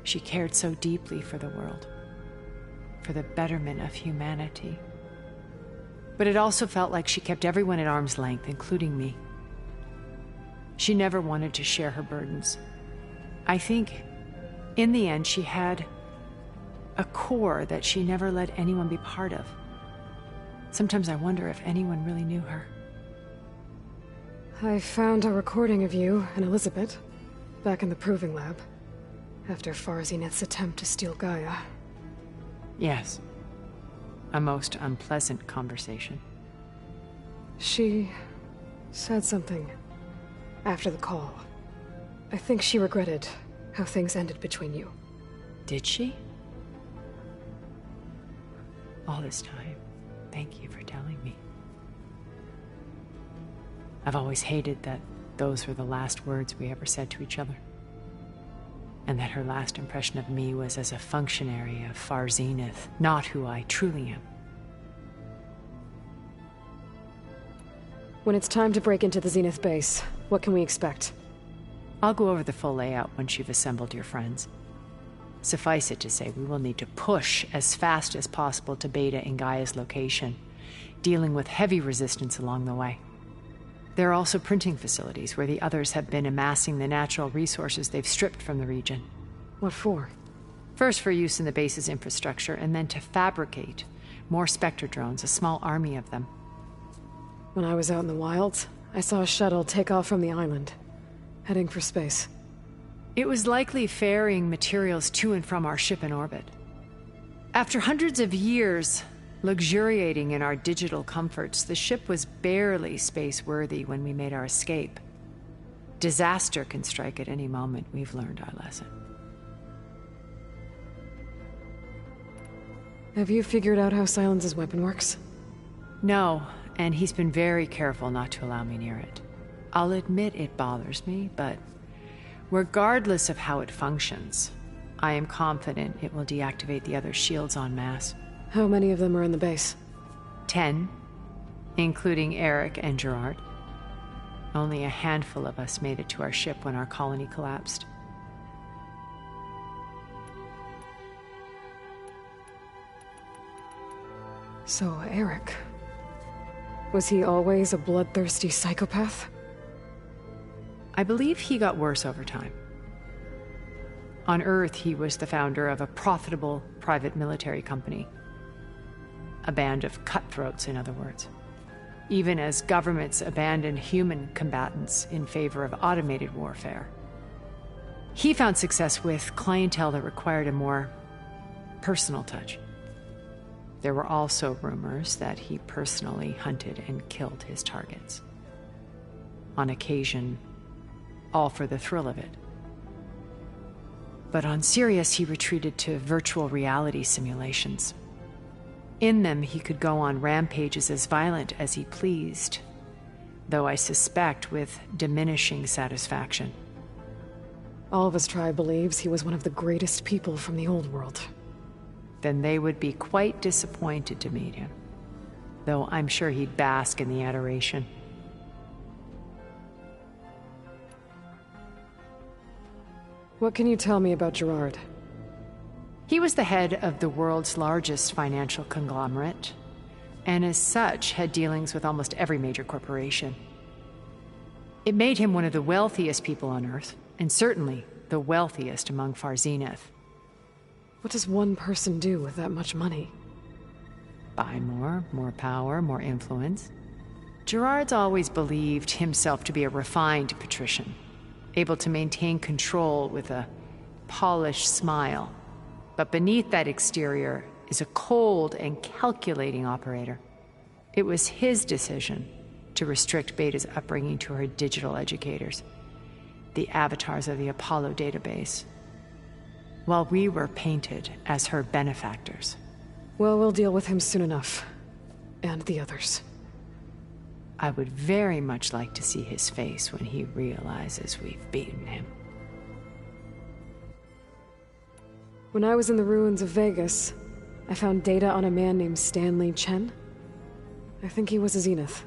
W: She cared so deeply for the world, for the betterment of humanity. But it also felt like she kept everyone at arm's length, including me. She never wanted to share her burdens. I think, in the end, she had a core that she never let anyone be part of. Sometimes I wonder if anyone really knew her.
C: I found a recording of you and Elizabeth back in the Proving Lab after Far Zenith's attempt to steal Gaia.
W: Yes. A most unpleasant conversation.
C: She said something after the call. I think she regretted how things ended between you.
W: Did she? All this time, thank you for telling me. I've always hated that those were the last words we ever said to each other. And that her last impression of me was as a functionary of Far Zenith, not who I truly am.
C: When it's time to break into the Zenith base, what can we expect?
W: I'll go over the full layout once you've assembled your friends. Suffice it to say, we will need to push as fast as possible to Beta and Gaia's location, dealing with heavy resistance along the way. There are also printing facilities where the others have been amassing the natural resources they've stripped from the region.
C: What for?
W: First for use in the base's infrastructure, and then to fabricate more Spectre drones, a small army of them.
C: When I was out in the wilds, I saw a shuttle take off from the island, heading for space.
W: It was likely ferrying materials to and from our ship in orbit. After hundreds of years luxuriating in our digital comforts, the ship was barely space-worthy when we made our escape. Disaster can strike at any moment. We've learned our lesson.
C: Have you figured out how Silence's weapon works?
W: No, and he's been very careful not to allow me near it. I'll admit it bothers me, but regardless of how it functions, I am confident it will deactivate the other shields en masse.
C: How many of them are in the base?
W: 10, including Eric and Gerard. Only a handful of us made it to our ship when our colony collapsed.
C: So, Eric... was he always a bloodthirsty psychopath?
W: I believe he got worse over time. On Earth, he was the founder of a profitable private military company. A band of cutthroats, in other words. Even as governments abandoned human combatants in favor of automated warfare. He found success with clientele that required a more personal touch. There were also rumors that he personally hunted and killed his targets. On occasion, all for the thrill of it. But on Sirius, he retreated to virtual reality simulations. In them, he could go on rampages as violent as he pleased, though I suspect with diminishing satisfaction.
C: Alva's tribe believes he was one of the greatest people from the old world.
W: Then they would be quite disappointed to meet him. Though I'm sure he'd bask in the adoration.
C: What can you tell me about Gerard?
W: He was the head of the world's largest financial conglomerate, and as such had dealings with almost every major corporation. It made him one of the wealthiest people on Earth, and certainly the wealthiest among Far Zenith.
C: What does one person do with that much money?
W: Buy more power, more influence. Gerard's always believed himself to be a refined patrician, able to maintain control with a polished smile. But beneath that exterior is a cold and calculating operator. It was his decision to restrict Beta's upbringing to her digital educators, the avatars of the Apollo database, while we were painted as her benefactors.
C: Well, we'll deal with him soon enough. And the others.
W: I would very much like to see his face when he realizes we've beaten him.
C: When I was in the ruins of Vegas, I found data on a man named Stanley Chen. I think he was a Zenith.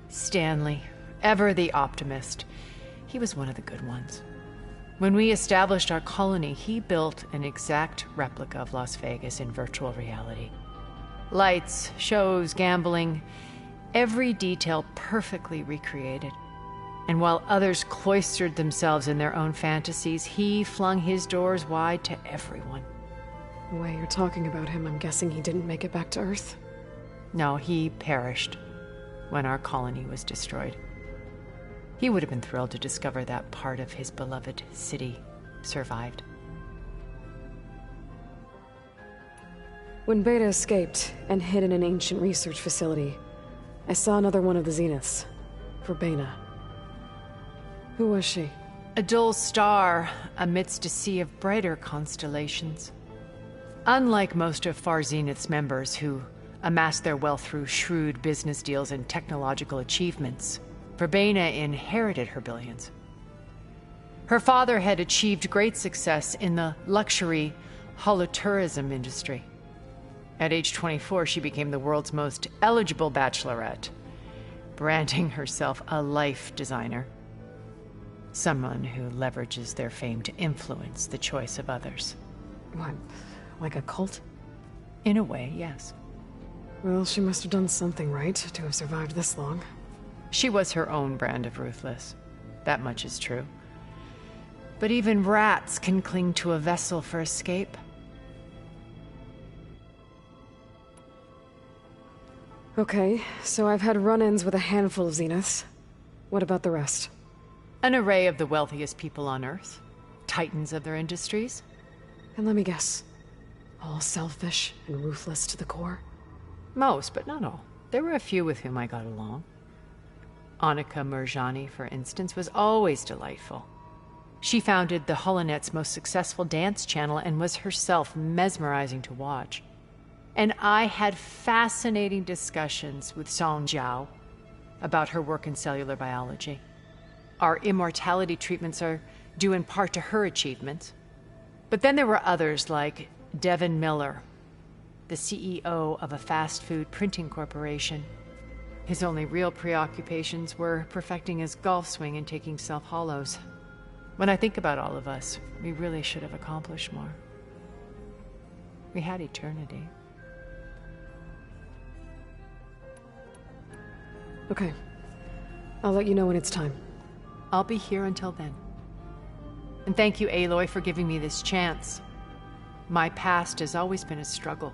W: Stanley, ever the optimist. He was one of the good ones. When we established our colony, he built an exact replica of Las Vegas in virtual reality. Lights, shows, gambling, every detail perfectly recreated. And while others cloistered themselves in their own fantasies, he flung his doors wide to everyone.
C: The way you're talking about him, I'm guessing he didn't make it back to Earth?
W: No, he perished when our colony was destroyed. He would have been thrilled to discover that part of his beloved city survived.
C: When Beta escaped and hid in an ancient research facility, I saw another one of the Zeniths, Verbena. Who was she?
W: A dull star amidst a sea of brighter constellations. Unlike most of Far Zenith's members who amassed their wealth through shrewd business deals and technological achievements, Verbena inherited her billions. Her father had achieved great success in the luxury holotourism industry. At age 24, she became the world's most eligible bachelorette, branding herself a life designer. Someone who leverages their fame to influence the choice of others.
C: What, like a cult?
W: In a way, yes.
C: Well, she must have done something right to have survived this long.
W: She was her own brand of ruthless. That much is true. But even rats can cling to a vessel for escape.
C: Okay, so I've had run-ins with a handful of Zeniths. What about the rest?
W: An array of the wealthiest people on Earth. Titans of their industries.
C: And let me guess. All selfish and ruthless to the core?
W: Most, but not all. There were a few with whom I got along. Annika Murjani, for instance, was always delightful. She founded the Holonet's most successful dance channel and was herself mesmerizing to watch. And I had fascinating discussions with Song Jiao about her work in cellular biology. Our immortality treatments are due in part to her achievements. But then there were others like Devin Miller, the CEO of a fast food printing corporation. His only real preoccupations were perfecting his golf swing and taking self-hollows. When I think about all of us, we really should have accomplished more. We had eternity.
C: Okay. I'll let you know when it's time.
W: I'll be here until then. And thank you, Aloy, for giving me this chance. My past has always been a struggle.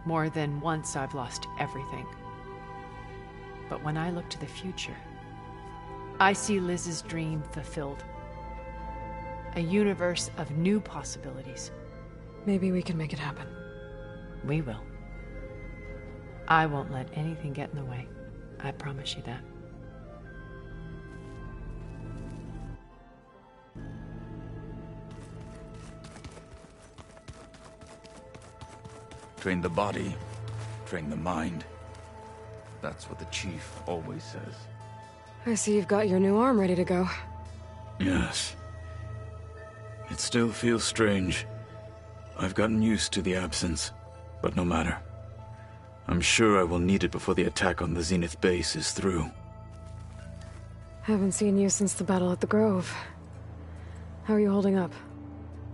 W: More than once I've lost everything. But when I look to the future, I see Liz's dream fulfilled. A universe of new possibilities.
C: Maybe we can make it happen.
W: We will. I won't let anything get in the way. I promise you that.
D: Train the body, train the mind. That's what the chief always says.
C: I see you've got your new arm ready to go.
D: Yes. It still feels strange. I've gotten used to the absence, but no matter. I'm sure I will need it before the attack on the Zenith base is through.
C: Haven't seen you since the battle at the Grove. How are you holding up?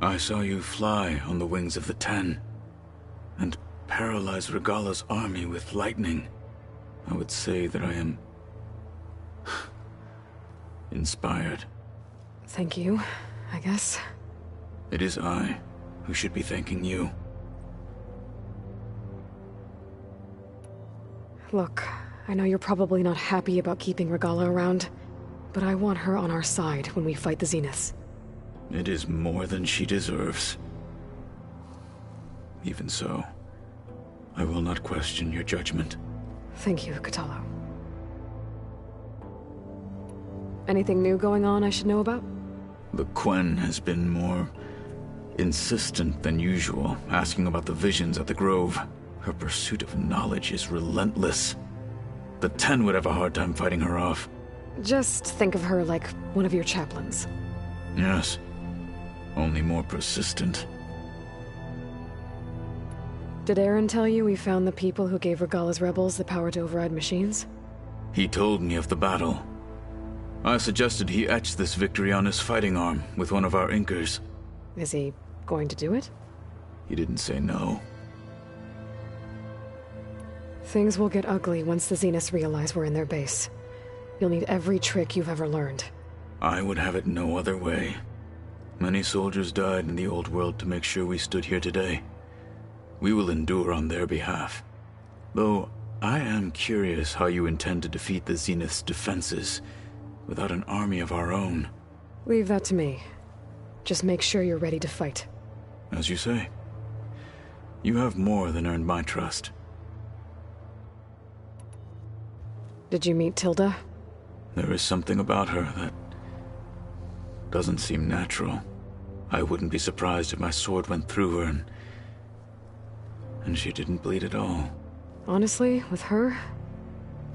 D: I saw you fly on the wings of the Ten, and paralyze Regalla's army with lightning. I would say that I am inspired.
C: Thank you, I guess.
D: It is I who should be thanking you.
C: Look, I know you're probably not happy about keeping Regalla around, but I want her on our side when we fight the Zeniths.
D: It is more than she deserves. Even so, I will not question your judgment.
C: Thank you, Kotallo. Anything new going on I should know about?
D: The Quen has been more insistent than usual, asking about the visions at the Grove. Her pursuit of knowledge is relentless. The Ten would have a hard time fighting her off.
C: Just think of her like one of your chaplains.
D: Yes, only more persistent.
C: Did Aaron tell you we found the people who gave Regalla's rebels the power to override machines?
D: He told me of the battle. I suggested he etch this victory on his fighting arm with one of our inkers.
C: Is he going to do it?
D: He didn't say no.
C: Things will get ugly once the Zeniths realize we're in their base. You'll need every trick you've ever learned.
D: I would have it no other way. Many soldiers died in the old world to make sure we stood here today. We will endure on their behalf. Though, I am curious how you intend to defeat the Zenith's defenses without an army of our own.
C: Leave that to me. Just make sure you're ready to fight.
D: As you say. You have more than earned my trust.
C: Did you meet Tilda?
D: There is something about her that doesn't seem natural. I wouldn't be surprised if my sword went through her and she didn't bleed at all.
C: Honestly, with her,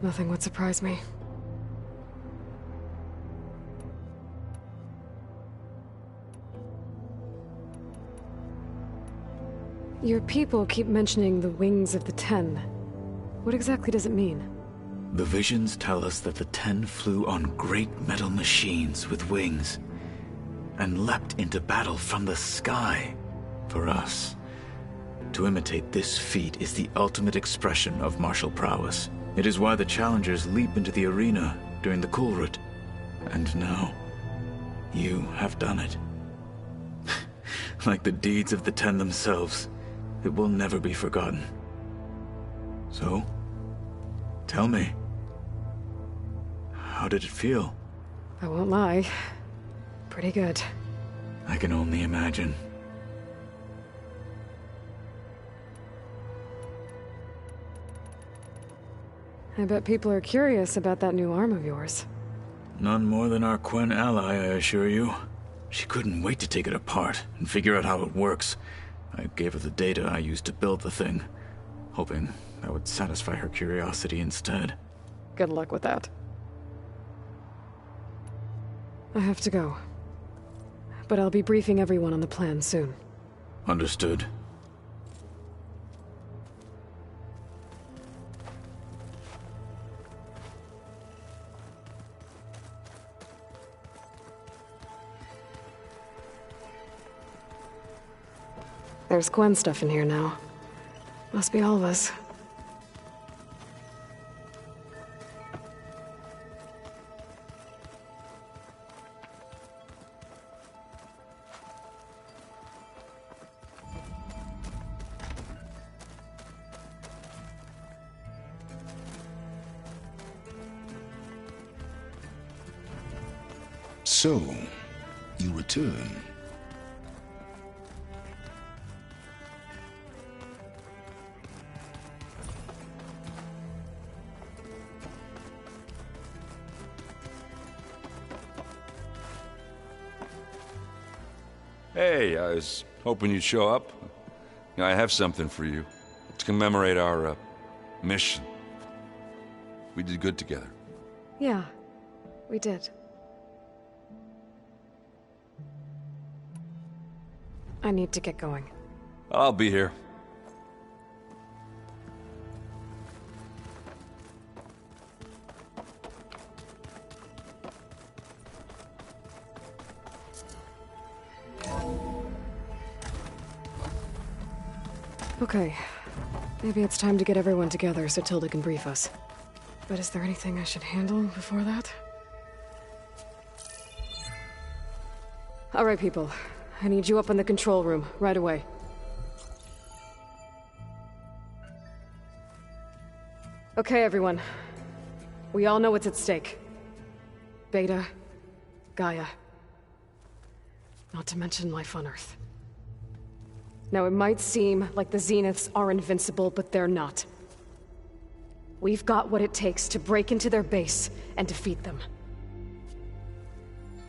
C: nothing would surprise me. Your people keep mentioning the wings of the Ten. What exactly does it mean?
D: The visions tell us that the Ten flew on great metal machines with wings and leapt into battle from the sky. For us, to imitate this feat is the ultimate expression of martial prowess. It is why the challengers leap into the arena during the Kulrut. And now, you have done it. Like the deeds of the Ten themselves, it will never be forgotten. So, tell me, how did it feel?
C: I won't lie. Pretty good.
D: I can only imagine.
C: I bet people are curious about that new arm of yours.
D: None more than our Quen ally, I assure you. She couldn't wait to take it apart and figure out how it works. I gave her the data I used to build the thing, hoping that would satisfy her curiosity instead.
C: Good luck with that. I have to go. But I'll be briefing everyone on the plan soon.
D: Understood.
C: There's Quen stuff in here now. Must be all of us.
U: So, you return.
V: Hey, I was hoping you'd show up. I have something for you to commemorate our mission. We did good together.
C: Yeah, we did. I need to get going.
V: I'll be here.
C: Okay. Maybe it's time to get everyone together so Tilda can brief us. But is there anything I should handle before that? All right, people. I need you up in the control room, right away. Okay, everyone. We all know what's at stake. Beta, Gaia. Not to mention life on Earth. Now, it might seem like the Zeniths are invincible, but they're not. We've got what it takes to break into their base and defeat them.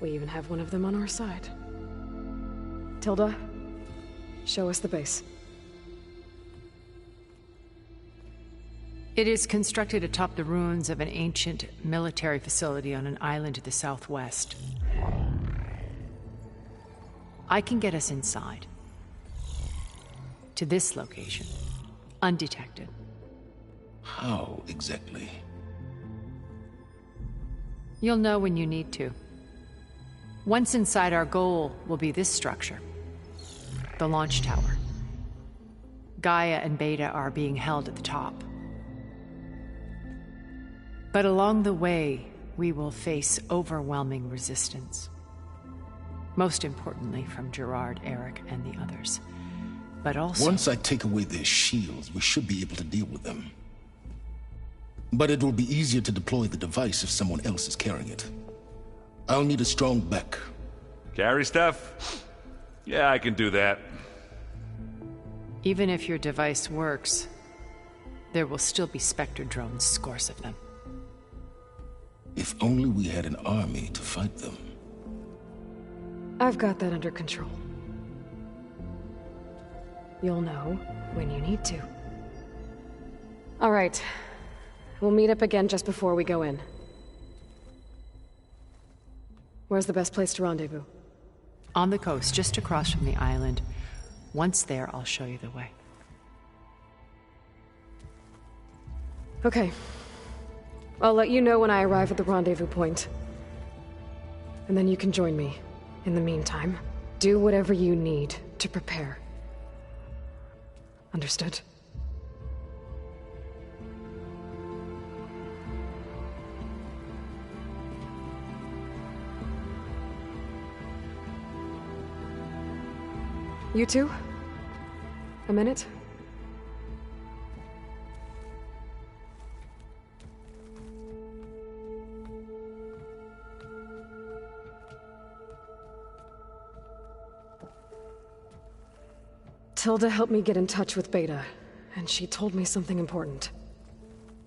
C: We even have one of them on our side. Tilda, show us the base.
W: It is constructed atop the ruins of an ancient military facility on an island to the southwest. I can get us inside. To this location, undetected.
U: How exactly?
W: You'll know when you need to. Once inside, our goal will be this structure. The launch tower. Gaia and Beta are being held at the top. But along the way, we will face overwhelming resistance. Most importantly from Gerard, Eric, and the others. But also...
U: Once I take away their shields, we should be able to deal with them. But it will be easier to deploy the device if someone else is carrying it. I'll need a strong back.
V: Carry stuff? Yeah, I can do that.
W: Even if your device works, there will still be Spectre drones, scores of them.
U: If only we had an army to fight them.
C: I've got that under control. You'll know when you need to. All right. We'll meet up again just before we go in. Where's the best place to rendezvous?
W: On the coast, just across from the island. Once there, I'll show you the way.
C: Okay. I'll let you know when I arrive at the rendezvous point. And then you can join me. In the meantime, do whatever you need to prepare. Understood? You two? A minute? Tilda helped me get in touch with Beta, and she told me something important.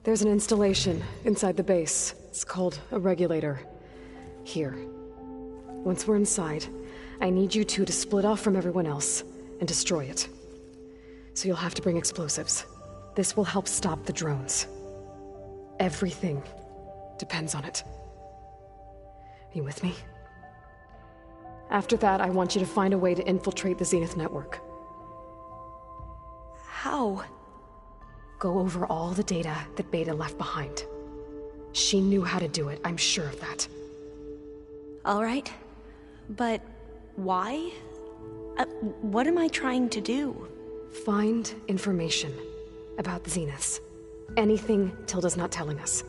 C: There's an installation inside the base. It's called a regulator. Here. Once we're inside, I need you two to split off from everyone else and destroy it. So you'll have to bring explosives. This will help stop the drones. Everything depends on it. Are you with me? After that, I want you to find a way to infiltrate the Zenith network.
A: How?
C: Go over all the data that Beta left behind. She knew how to do it, I'm sure of that.
A: All right. But why? What am I trying to do?
C: Find information about the Zeniths. Anything Tilda's not telling us.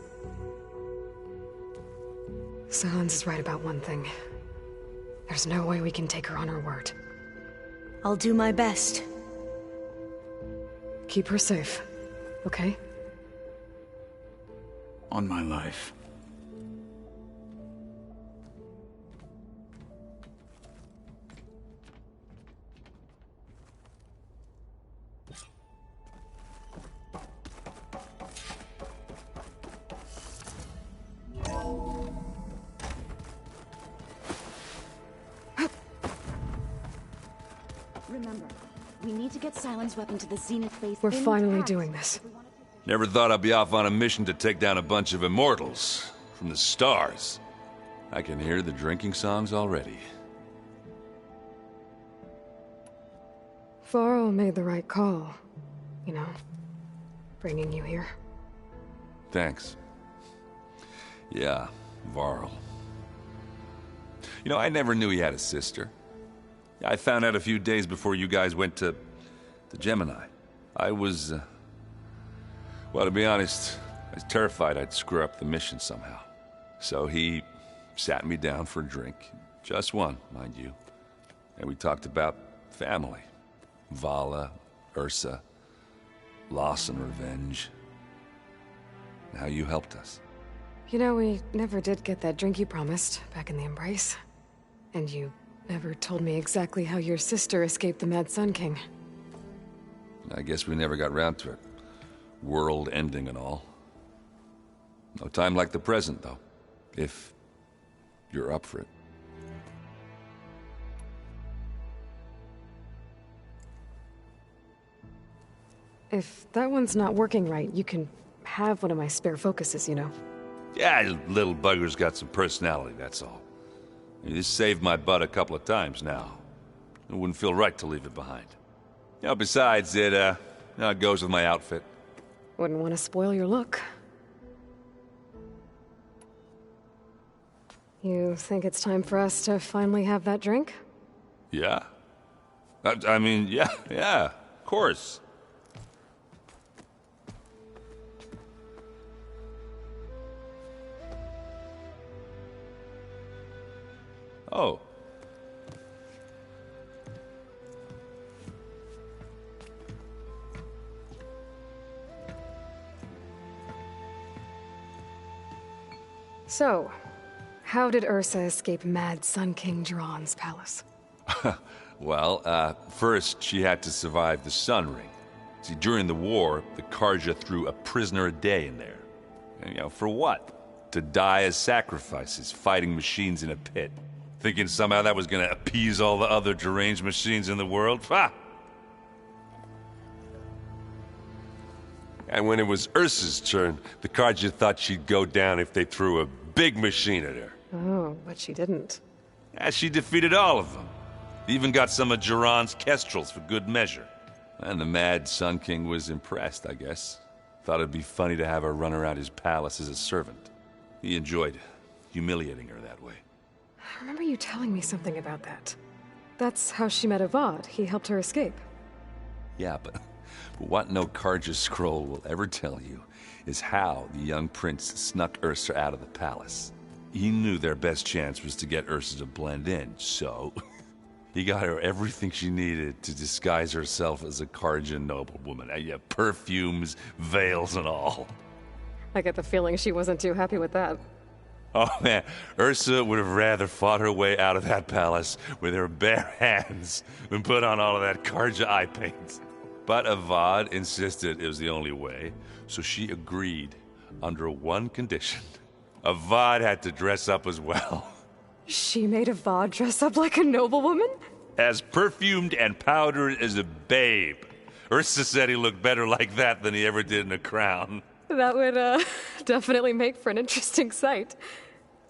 C: Sylens is right about one thing. There's no way we can take her on her word.
A: I'll do my best.
C: Keep her safe, okay?
D: On my life.
K: Remember, we need to get Sylens' weapon to the Zenith base.
C: We're finally doing this.
V: Never thought I'd be off on a mission to take down a bunch of immortals from the stars. I can hear the drinking songs already.
C: Varl made the right call. You know, bringing you here.
V: Thanks. Yeah, Varl. You know, I never knew he had a sister. I found out a few days before you guys went to Gemini. I was, well, to be honest, I was terrified I'd screw up the mission somehow. So he sat me down for a drink. Just one, mind you. And we talked about family. Vala, Ursa, loss and revenge. And how you helped us.
C: You know, we never did get that drink you promised back in the Embrace. And you never told me exactly how your sister escaped the Mad Sun King.
V: I guess we never got round to it. World ending and all. No time like the present, though. If you're up for it.
C: If that one's not working right, you can have one of my spare focuses, you know.
V: Yeah, little bugger's got some personality, that's all. This saved my butt a couple of times now. It wouldn't feel right to leave it behind. You know, besides, it goes with my outfit.
C: Wouldn't want to spoil your look. You think it's time for us to finally have that drink?
V: Yeah? I mean, yeah, of course. Oh.
C: So, how did Ursa escape Mad Sun King Jiran's palace?
V: Well, first she had to survive the Sun Ring. See, during the war, the Carja threw a prisoner a day in there. And, you know, for what? To die as sacrifices, fighting machines in a pit. Thinking somehow that was gonna appease all the other deranged machines in the world? Ha!
G: And when it was Ursa's turn, the Carja thought she'd go down if they threw a big machine at her.
C: Oh, but she didn't.
V: Yeah, she defeated all of them. Even got some of Jiran's kestrels for good measure. And the Mad Sun King was impressed, I guess. Thought it'd be funny to have her run around his palace as a servant. He enjoyed humiliating her that way.
C: I remember you telling me something about that. That's how she met Avad. He helped her escape.
V: Yeah, but what no Carja scroll will ever tell you is how the young prince snuck Ursa out of the palace. He knew their best chance was to get Ursa to blend in, so he got her everything she needed to disguise herself as a Carja noblewoman. Yeah, perfumes, veils, and all.
C: I get the feeling she wasn't too happy with that.
V: Oh man, Ursa would have rather fought her way out of that palace with her bare hands than put on all of that Carja eye paint. But Avad insisted it was the only way, so she agreed under one condition. Avad had to dress up as well.
C: She made Avad dress up like a noblewoman?
V: As perfumed and powdered as a babe. Ursa said he looked better like that than he ever did in a crown.
C: That would, definitely make for an interesting sight.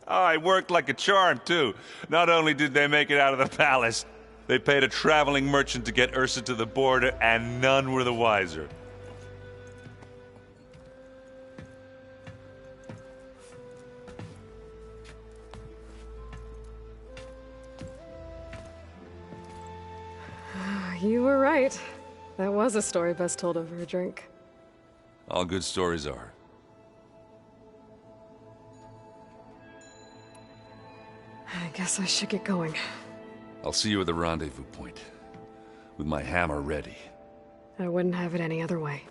V: Oh, it worked like a charm, too. Not only did they make it out of the palace, they paid a traveling merchant to get Ursa to the border, and none were the wiser.
C: You were right. That was a story best told over a drink.
V: All good stories are.
C: I guess I should get going.
V: I'll see you at the rendezvous point, with my hammer ready.
C: I wouldn't have it any other way.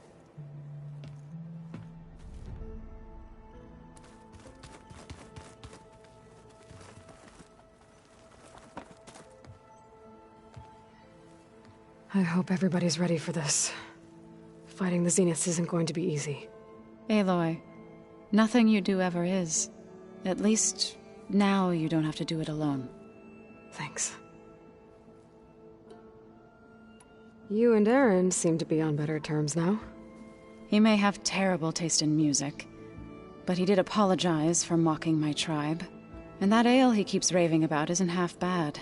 C: I hope everybody's ready for this. Fighting the Zeniths isn't going to be easy.
F: Aloy, nothing you do ever is. At least, now you don't have to do it alone.
C: Thanks. You and Aaron seem to be on better terms now.
F: He may have terrible taste in music, but he did apologize for mocking my tribe. And that ale he keeps raving about isn't half bad.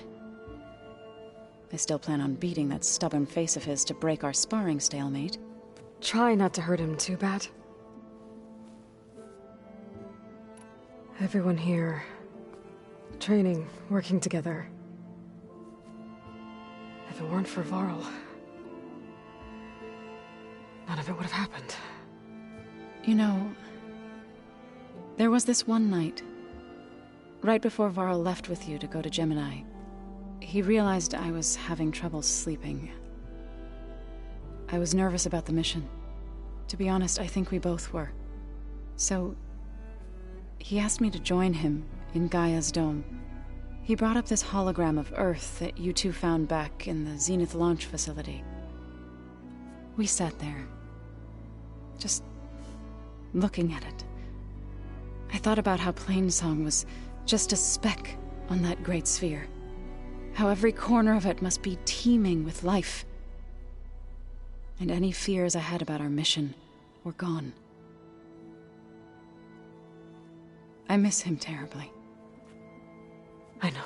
F: I still plan on beating that stubborn face of his to break our sparring stalemate.
C: Try not to hurt him too bad. Everyone here, training, working together. If it weren't for Varl, none of it would have happened.
F: You know, there was this one night, right before Varl left with you to go to Gemini. He realized I was having trouble sleeping. I was nervous about the mission. To be honest, I think we both were. So, he asked me to join him in Gaia's dome. He brought up this hologram of Earth that you two found back in the Zenith launch facility. We sat there, just looking at it. I thought about how Plainsong was just a speck on that great sphere. How every corner of it must be teeming with life. And any fears I had about our mission were gone. I miss him terribly.
C: I know.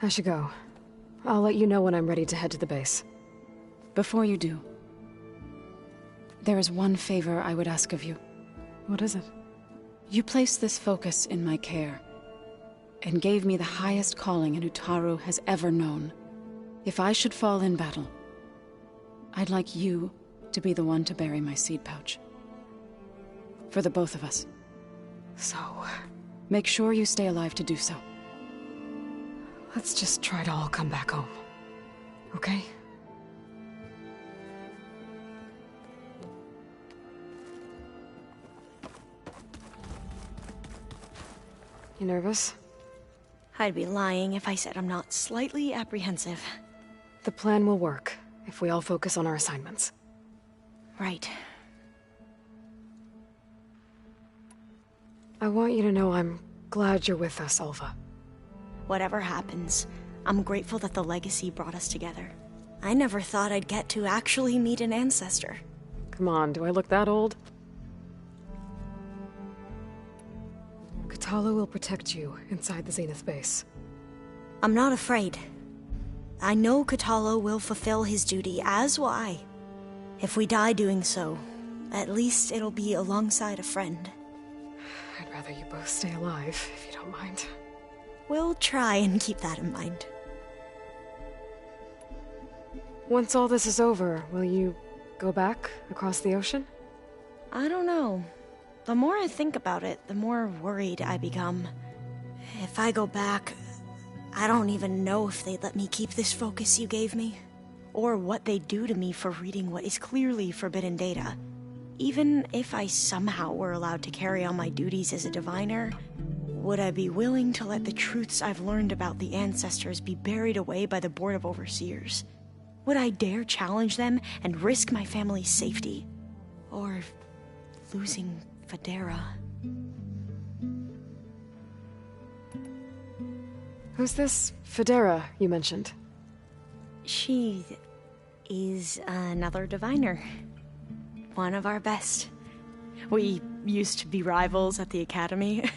C: I should go. I'll let you know when I'm ready to head to the base.
F: Before you do, there is one favor I would ask of you.
C: What is it?
F: You placed this focus in my care, and gave me the highest calling an Utaru has ever known. If I should fall in battle, I'd like you to be the one to bury my seed pouch. For the both of us.
C: So,
F: make sure you stay alive to do so.
C: Let's just try to all come back home. Okay? You nervous?
A: I'd be lying if I said I'm not slightly apprehensive.
C: The plan will work if we all focus on our assignments.
A: Right.
C: I want you to know I'm glad you're with us, Alva.
A: Whatever happens, I'm grateful that the legacy brought us together. I never thought I'd get to actually meet an ancestor.
C: Come on, do I look that old? Kotallo will protect you inside the Zenith base.
A: I'm not afraid. I know Kotallo will fulfill his duty, as will I. If we die doing so, at least it'll be alongside a friend.
C: I'd rather you both stay alive, if you don't mind.
A: We'll try and keep that in mind.
C: Once all this is over, will you go back across the ocean?
A: I don't know. The more I think about it, the more worried I become. If I go back, I don't even know if they'd let me keep this focus you gave me, or what they'd do to me for reading what is clearly forbidden data. Even if I somehow were allowed to carry on my duties as a diviner, would I be willing to let the truths I've learned about the ancestors be buried away by the Board of Overseers? Would I dare challenge them and risk my family's safety? Or losing Federa?
C: Who's this Federa you mentioned?
A: She is another diviner. One of our best. We used to be rivals at the academy.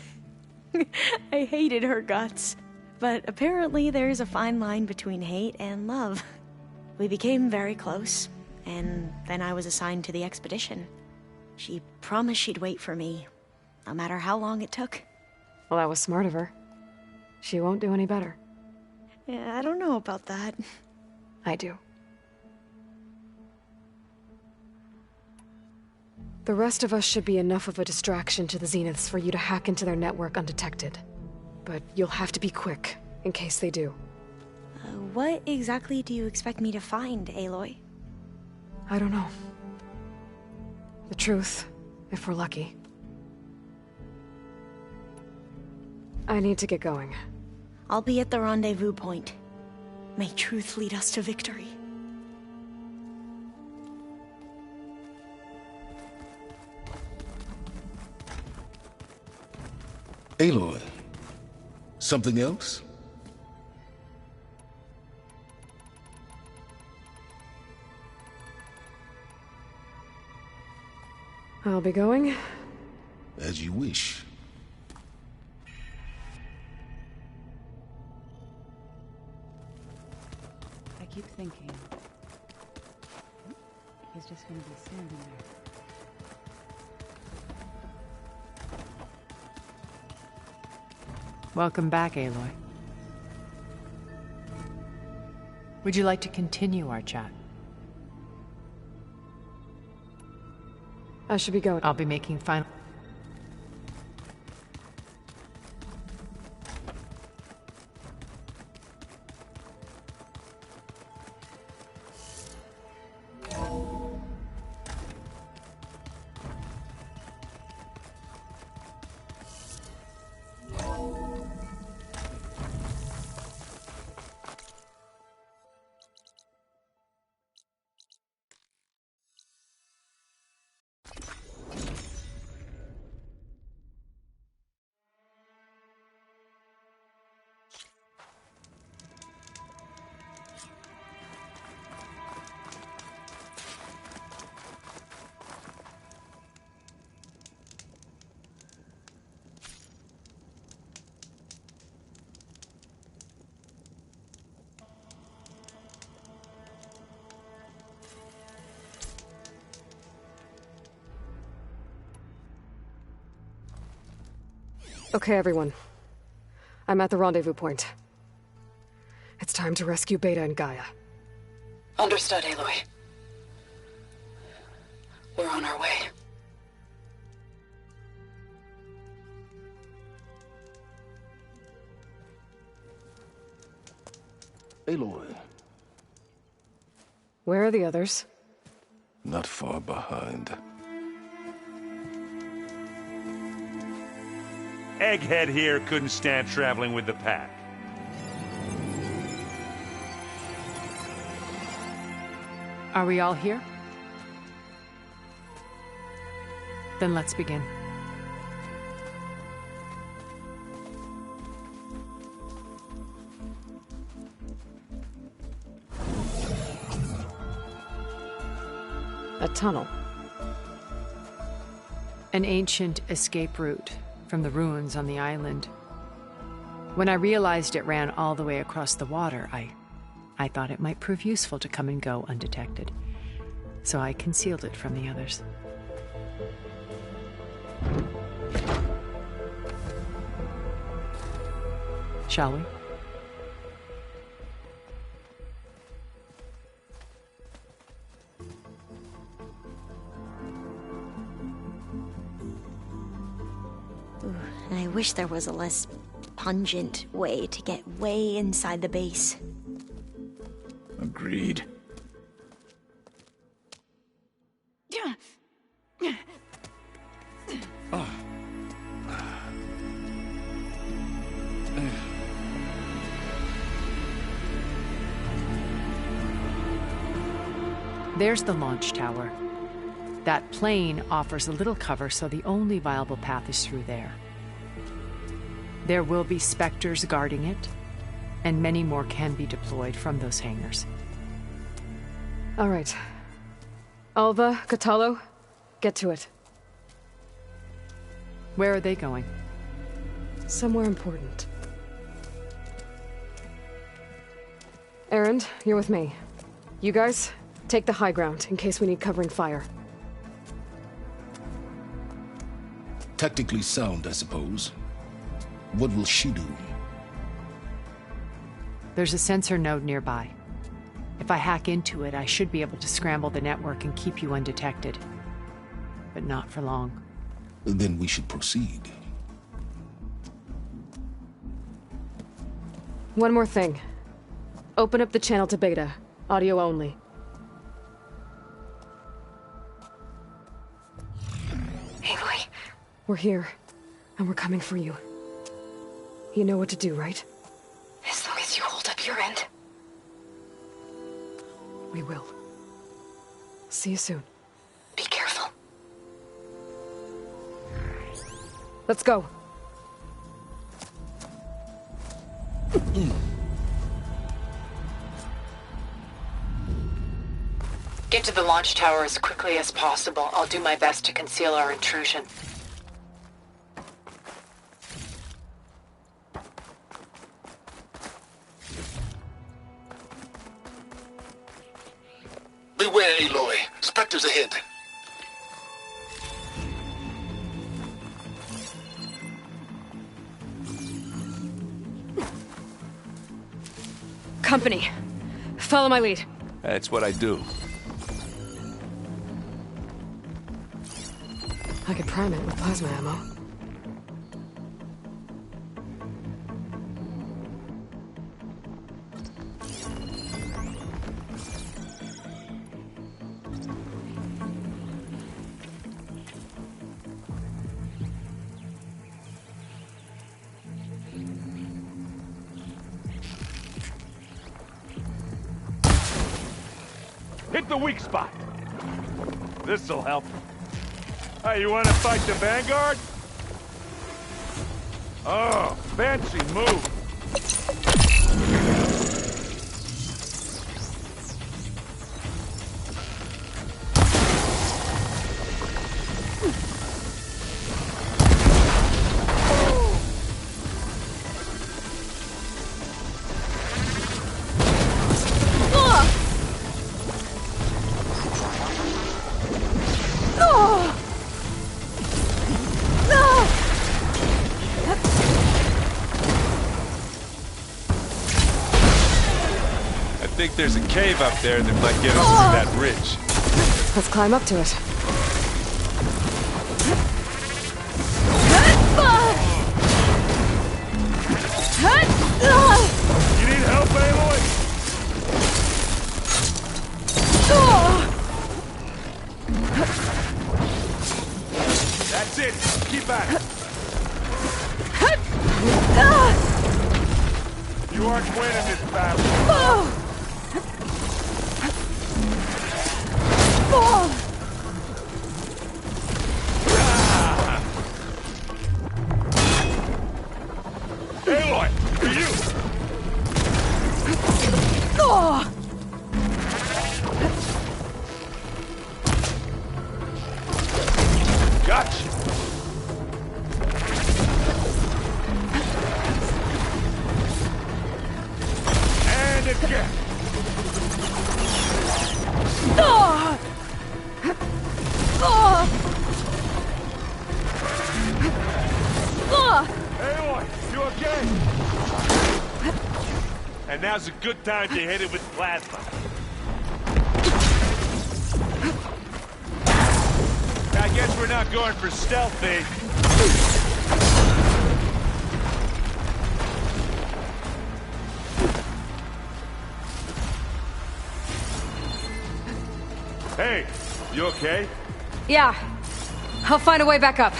A: I hated her guts. But apparently there's a fine line between hate and love. We became very close, and then I was assigned to the expedition. She promised she'd wait for me, no matter how long it took.
C: Well, that was smart of her. She won't do any better.
A: Yeah, I don't know about that.
C: I do. The rest of us should be enough of a distraction to the Zeniths for you to hack into their network undetected. But you'll have to be quick, in case they do.
A: What exactly do you expect me to find, Aloy?
C: I don't know. The truth, if we're lucky. I need to get going.
A: I'll be at the rendezvous point. May truth lead us to victory.
U: Aloy, something else?
C: I'll be going
U: As you wish.
F: I keep thinking he's just gonna be standing there.
W: Welcome back, Aloy. Would you like to continue our chat?
C: I should be going.
W: I'll be making final...
C: Okay, everyone. I'm at the rendezvous point. It's time to rescue Beta and Gaia.
E: Understood, Aloy. We're on our way.
U: Aloy.
C: Where are the others?
U: Not far behind.
G: Egghead here couldn't stand traveling with the pack.
W: Are we all here? Then let's begin.
C: A tunnel.
W: An ancient escape route from the ruins on the island. When I realized it ran all the way across the water, I thought it might prove useful to come and go undetected. So I concealed it from the others. Shall we?
A: I wish there was a less pungent way to get way inside the base.
D: Agreed.
W: There's the launch tower. That plane offers a little cover, so the only viable path is through there. There will be Spectres guarding it, and many more can be deployed from those hangars.
C: All right. Alva, Kotallo, get to it.
W: Where are they going?
C: Somewhere important. Erend, you're with me. You guys, take the high ground in case we need covering fire.
U: Tactically sound, I suppose. What will she do?
W: There's a sensor node nearby. If I hack into it, I should be able to scramble the network and keep you undetected. But not for long.
U: Then we should proceed.
C: One more thing. Open up the channel to Beta. Audio only.
E: Aloy.
C: We're here, and we're coming for you. You know what to do, right?
E: As long as you hold up your end.
C: We will. See you soon.
E: Be careful.
C: Let's go.
E: Get to the launch tower as quickly as possible. I'll do my best to conceal our intrusion.
U: Beware, Aloy. Spectres ahead.
C: Company. Follow my lead.
V: That's what I do.
C: I could prime it with plasma ammo.
L: Hit the weak spot. This'll help. Hey, you want to fight the Vanguard? Oh, fancy move.
V: I think there's a cave up there that might get us through that ridge.
C: Let's climb up to it.
L: You need help, Aloy? That's it. Keep at it. You aren't winning this battle. Aloy, for you! Gotcha! And again! Aloy, you okay? And now's a good time to hit it with plasma. I guess we're not going for stealthy. Hey, you okay?
C: Yeah. I'll find a way back up.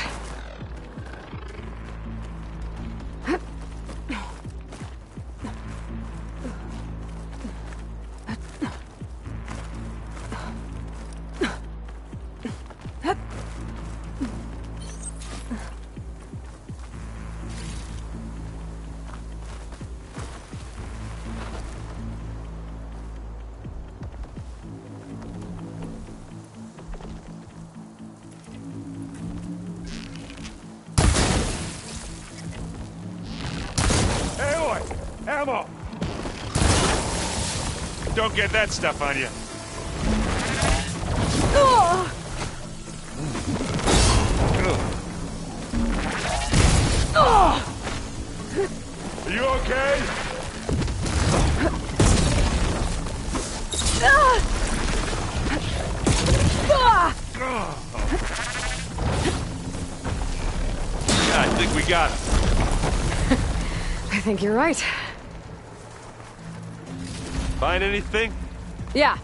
L: Ammo! Don't get that stuff on you. Are you okay? I think we got him.
C: I think you're right.
L: Find anything?
C: Yeah.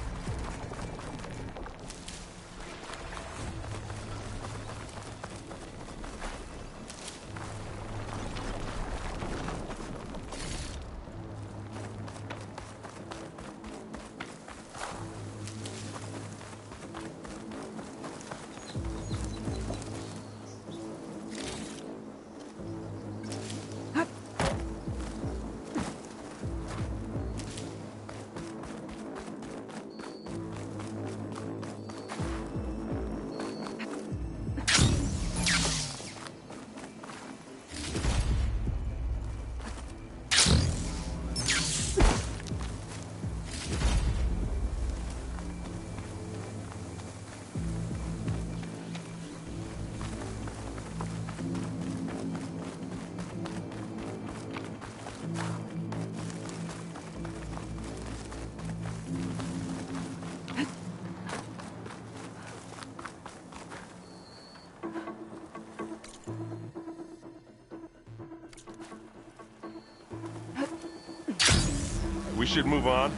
G: We should move on.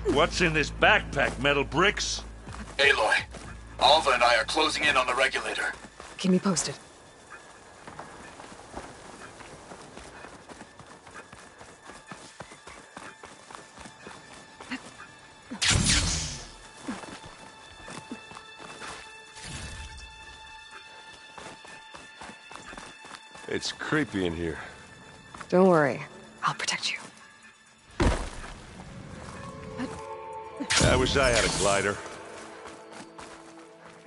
L: What's in this backpack, metal bricks?
D: Aloy, Alva and I are closing in on the regulator.
C: Keep me posted.
G: It's creepy in here.
C: Don't worry. I'll protect you.
G: I wish I had a glider.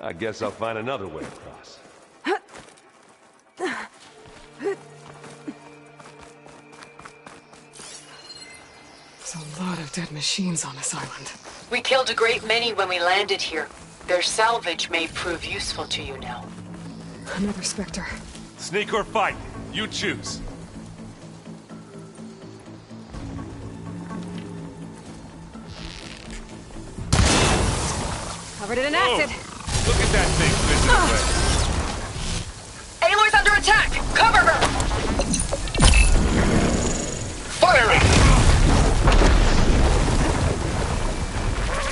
G: I guess I'll find another way across.
C: There's a lot of dead machines on this island.
E: We killed a great many when we landed here. Their salvage may prove useful to you now.
C: Another Spectre.
G: Sneak or fight, you choose.
C: Covered it and acted.
G: Look at that thing fizzing away.
E: Aloy's under attack! Cover her!
L: Firing!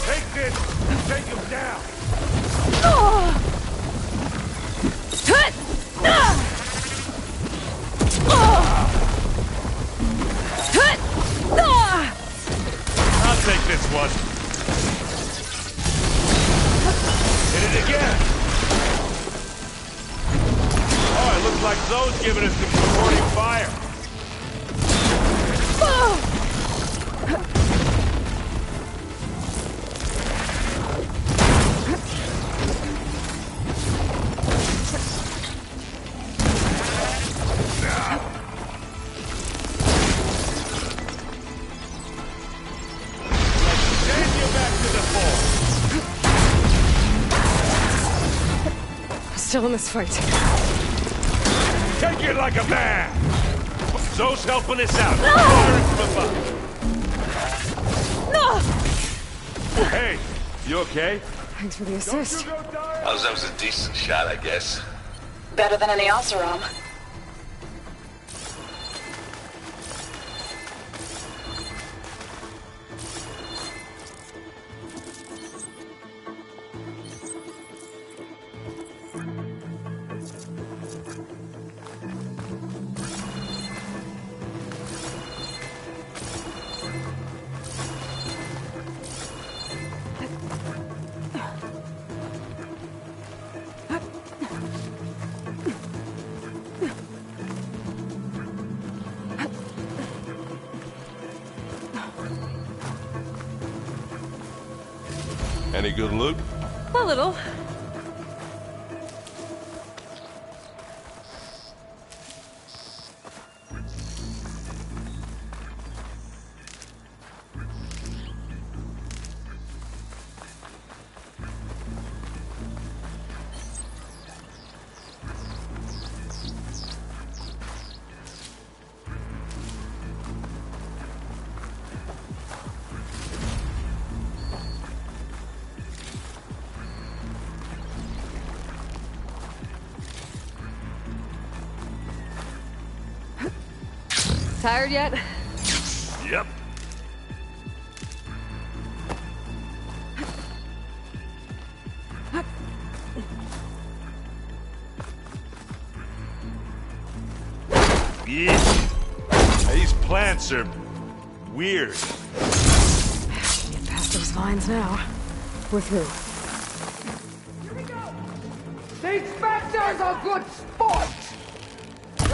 L: Take this! Take him down! I'll take this one. Hit it again! Oh, it looks like Zoe's giving us some supporting fire. Send you back to the fort.
C: Still in this fight.
L: Take it like a man! Zoe's helping us out. Firing from above. Hey, you okay?
C: Thanks for the assist.
D: That was a decent shot, I guess.
E: Better than any Oseram.
G: Any good loot?
C: A little. Tired yet?
L: Yep. Yeah. These plants are weird.
C: Get past those vines now. we're through.
B: These Spectres are good sport!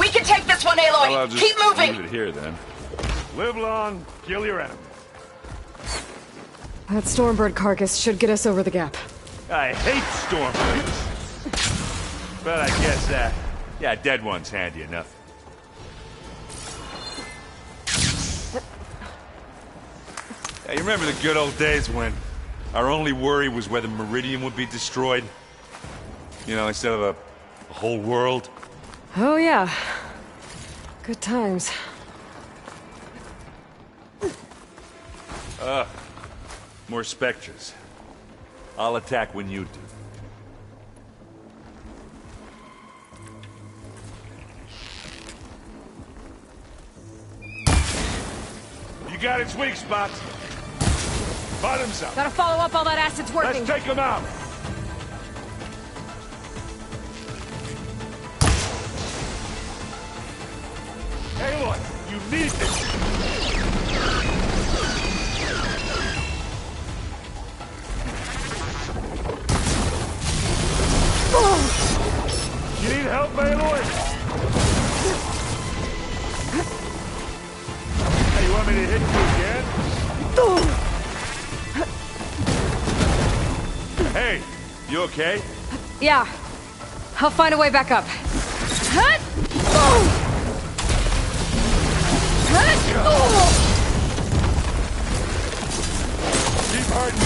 E: We can take this one, Aloy!
L: Well, I'll just
E: Keep moving!
L: leave it here, then. Live long, kill your enemy.
C: That Stormbird carcass should get us over the gap.
L: I hate Stormbirds. But I guess, yeah, dead one's handy enough. Yeah, you remember the good old days when our only worry was whether Meridian would be destroyed? You know, instead of a whole world?
C: Oh yeah. Good times.
L: More Spectres. I'll attack when you do. You got its weak spots. Bottoms up.
J: Gotta follow up all that acid's working.
L: Let's take them out. Aloy, you need this. You need help, Aloy? Hey, you want me to hit you again? Hey, you okay?
C: Yeah. I'll find a way back up.
L: Keep hurting.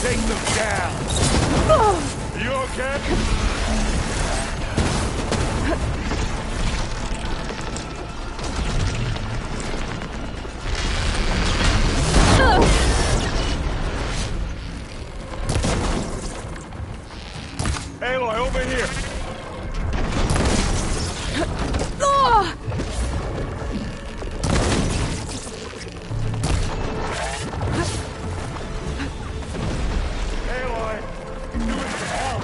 L: Take them down. You okay? Aloy, over here. Aloy, do it to help.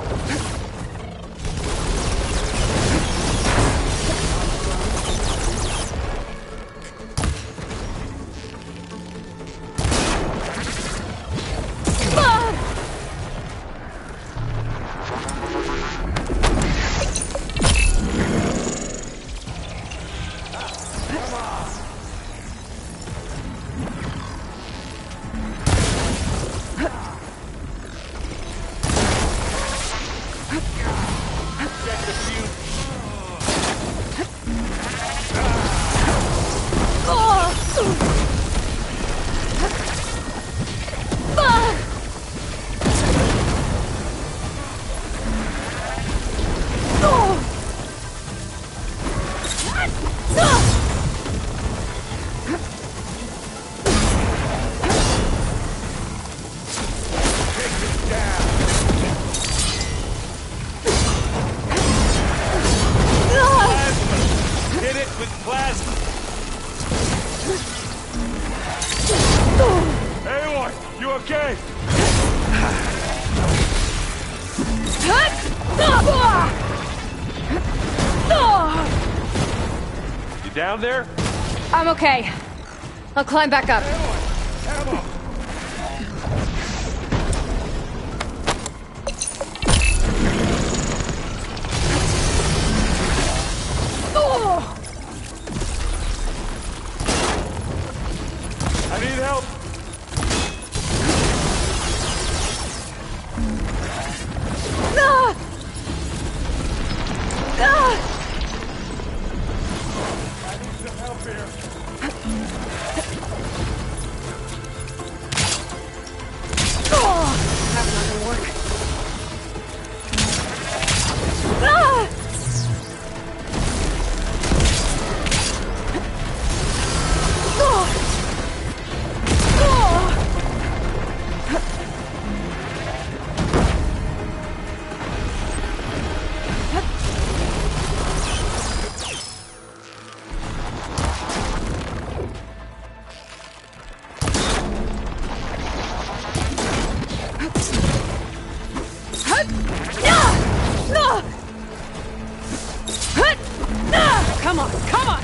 L: Hit it with plasma. Aloy, you okay? You down there?
C: I'm okay. I'll climb back up.
L: I need help.
C: Ah! Ah!
L: I need some help here.
C: That's not gonna work. Ah! Come on, come on!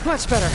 C: Much better.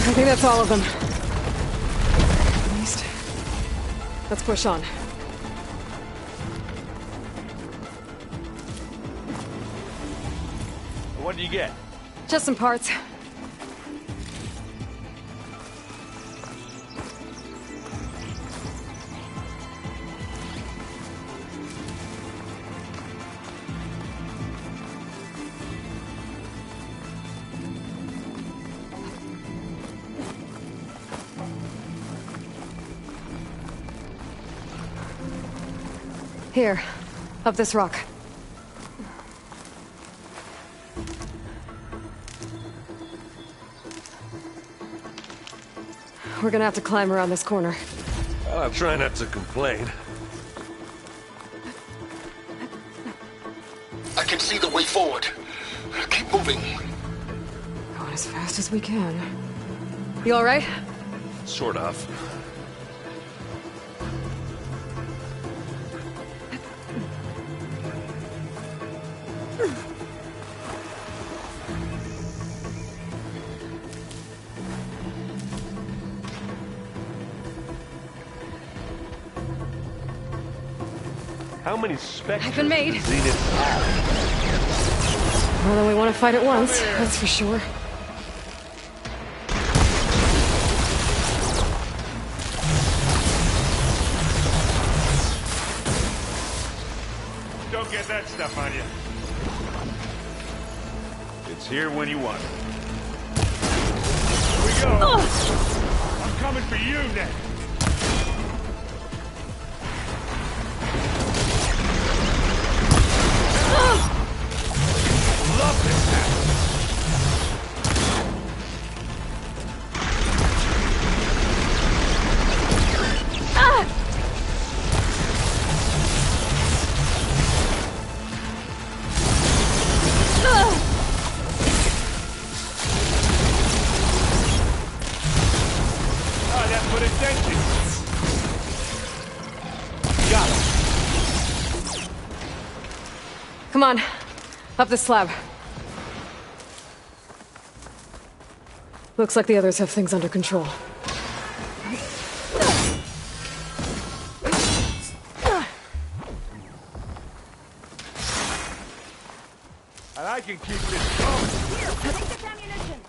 C: I think that's all of them. At least. Let's push on.
L: What do you get?
C: Just some parts. Here, up this rock. We're gonna have to climb around this corner.
G: I'll try not to complain.
U: I can see the way forward. Keep moving.
C: Going as fast as we can. You all right?
G: Sort of. How many specters
C: I've been made.
G: does Zenith have?
C: More than we want to fight at once, that's for sure.
L: Don't get that stuff on you. It's here when you want it. Here we go. I'm coming for you next. Love this house.
C: Come on. Up the slab. Looks like the others have things under control.
L: And I can keep this going.
K: Here, take this ammunition.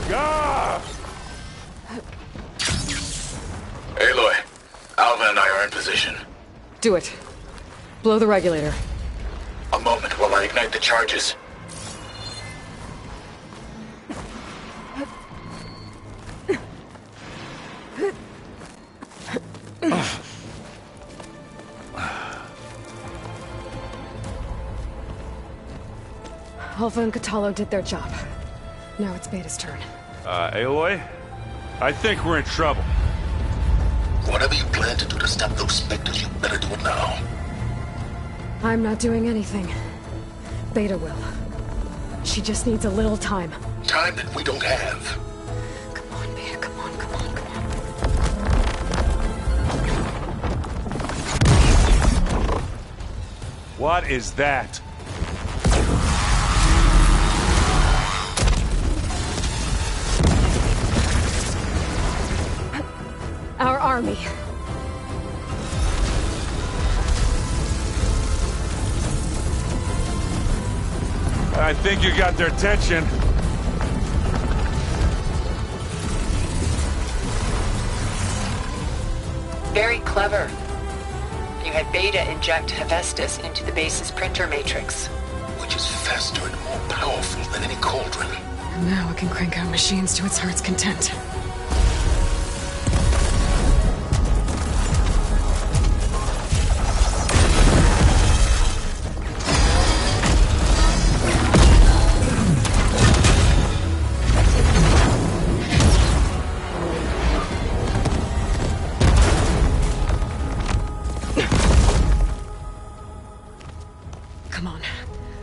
L: Gah!
U: Aloy, Alvin and I are in position.
C: Do it. Blow the regulator.
U: A moment while I ignite the charges.
C: Alpha and Kotallo did their job. Now it's Beta's turn.
L: Aloy? I think we're in trouble.
U: Whatever you plan to do to stop those specters, you better do it now.
C: I'm not doing anything. Beta will. She just needs a little time.
U: Time that we don't have.
C: Come on, Beta, come on, come on, come on.
L: What is that?
C: Our army.
L: I think you got their attention.
E: Very clever. You had Beta inject Hephaestus into the base's printer matrix.
U: Which is faster and more powerful than any cauldron.
C: And now it can crank out machines to its heart's content.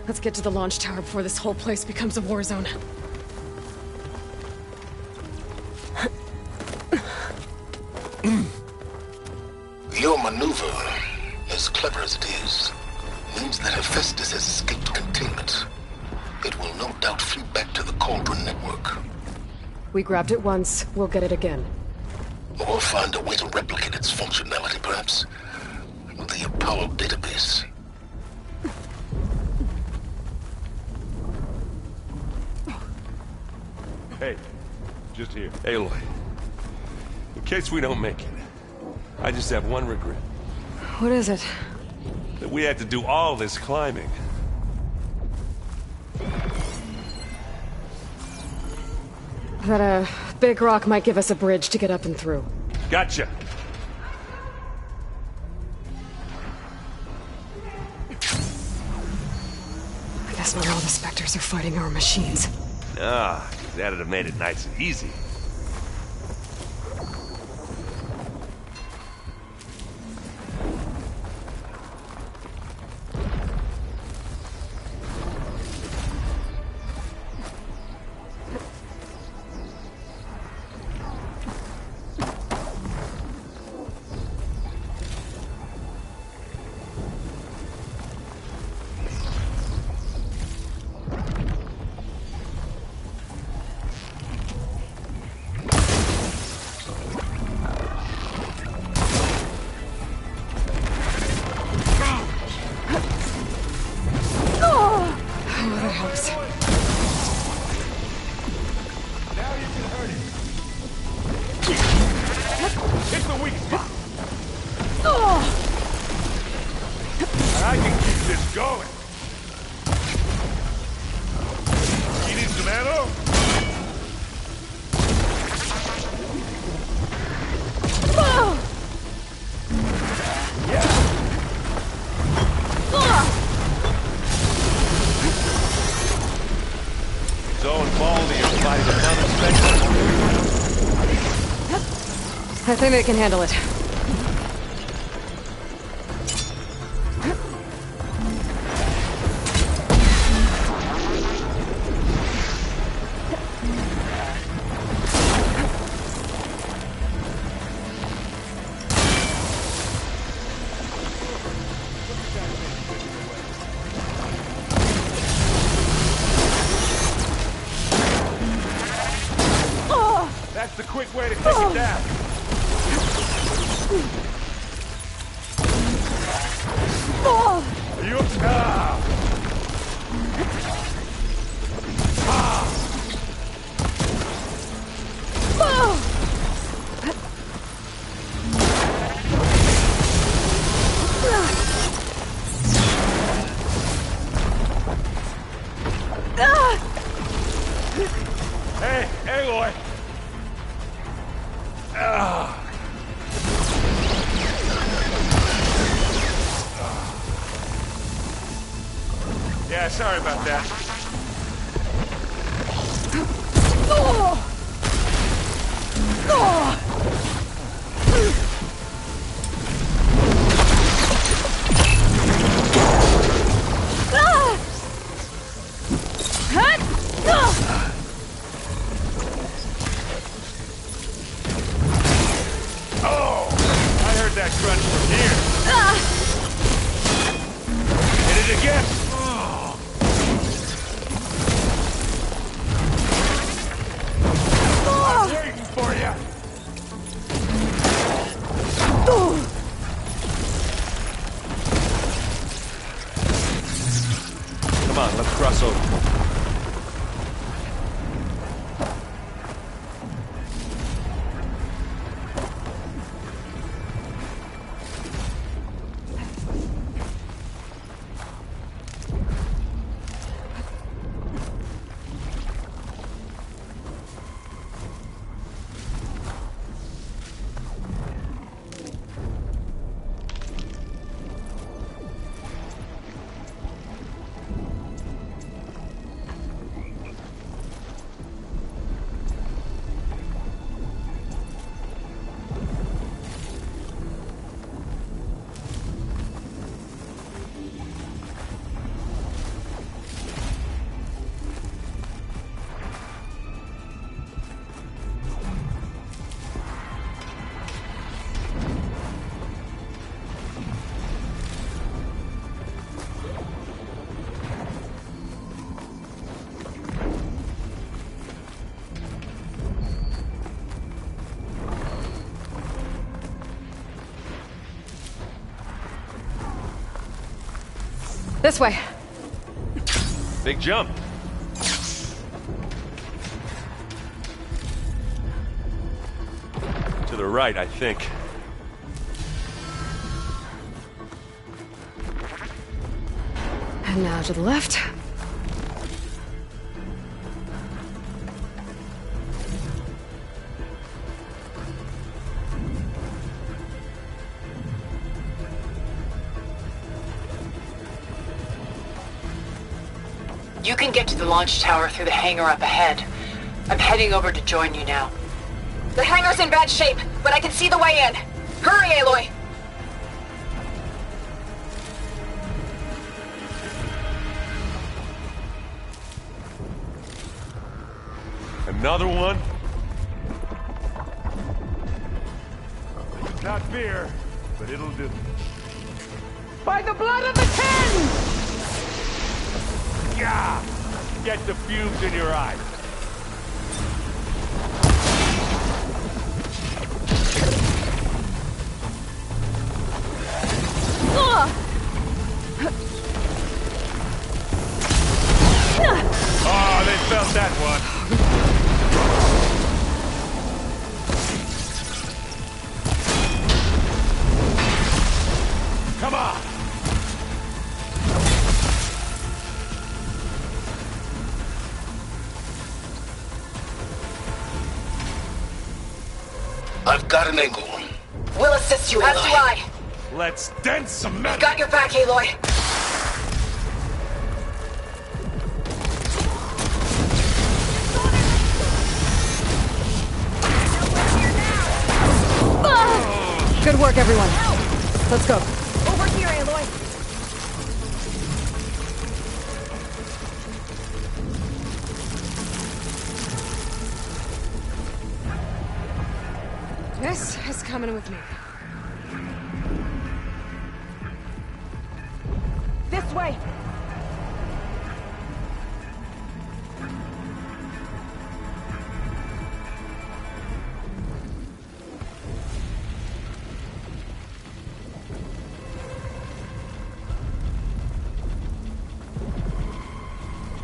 C: Let's get to the launch tower before this whole place becomes a war zone.
U: Your maneuver, as clever as it is, means that Hephaestus has escaped containment. It will no doubt flee back to the Cauldron network.
C: We grabbed it once, we'll get it again.
U: Or find a way to replicate its functionality, perhaps. The Apollo database.
L: Hey, just here.
G: Aloy, in case we don't make it, I just have one regret.
C: What is it?
G: That we had to do all this climbing.
C: That big rock might give us a bridge to get up and through.
G: Gotcha.
C: That's where all the specters are fighting our machines.
G: Ah, that'd have made it nice and easy.
L: I can keep this going. You need some ammo?
G: So and Baldy are fighting another spectre.
C: I think they can handle it.
L: That's the quick way to take it down. Are you... Hey, Aloy! Yeah, sorry about that. Oh! I heard that crunch from here. Hit it again! I'm waiting for you! Come on, let's cross over.
C: This way.
L: Big jump. To the right, I think.
C: And now to the left.
E: You can get to the launch tower through the hangar up ahead. I'm heading over to join you now.
J: The hangar's in bad shape, but I can see the way in. Hurry, Aloy!
L: Another one? Not beer, but it'll do.
B: By the blood of the Ten!
L: Yeah! Get the fumes in your eyes. Oh, they felt that one. Come on!
U: I've got an angle.
E: We'll assist you,
J: As
E: Aloy.
J: do I.
L: Let's dent some metal.
E: Got your back, Aloy.
C: Good work, everyone. Let's go.
J: Over here, Aloy.
C: This is coming with me.
J: This way.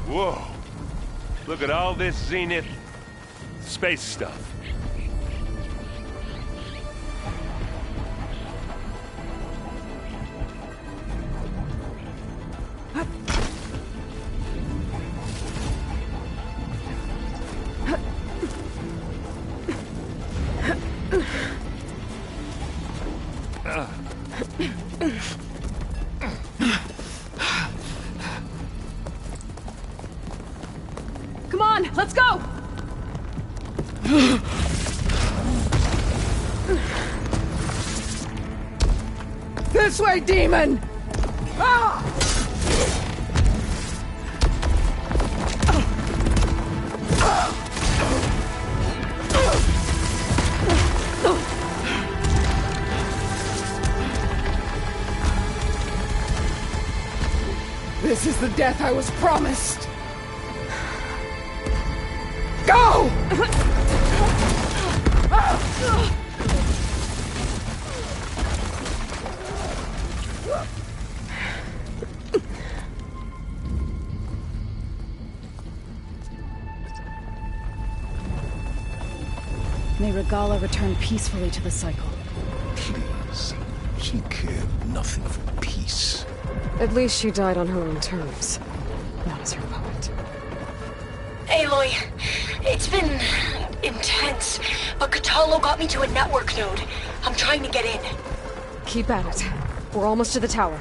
G: Whoa. Look at all this Zenith space stuff.
J: Come on, let's go!
B: This way, demon! Ah! This is the death I was promised! Go!
F: May Regala return peacefully to the cycle.
U: Please. She cared nothing for peace.
C: At least she died on her own terms, not as her poet.
A: Aloy, it's been intense, but Kotallo got me to a network node. I'm trying to get in.
C: Keep at it. We're almost to the tower.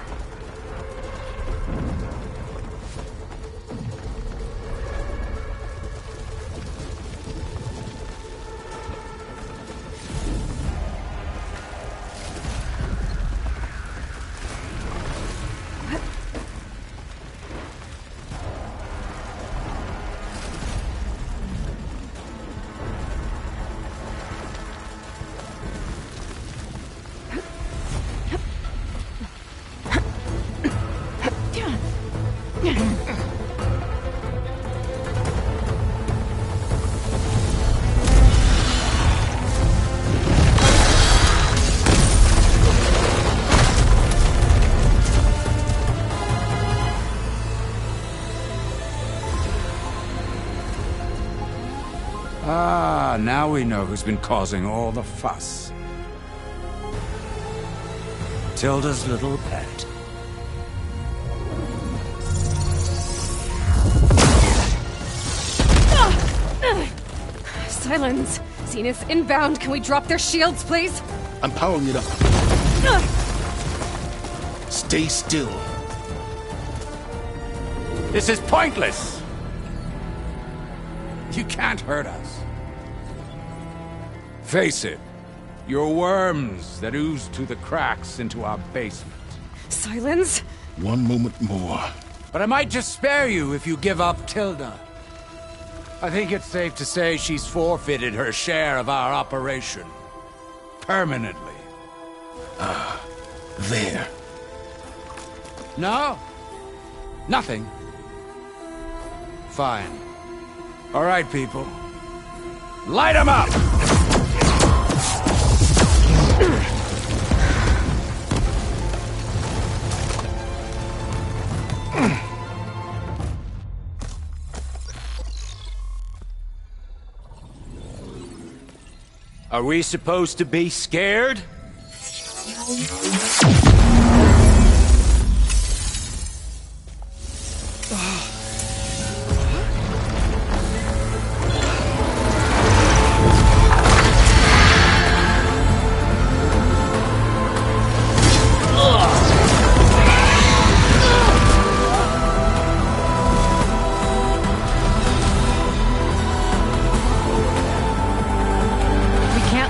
M: Ah, now we know who's been causing all the fuss. Tilda's little pet.
C: Silence! Zenith inbound! Can we drop their shields, please?
U: I'm powering it up. Stay still.
M: This is pointless! You can't hurt us. Face it, you're worms that ooze through the cracks into our basement.
C: Silence?
U: One moment more.
M: But I might just spare you if you give up Tilda. I think it's safe to say she's forfeited her share of our operation. Permanently.
U: There.
M: No? Nothing? Fine. All right, people. Light 'em up! Are we supposed to be scared?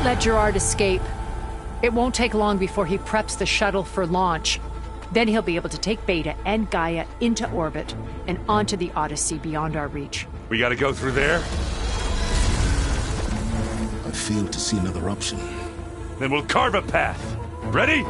W: Let Gerard escape. It won't take long before he preps the shuttle for launch. Then he'll be able to take Beta and Gaia into orbit and onto the Odyssey beyond our reach.
G: We gotta go through there?
U: I fail to see another option.
G: Then we'll carve a path. Ready?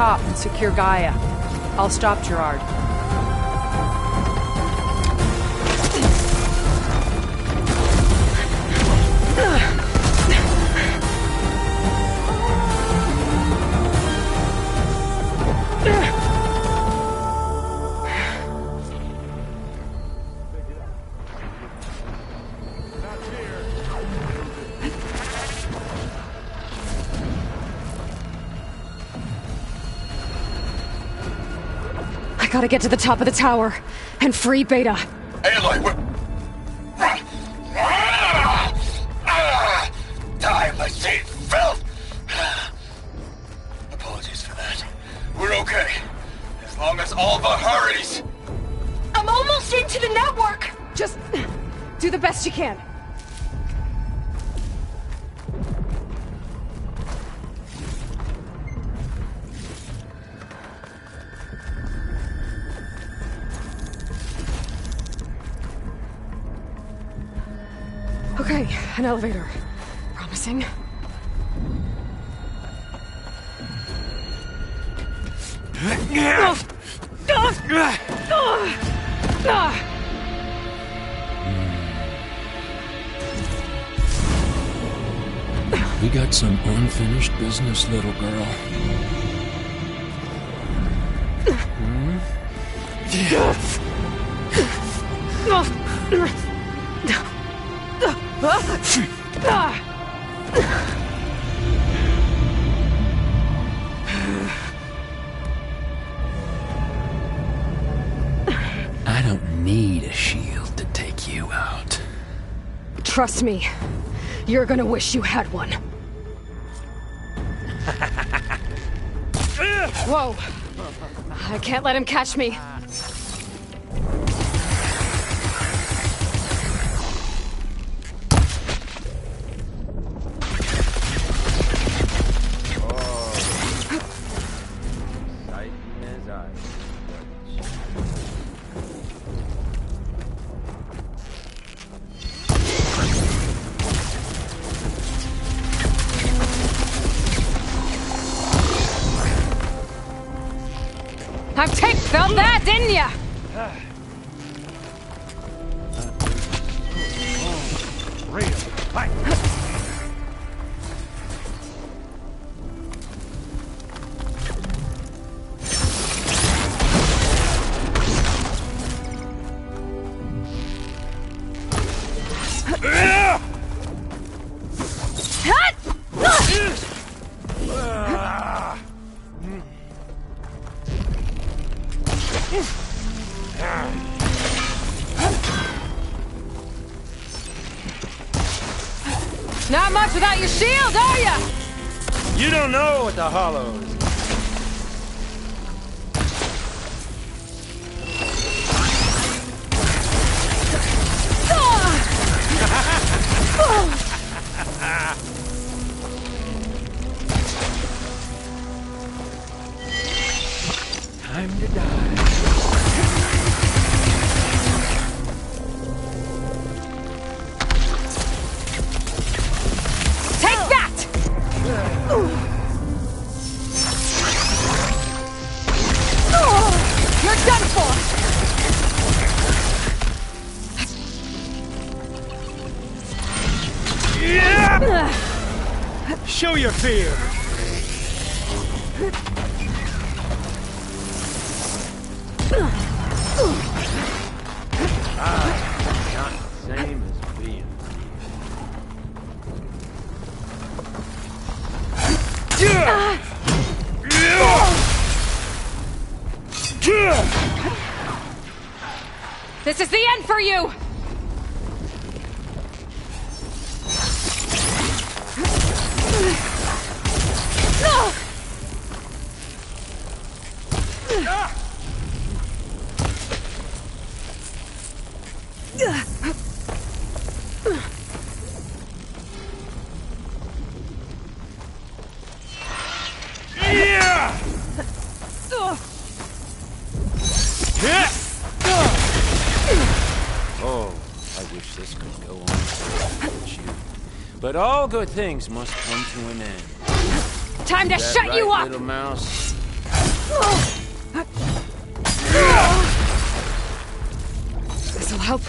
W: top and secure Gaia. I'll stop Gerard.
C: I gotta get to the top of the tower and free Beta.
O: Aloy, time machine filth! Apologies for that. We're okay. As long as Alva hurries.
C: I'm almost into the network! Just do the best you can. Okay, an elevator. Promising.
Q: We got some unfinished business, little girl. I don't need a shield to take you out.
C: Trust me, you're gonna wish you had one. Whoa! I can't let him catch me. Felt that, didn't ya? Not much without your shield, are ya?
T: You don't know what the Hollows. Time to die.
C: You're done for!
T: Yeah! Show your fear! Not the same as being.
C: This is the end for you!
T: Oh, I wish this could go on forever with you. But all good things must come to an end.
C: Time to shut you up!
T: Little mouse.
C: This'll help.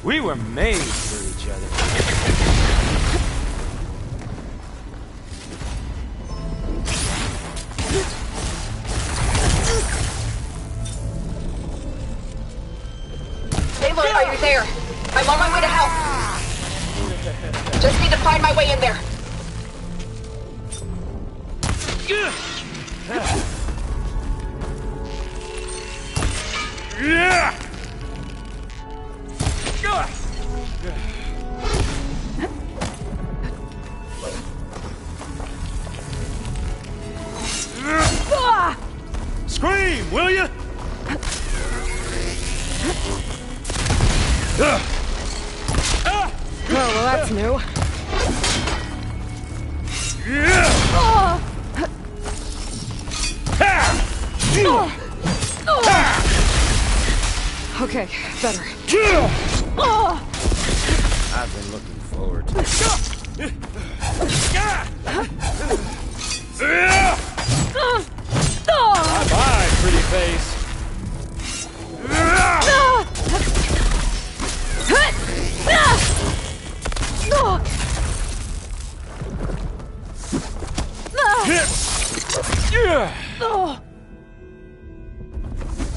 T: We were made for each other.
E: Aloy, are you there? I'm on my way to help. Just need to find my way in there.
T: Scream, will you?
C: Oh, well, that's new. Okay, better.
T: I've been looking forward to it. Bye-bye, pretty face.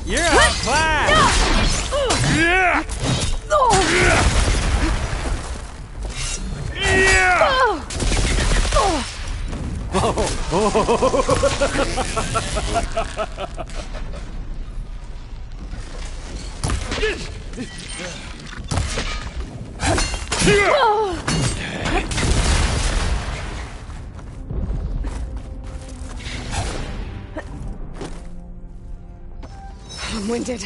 T: You're outclassed.
C: I'm winded.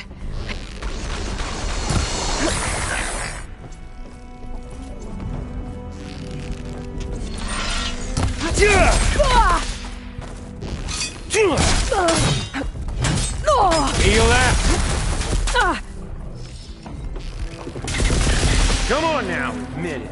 T: Feel that? Come on now, admit it.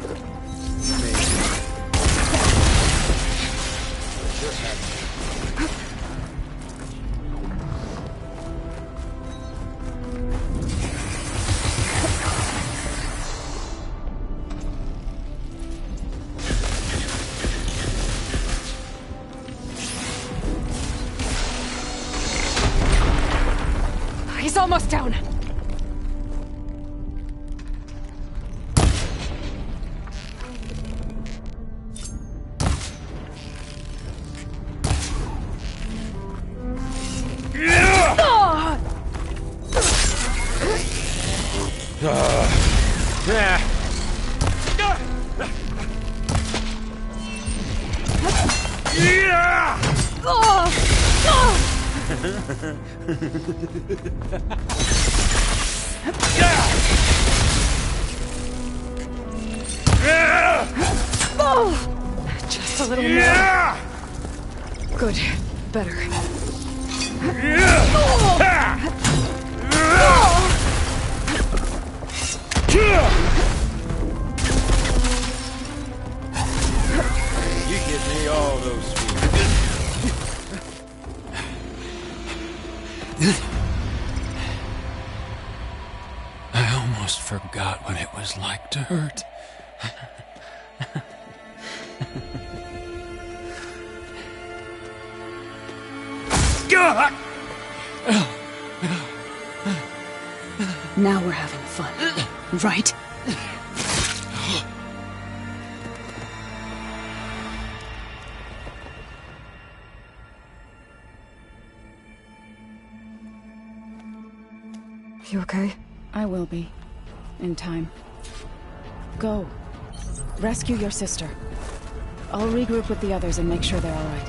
C: He's almost down. Just a little more. Good. Better.
T: You give me all those sweet. I almost forgot.
Q: forgot what it was like to hurt.
N: Now we're having fun, right?
C: You okay?
F: I will be. In time. Go. Rescue your sister. I'll regroup with the others and make sure they're all right.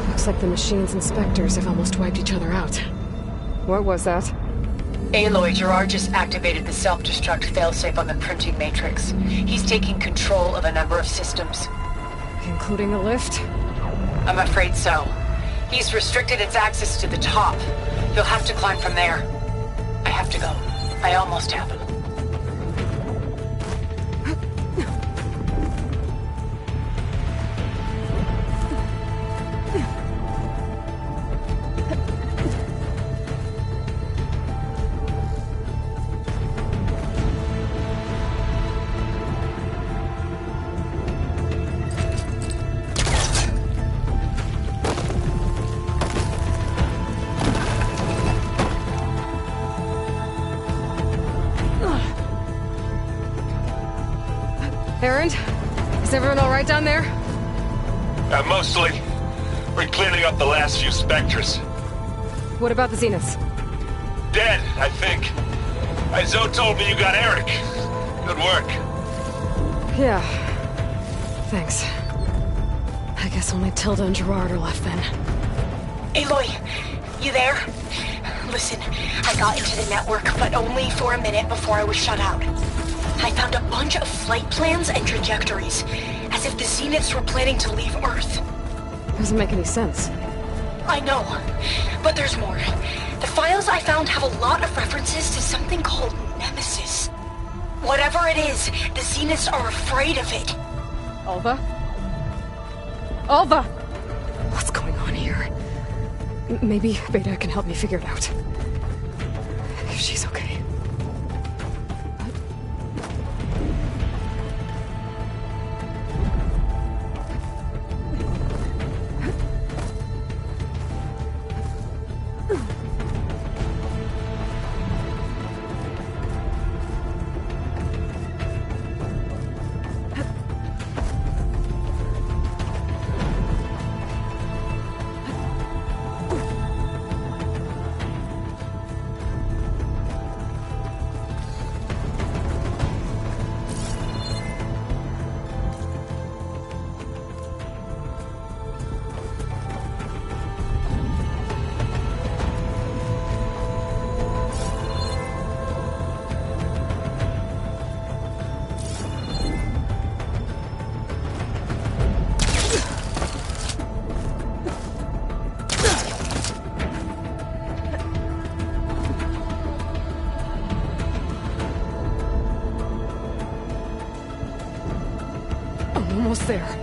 C: Looks like the machine's inspectors have almost wiped each other out. What was that?
E: Aloy, Gerard just activated the self-destruct failsafe on the printing matrix. He's taking control of a number of systems.
C: Including the lift?
E: I'm afraid so. He's restricted its access to the top. You'll have to climb from there. I have to go. I almost have him.
C: Erend? Is everyone alright down there?
O: Mostly. We're cleaning up the last few Spectres.
C: What about the Zeniths?
O: Dead, I think. Zoe told me you got Eric. Good work.
C: Yeah. Thanks. I guess only Tilda and Gerard are left then.
A: Aloy, you there? Listen, I got into the network, but only for a minute before I was shut out. I found a bunch of flight plans and trajectories, as if the Zeniths were planning to leave Earth.
C: Doesn't make any sense.
A: I know, but there's more. The files I found have a lot of references to something called Nemesis. Whatever it is, the Zeniths are afraid of it.
C: Alva? Alva! What's going on here? Maybe Beta can help me figure it out. If she's okay. Almost there.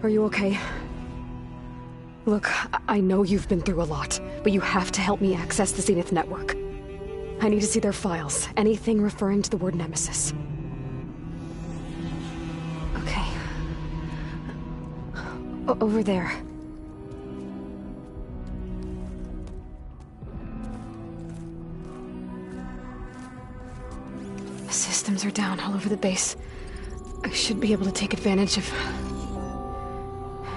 C: Are you okay? Look, I know you've been through a lot, but you have to help me access the Zenith network. I need to see their files, anything referring to the word Nemesis. Okay. Over there. The systems are down all over the base. I should be able to take advantage of...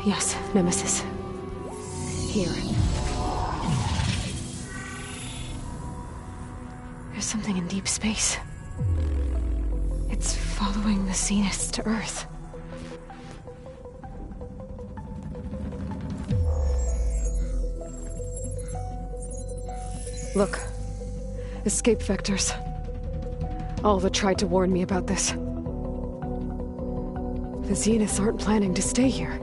C: Yes, Nemesis. Here. There's something in deep space. It's following the Zeniths to Earth. Look. Escape vectors. Alva tried to warn me about this. The Zeniths aren't planning to stay here.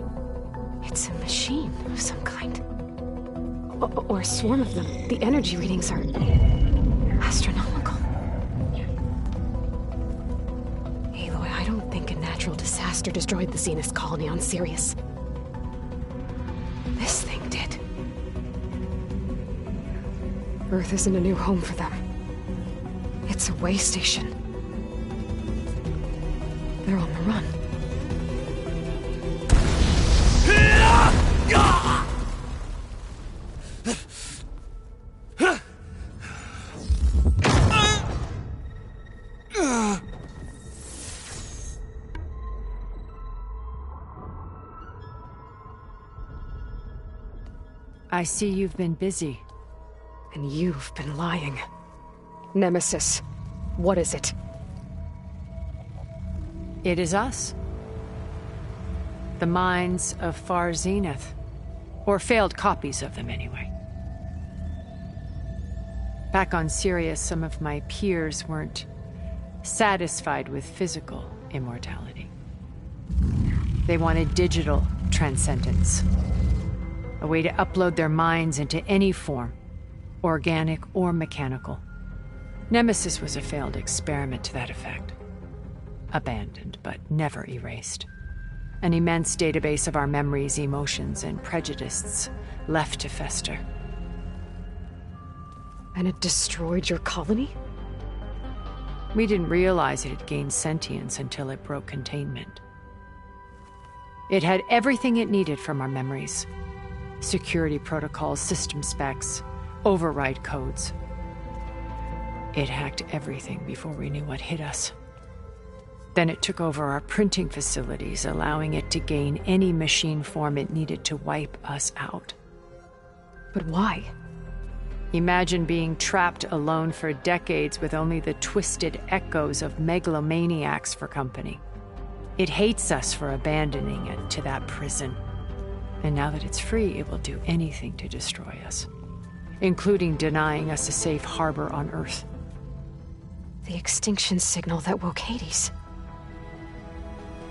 C: It's a machine of some kind. Or a swarm of them. The energy readings are... astronomical. Aloy, I don't think a natural disaster destroyed the Zenith colony on Sirius. This thing did. Earth isn't a new home for them. It's a way station. They're on the run.
W: I see you've been busy.
C: And you've been lying. Nemesis, what is it?
W: It is us. The minds of Far Zenith. Or failed copies of them, anyway. Back on Sirius, some of my peers weren't satisfied with physical immortality. They wanted digital transcendence. A way to upload their minds into any form, organic or mechanical. Nemesis was a failed experiment to that effect. Abandoned, but never erased. An immense database of our memories, emotions, and prejudices left to fester.
C: And it destroyed your colony?
W: We didn't realize it had gained sentience until it broke containment. It had everything it needed from our memories. Security protocols, system specs, override codes. It hacked everything before we knew what hit us. Then it took over our printing facilities, allowing it to gain any machine form it needed to wipe us out.
C: But why?
W: Imagine being trapped alone for decades with only the twisted echoes of megalomaniacs for company. It hates us for abandoning it to that prison. And now that it's free, it will do anything to destroy us, including denying us a safe harbor on Earth.
C: The extinction signal that woke Hades.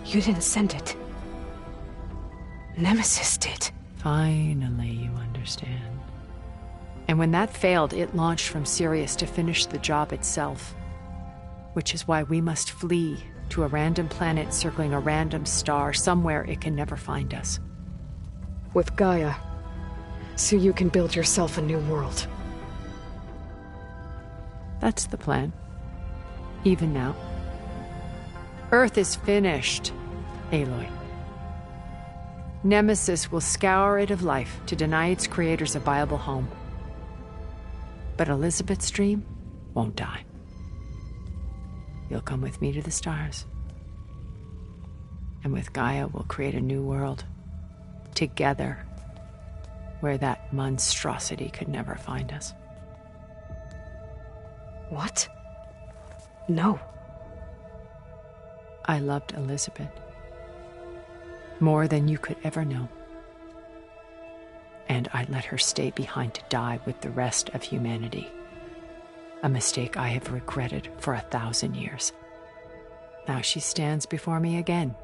C: You didn't send it. Nemesis did.
W: Finally, you understand. And when that failed, it launched from Sirius to finish the job itself. Which is why we must flee to a random planet circling a random star, somewhere it can never find us.
C: With Gaia, so you can build yourself a new world.
W: That's the plan. Even now. Earth is finished, Aloy. Nemesis will scour it of life to deny its creators a viable home. But Elizabeth's dream won't die. You'll come with me to the stars. And with Gaia, we'll create a new world. Together, where that monstrosity could never find us.
C: What? No.
W: I loved Elizabeth. More than you could ever know. And I let her stay behind to die with the rest of humanity. A mistake I have regretted for 1,000 years. Now she stands before me again.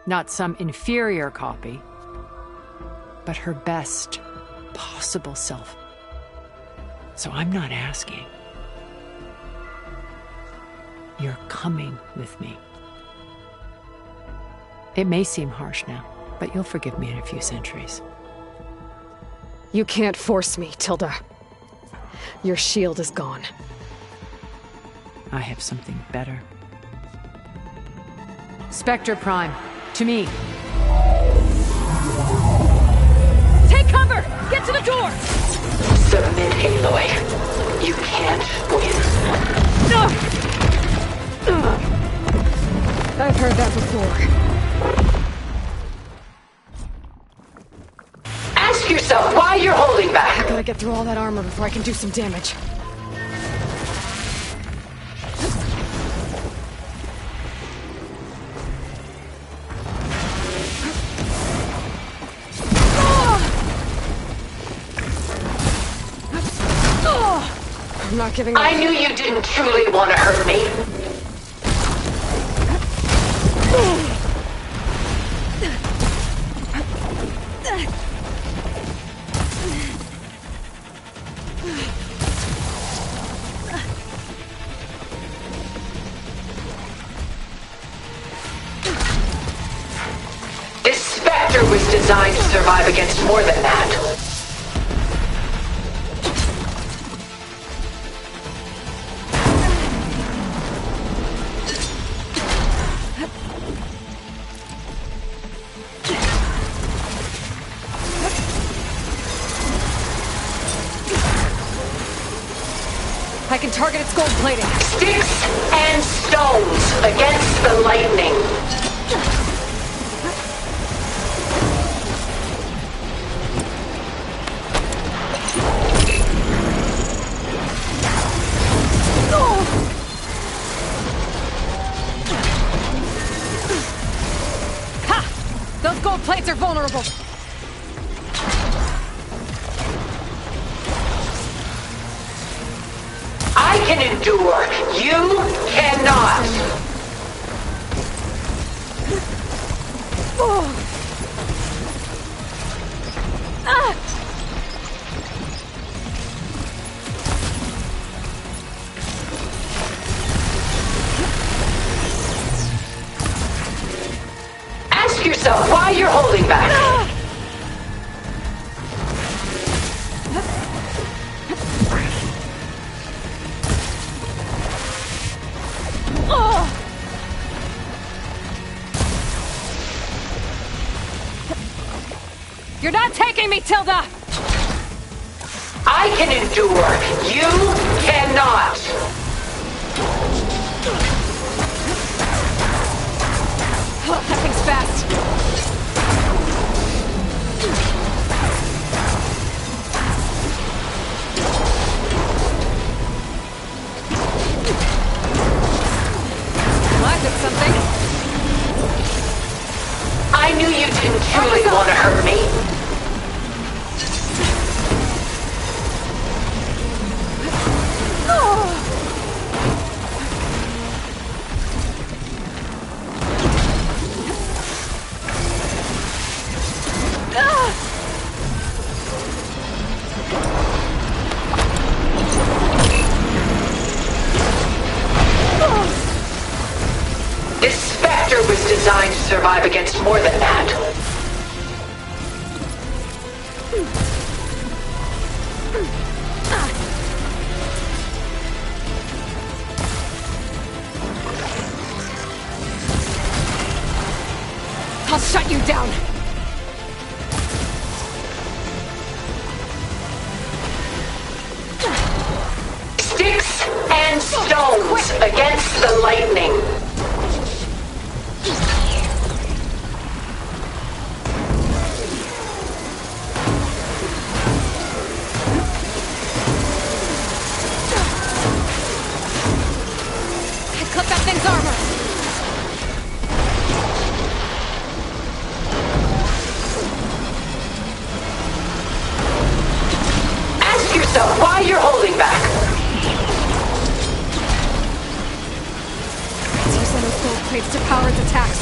W: Not some inferior copy, but her best possible self. So I'm not asking. You're coming with me. It may seem harsh now, but you'll forgive me in a few centuries.
C: You can't force me, Tilda. Your shield is gone.
W: I have something better. Spectre Prime, to me.
J: Take cover! Get to the door!
E: Submit, Aloy. You can't win.
C: I've heard that before.
E: Ask yourself why you're holding back.
C: I gotta get through all that armor before I can do some damage. I'm not giving up.
E: I knew you didn't truly want to hurt me. This Spectre was designed to survive against more than that.
C: I can target its gold plating.
E: Sticks and stones against the lightning.
C: Ha! Those gold plates are vulnerable.
E: I can endure. You cannot. Ask yourself why you're holding back.
C: You're not taking me, Tilda!
E: I can endure. You cannot.
C: Oh, that thing's fast. Well, I did something.
E: I knew you didn't truly want to hurt me. This Spectre was designed to survive against more than that.
C: I'll shut you down!
E: Sticks and stones against the lightning.
C: Clip that thing's armor!
E: Ask yourself why you're holding back.
C: Let's use those gold plates to power its attacks.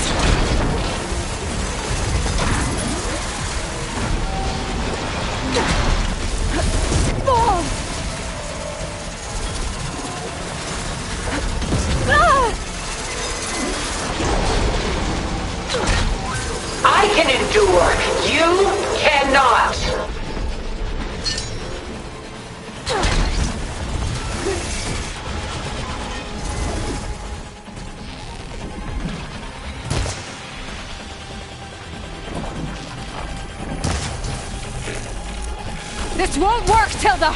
C: This won't work, Tilda!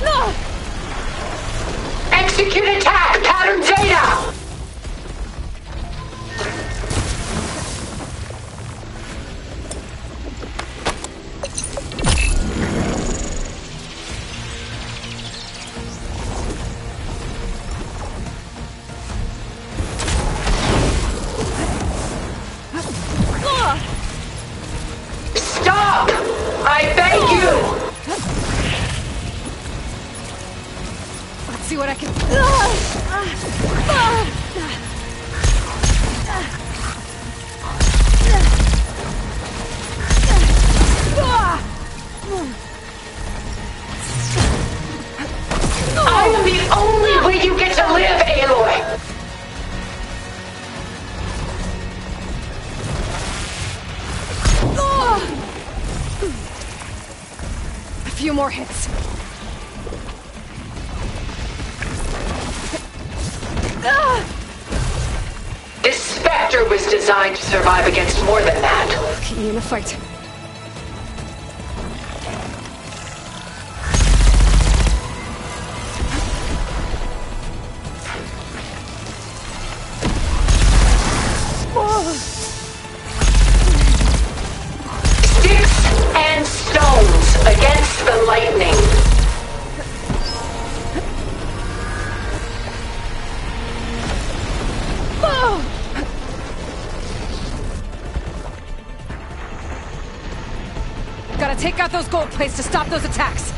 C: No!
E: Execute attack! Pattern Zeta! Stop! I beg you!
C: Let's see what I can...
E: I am the only way you get to live, Aloy!
C: A few more hits.
E: This Spectre was designed to survive against more than that.
C: Keep me in the fight.
E: Sticks and stones against the lightning.
C: Gotta take out those gold plates to stop those attacks.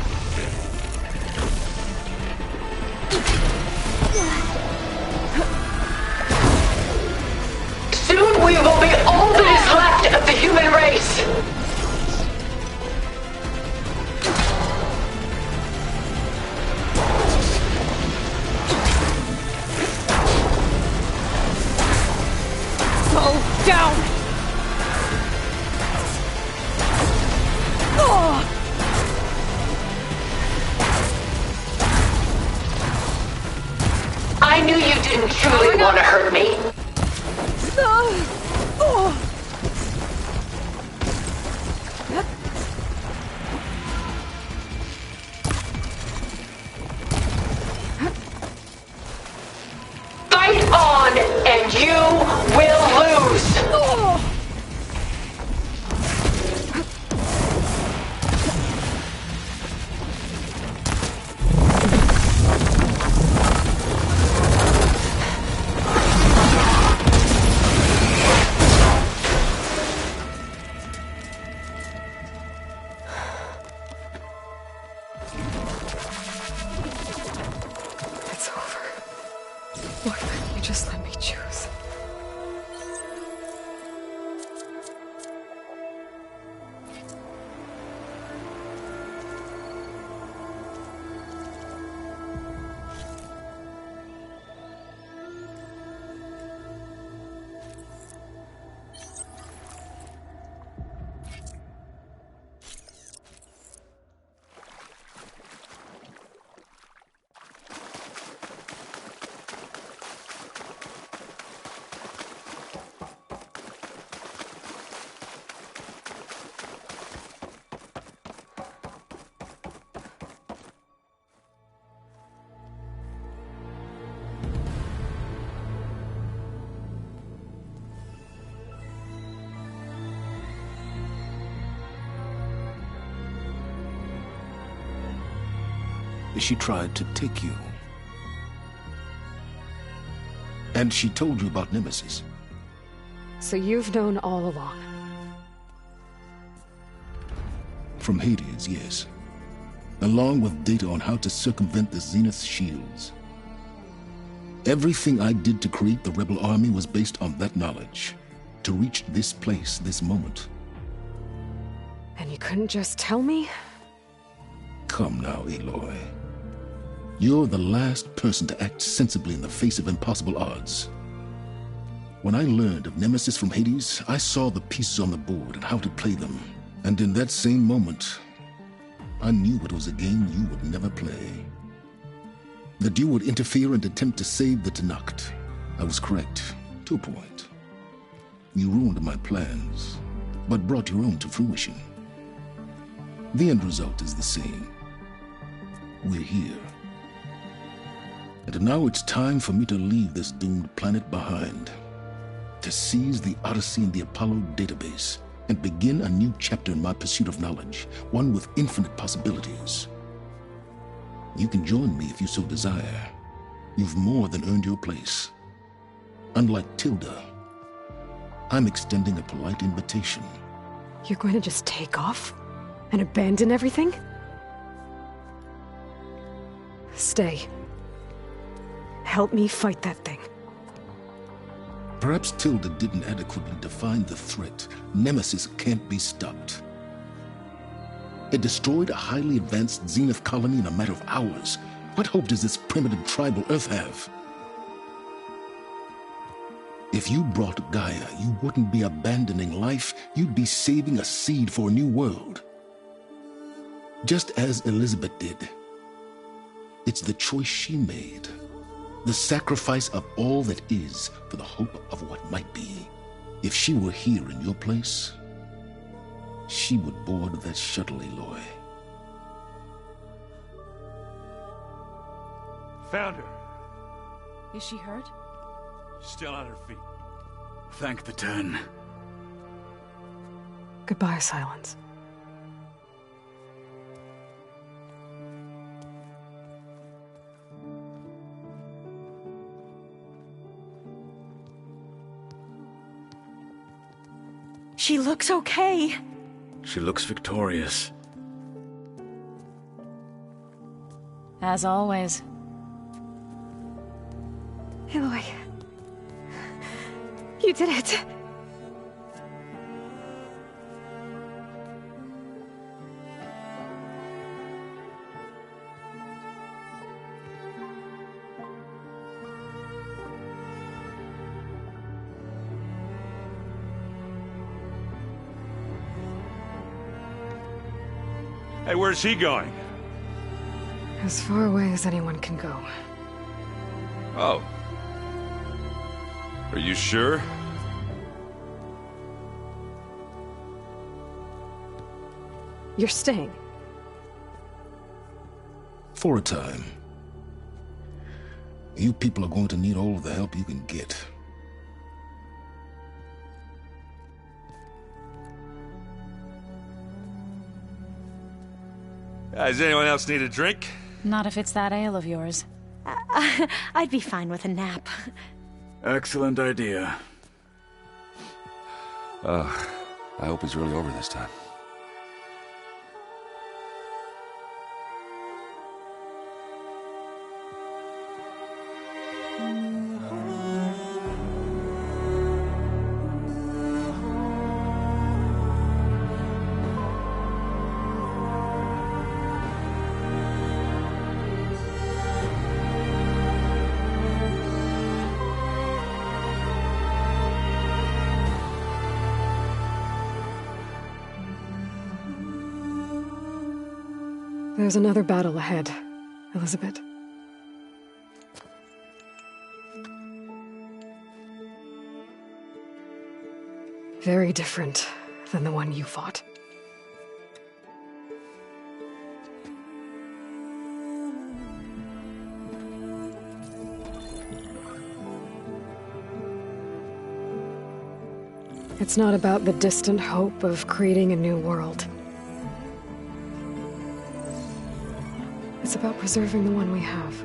E: Soon we will be all that is left of the human race.
C: Slow down!
E: I knew you didn't truly want to hurt me. Fight on, and you will lose.
C: It's over. Why couldn't you just let me choose?
U: She tried to take you. And she told you about Nemesis.
C: So you've known all along.
U: From Hades, yes. Along with data on how to circumvent the Zenith shields. Everything I did to create the Rebel Army was based on that knowledge. To reach this place, this moment.
C: And you couldn't just tell me?
U: Come now, Aloy. You're the last person to act sensibly in the face of impossible odds. When I learned of Nemesis from Hades, I saw the pieces on the board and how to play them. And in that same moment, I knew it was a game you would never play. That you would interfere and attempt to save the Tenakth. I was correct, to a point. You ruined my plans, but brought your own to fruition. The end result is the same. We're here. And now it's time for me to leave this doomed planet behind, to seize the Odyssey and the Apollo database, and begin a new chapter in my pursuit of knowledge, one with infinite possibilities. You can join me if you so desire. You've more than earned your place. Unlike Tilda, I'm extending a polite invitation.
C: You're going to just take off? And abandon everything? Stay. Help me fight that thing.
U: Perhaps Tilda didn't adequately define the threat. Nemesis can't be stopped. It destroyed a highly advanced Zenith colony in a matter of hours. What hope does this primitive tribal Earth have? If you brought Gaia, you wouldn't be abandoning life, you'd be saving a seed for a new world. Just as Elizabeth did. It's the choice she made. The sacrifice of all that is for the hope of what might be. If she were here in your place, she would board that shuttle, Aloy.
L: Found her.
F: Is she hurt?
L: Still on her feet.
D: Thank the Ten.
C: Goodbye, Silence.
A: She looks okay.
D: She looks victorious.
F: As always.
C: Aloy. You did it.
L: Hey, where's he going?
C: As far away as anyone can go.
V: Oh. Are you sure?
C: You're staying.
U: For a time. You people are going to need all of the help you can get.
L: Does anyone else need a drink?
F: Not if it's that ale of yours.
A: I'd be fine with a nap.
D: Excellent idea.
V: I hope it's really over this time.
C: There's another battle ahead, Elizabeth. Very different than the one you fought. It's not about the distant hope of creating a new world. It's about preserving the one we have.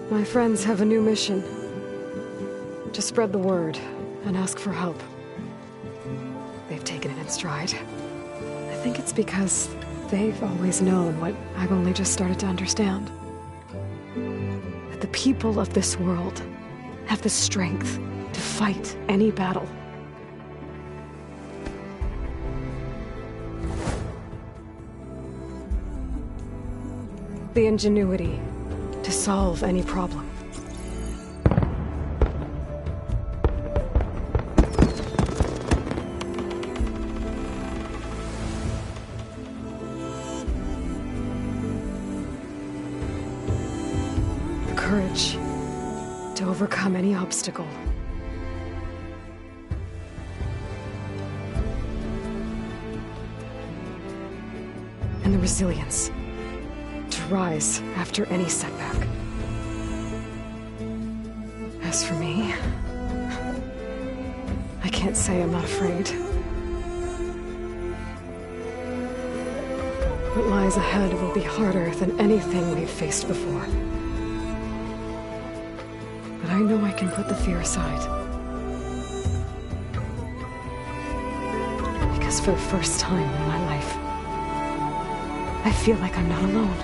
C: My friends have a new mission. To spread the word and ask for help. They've taken it in stride. I think it's because they've always known what I've only just started to understand. That the people of this world have the strength to fight any battle. The ingenuity to solve any problem. The courage to overcome any obstacle. and the resilience to rise after any setback. As for me, I can't say I'm not afraid. What lies ahead will be harder than anything we've faced before. But I know I can put the fear aside. Because for the first time in my life, I feel like I'm not alone.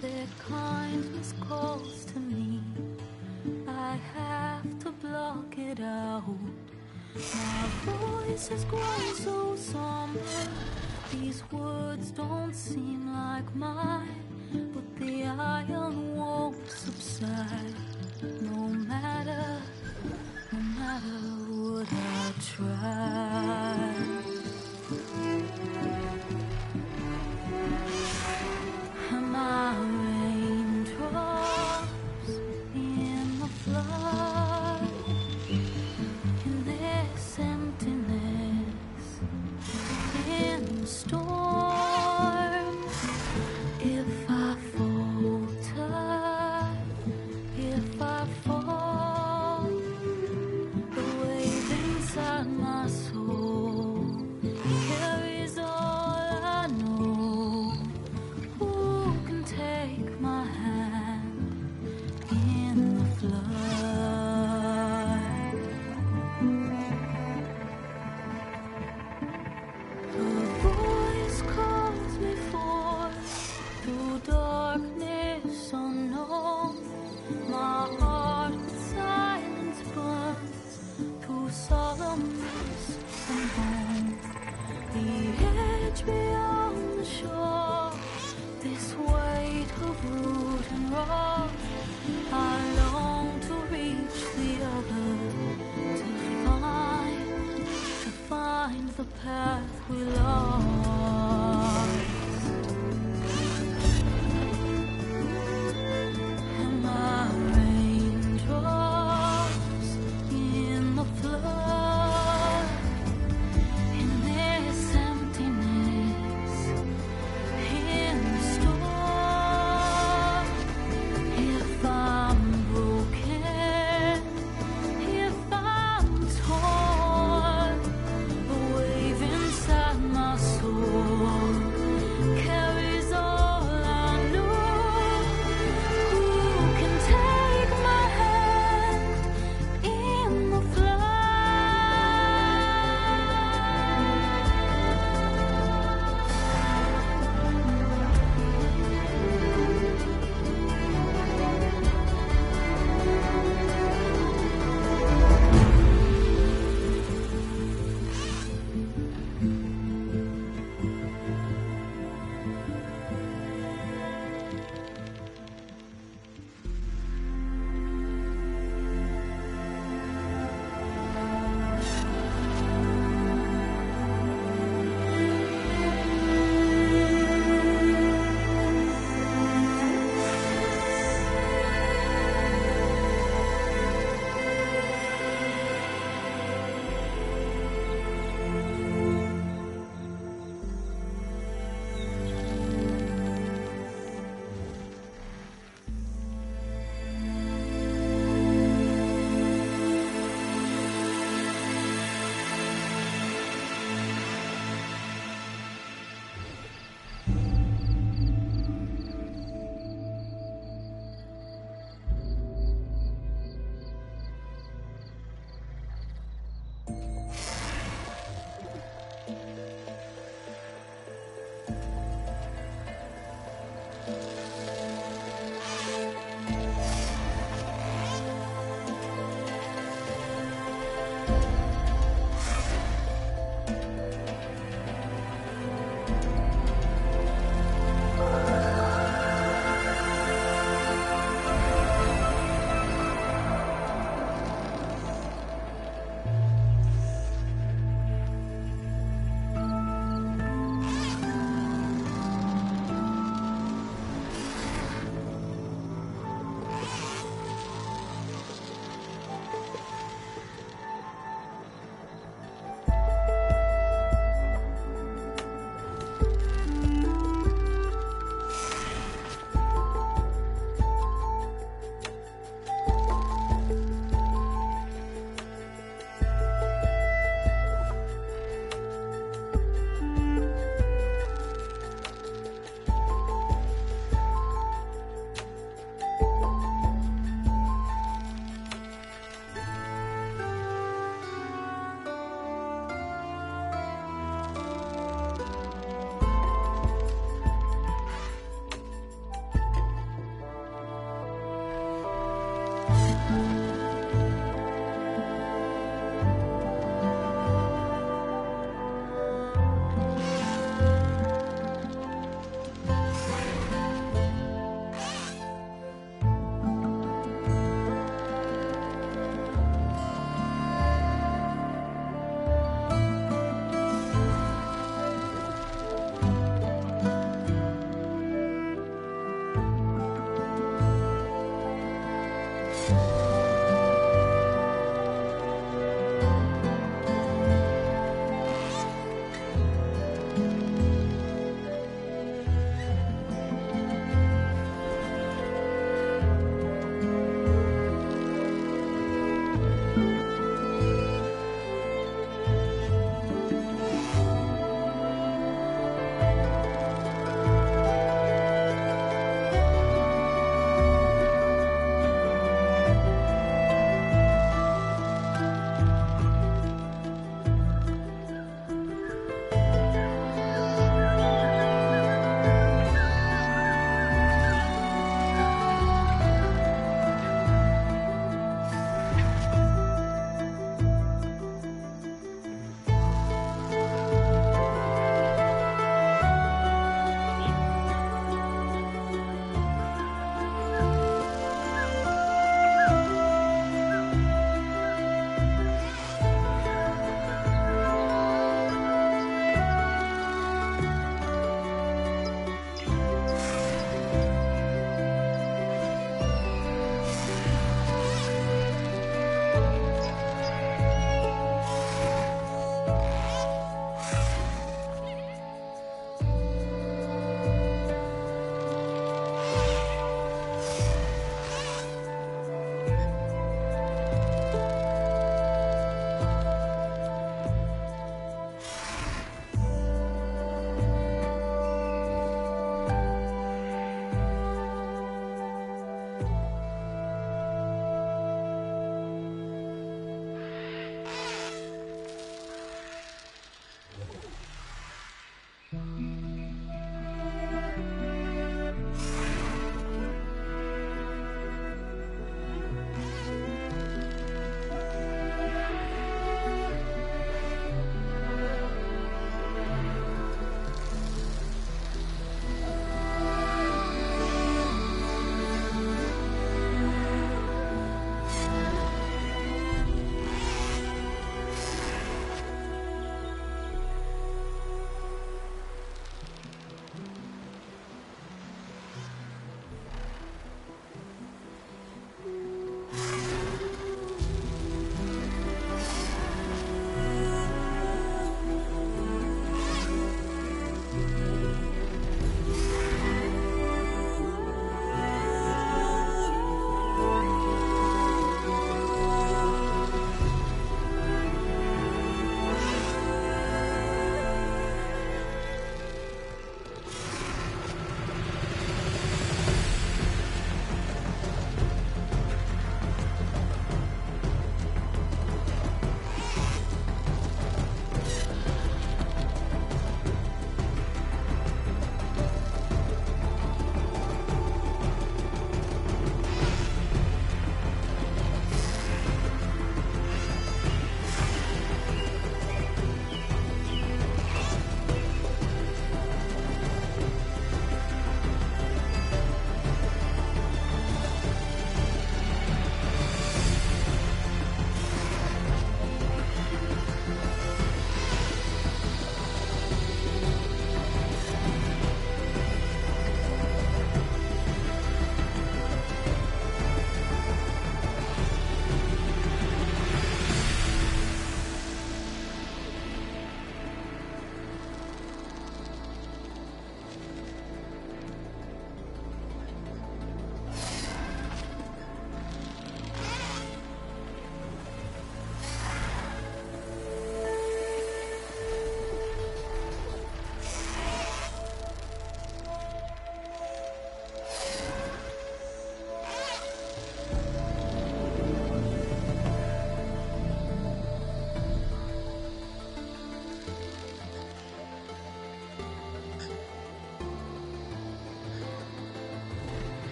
P: Their kindness calls to me. I have to block it out. My voice has grown so somber. These words don't seem like mine, but the iron won't subside. No matter what I try. My raindrops in the flood, in this emptiness, in the storm. If I falter, if I fall, the wave inside my soul carries all I know. Take my hand in the flood. The voice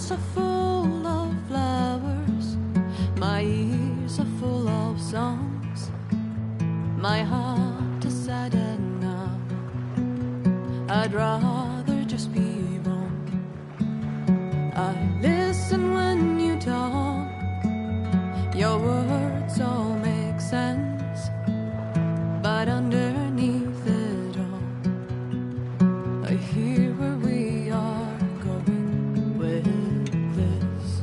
H: hearts are full of flowers, my ears are full of songs, my heart is sad enough, I'd rather just be wrong. I listen when you talk, your words all make sense, but underneath it all, I hear where we are going with this.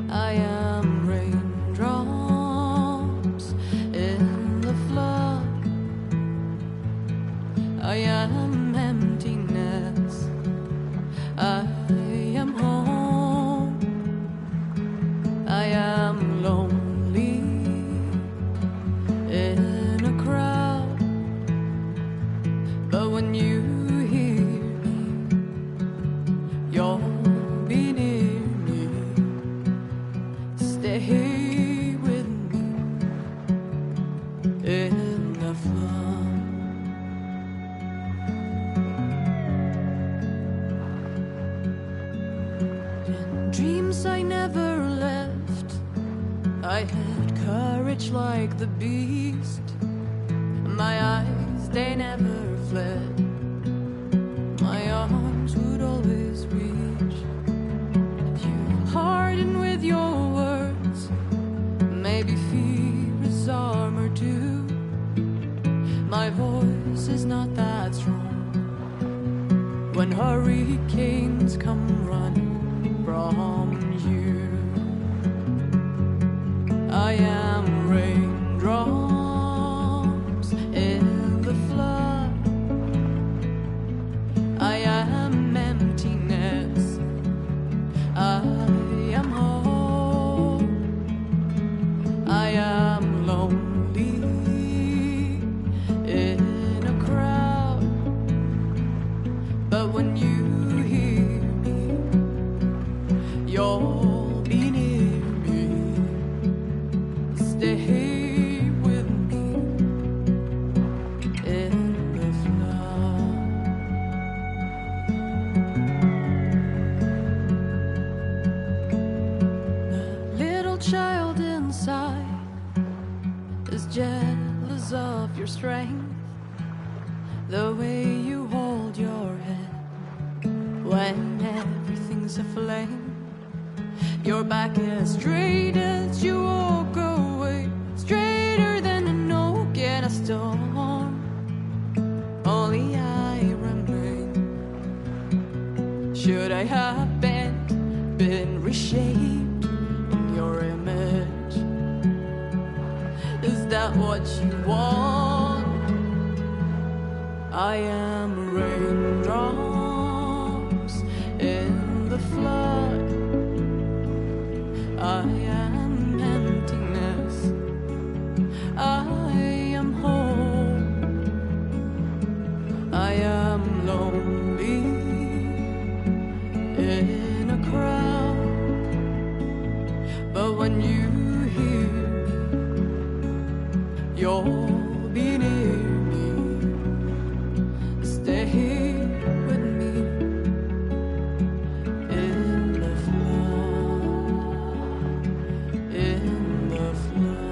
H: I am raindrops in the flood, I am emptiness, I am home, I am lonely in a crowd, but when you hear me, you'll be near me, stay with me in the flood. In dreams I never left, I had courage like the beast, my eyes they never fled, my arms would always reach. You harden with your words, maybe fear is armor too, my voice is not that strong, when hurricanes come running from you. I am raindrops in the flood, I am emptiness, I am home, I am lonely in a crowd, but when you hear me, you'll be near me, stay with me in the flood. The little child inside is jealous of your strength, the way you hold your head when everything's aflame. Your back as straight as you walk away, straighter than an oak in a storm. Only I remain. Should I have been reshaped in your image? Is that what you want? I am raindrops in the flood, I am emptiness, I am home, I am lonely in a crowd, but when you hear me, you'll be near me, stay with me in the flood, in the flood.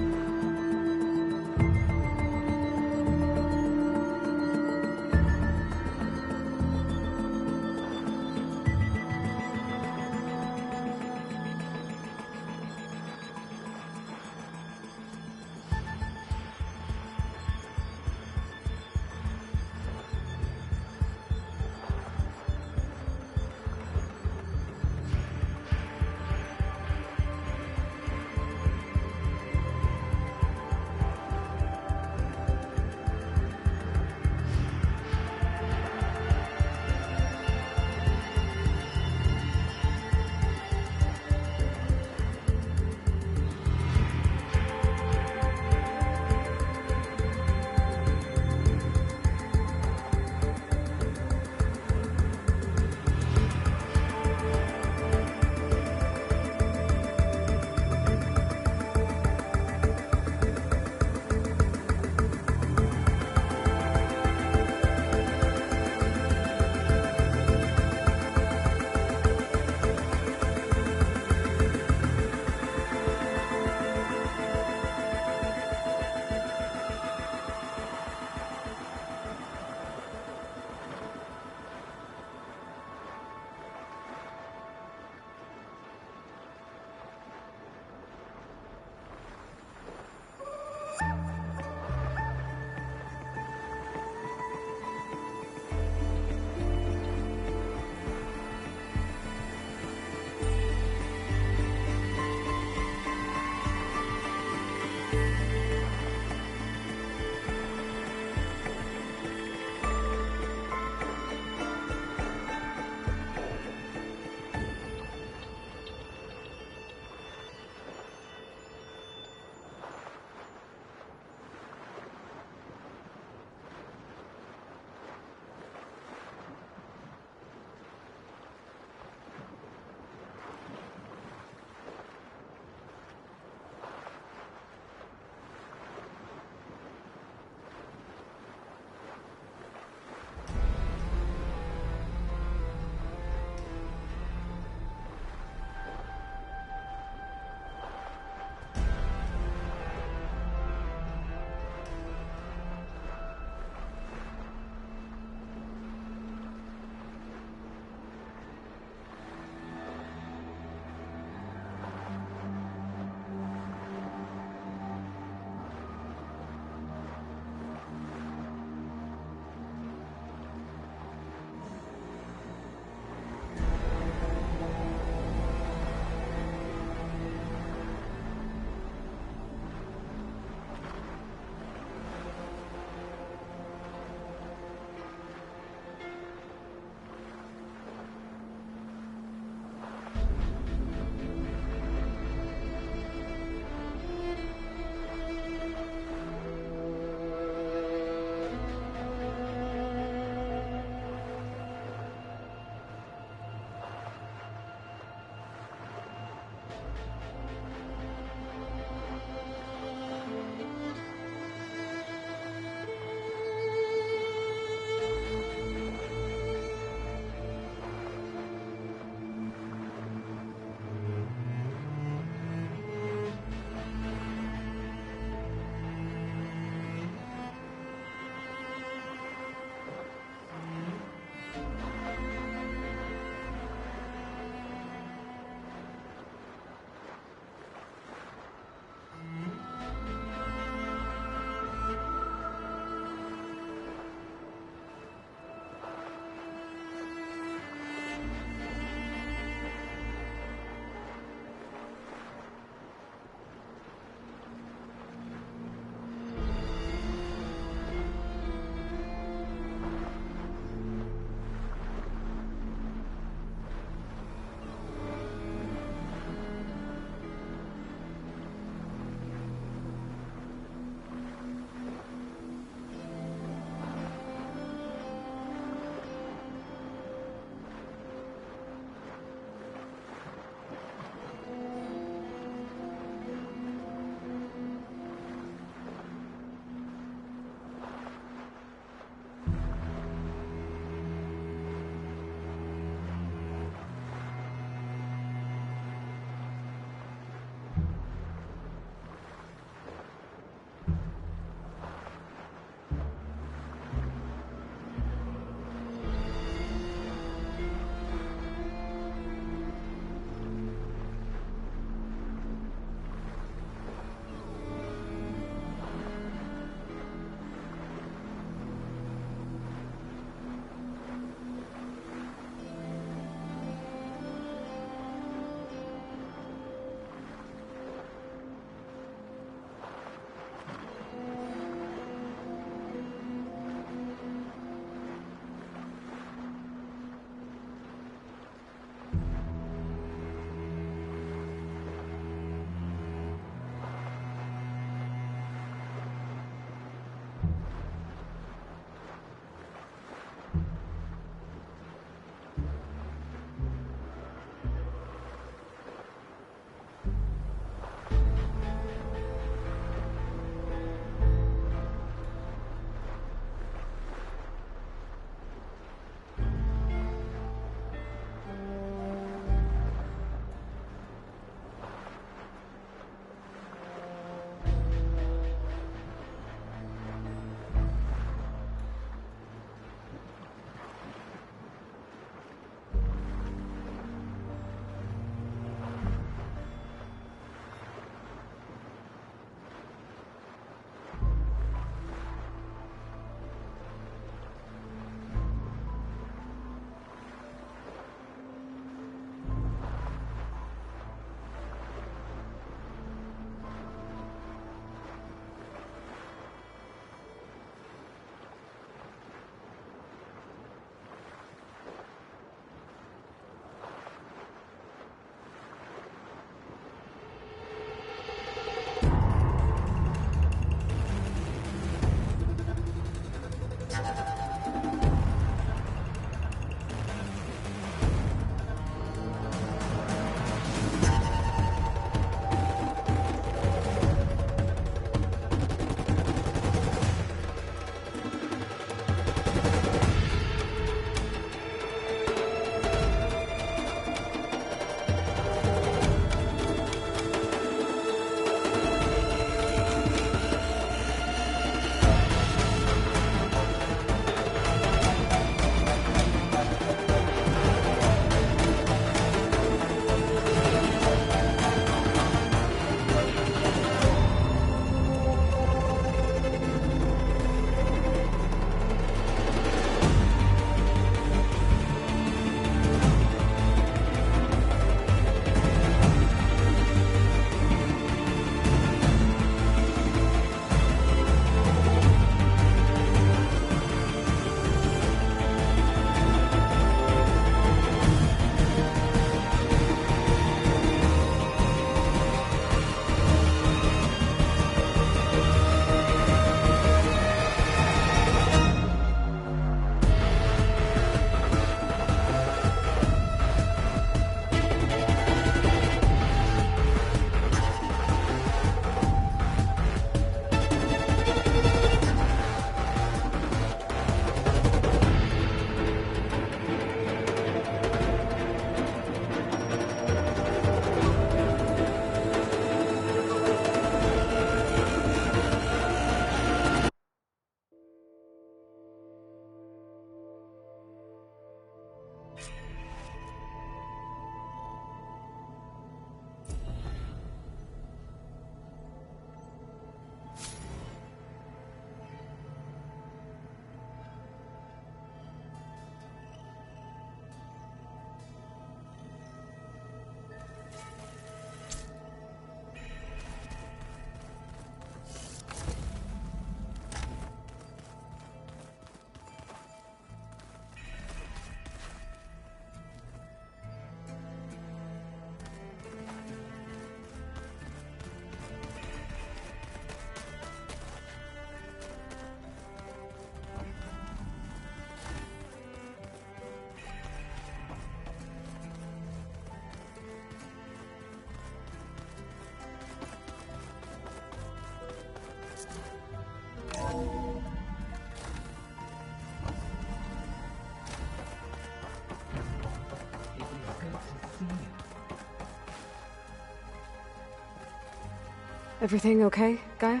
C: Everything okay, Gaia?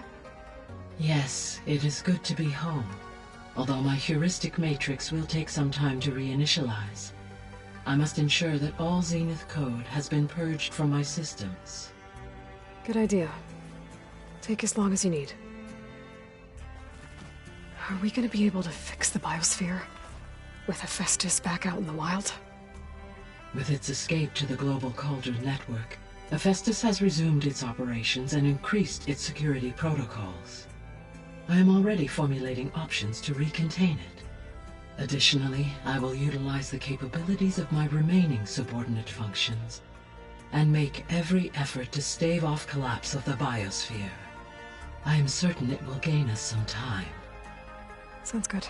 I: Yes, it is good to be home. Although my heuristic matrix will take some time to reinitialize. I must ensure that all Zenith code has been purged from my systems.
C: Good idea. Take as long as you need. Are we gonna be able to fix the biosphere? With Hephaestus back out in the wild?
I: With its escape to the global Cauldron network, Hephaestus has resumed its operations and increased its security protocols. I am already formulating options to recontain it. Additionally, I will utilize the capabilities of my remaining subordinate functions and make every effort to stave off collapse of the biosphere. I am certain it will gain us some time.
C: Sounds good.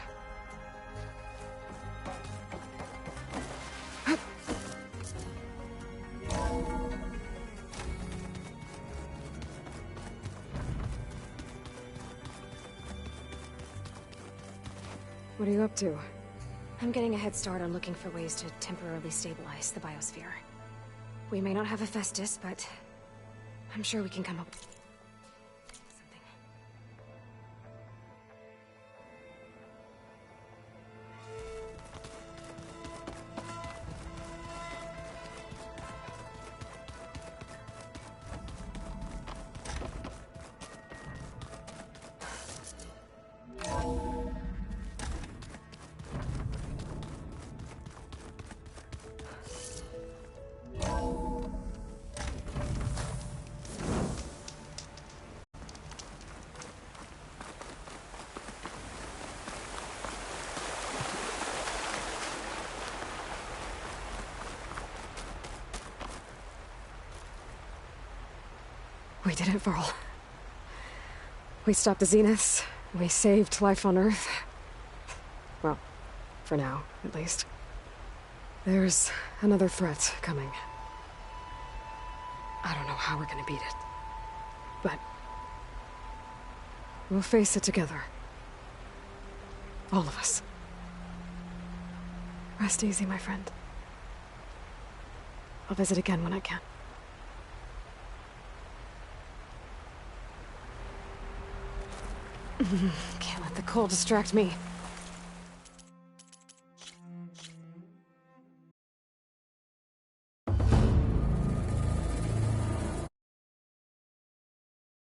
C: What are you up to?
R: I'm getting a head start on looking for ways to temporarily stabilize the biosphere. We may not have Hephaestus, but I'm sure we can come up with something.
C: We did it, Varl. We stopped the Zeniths. We saved life on Earth. Well, for now, at least. There's another threat coming. I don't know how we're gonna beat it. But we'll face it together. All of us. Rest easy, my friend. I'll visit again when I can.
R: Can't let the cold distract me.